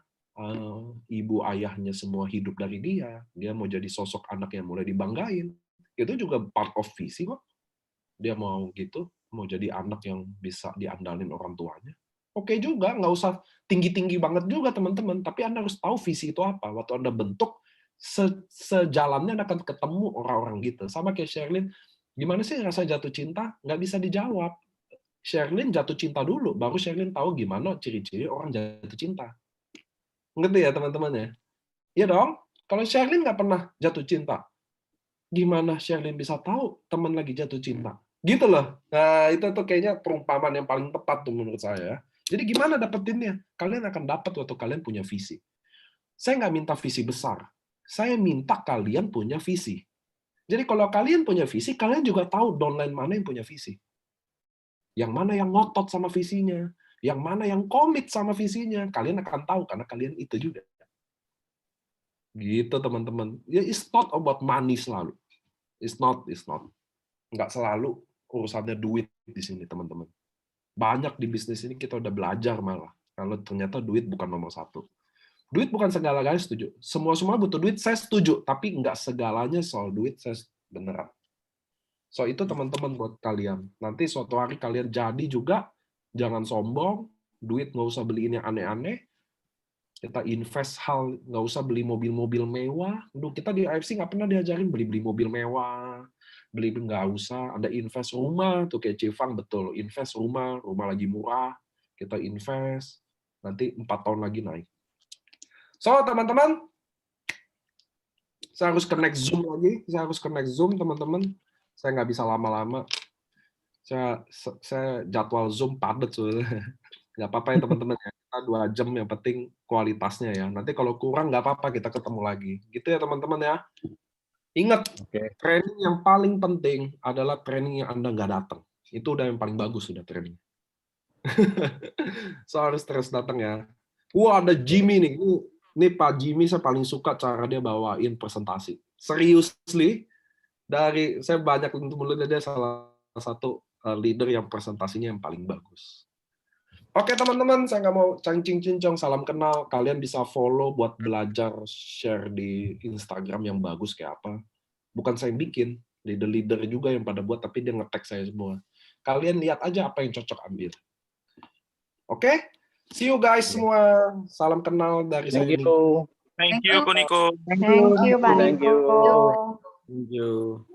ibu ayahnya semua hidup dari dia mau jadi sosok anak yang mulai dibanggain. Itu juga part of visi kok. Dia mau gitu, mau jadi anak yang bisa diandalin orang tuanya. Oke juga, nggak usah tinggi-tinggi banget juga teman-teman, tapi Anda harus tahu visi itu apa. Waktu Anda bentuk, sejalannya Anda akan ketemu orang-orang gitu. Sama kayak Sherlyn, gimana sih rasa jatuh cinta? Nggak bisa dijawab. Sherlyn jatuh cinta dulu, baru Sherlyn tahu gimana ciri-ciri orang jatuh cinta. Ngerti ya teman-teman ya? Iya dong, kalau Sherlyn nggak pernah jatuh cinta, gimana Sherlyn bisa tahu teman lagi jatuh cinta? Gitu loh. Nah, itu tuh kayaknya perumpamaan yang paling tepat tuh menurut saya. Jadi gimana dapetinnya? Kalian akan dapat waktu kalian punya visi. Saya nggak minta visi besar. Saya minta kalian punya visi. Jadi kalau kalian punya visi, kalian juga tahu downline mana yang punya visi. Yang mana yang ngotot sama visinya, yang mana yang komit sama visinya, kalian akan tahu karena kalian itu juga. Gitu teman-teman. Ya, it's not about money selalu. It's not. Nggak selalu urusannya duit di sini teman-teman. Banyak di bisnis ini kita udah belajar malah. Kalau ternyata duit bukan nomor satu. Duit bukan segala-galanya, setuju. Semua butuh duit, saya setuju. Tapi nggak segalanya soal duit, saya beneran. So itu teman-teman buat kalian. Nanti suatu hari kalian jadi juga, jangan sombong, duit nggak usah beliin yang aneh-aneh. Kita invest hal, nggak usah beli mobil-mobil mewah. Kita di AFC nggak pernah diajarin beli mobil mewah, beli nggak usah, ada invest rumah tuh kayak Cifang, betul, invest rumah lagi murah, kita invest, nanti 4 tahun lagi naik. So teman-teman, saya harus connect Zoom lagi, teman-teman, saya nggak bisa lama-lama, saya jadwal Zoom padat soalnya. Nggak apa-apa ya teman-teman ya, kita 2 jam yang penting kualitasnya ya, nanti kalau kurang nggak apa-apa, kita ketemu lagi, gitu ya teman-teman ya. Ingat, training yang paling penting adalah training yang Anda nggak datang. Itu udah yang paling bagus sudah training. So harus terus datang ya. Wah, ada Jimmy nih. Ini Pak Jimmy, saya paling suka cara dia bawain presentasi. Seriously, saya banyak melihat dia salah satu leader yang presentasinya yang paling bagus. Oke teman-teman, saya nggak mau cangcing-cincong, salam kenal. Kalian bisa follow buat belajar, share di Instagram yang bagus kayak apa. Bukan saya yang bikin, leader-leader juga yang pada buat, tapi dia nge-tag saya semua. Kalian lihat aja apa yang cocok ambil. Oke? See you guys semua. Salam kenal dari saya. Thank you. Thank you, Ko Niko. Thank you, Pak Thank Niko. you. Thank you.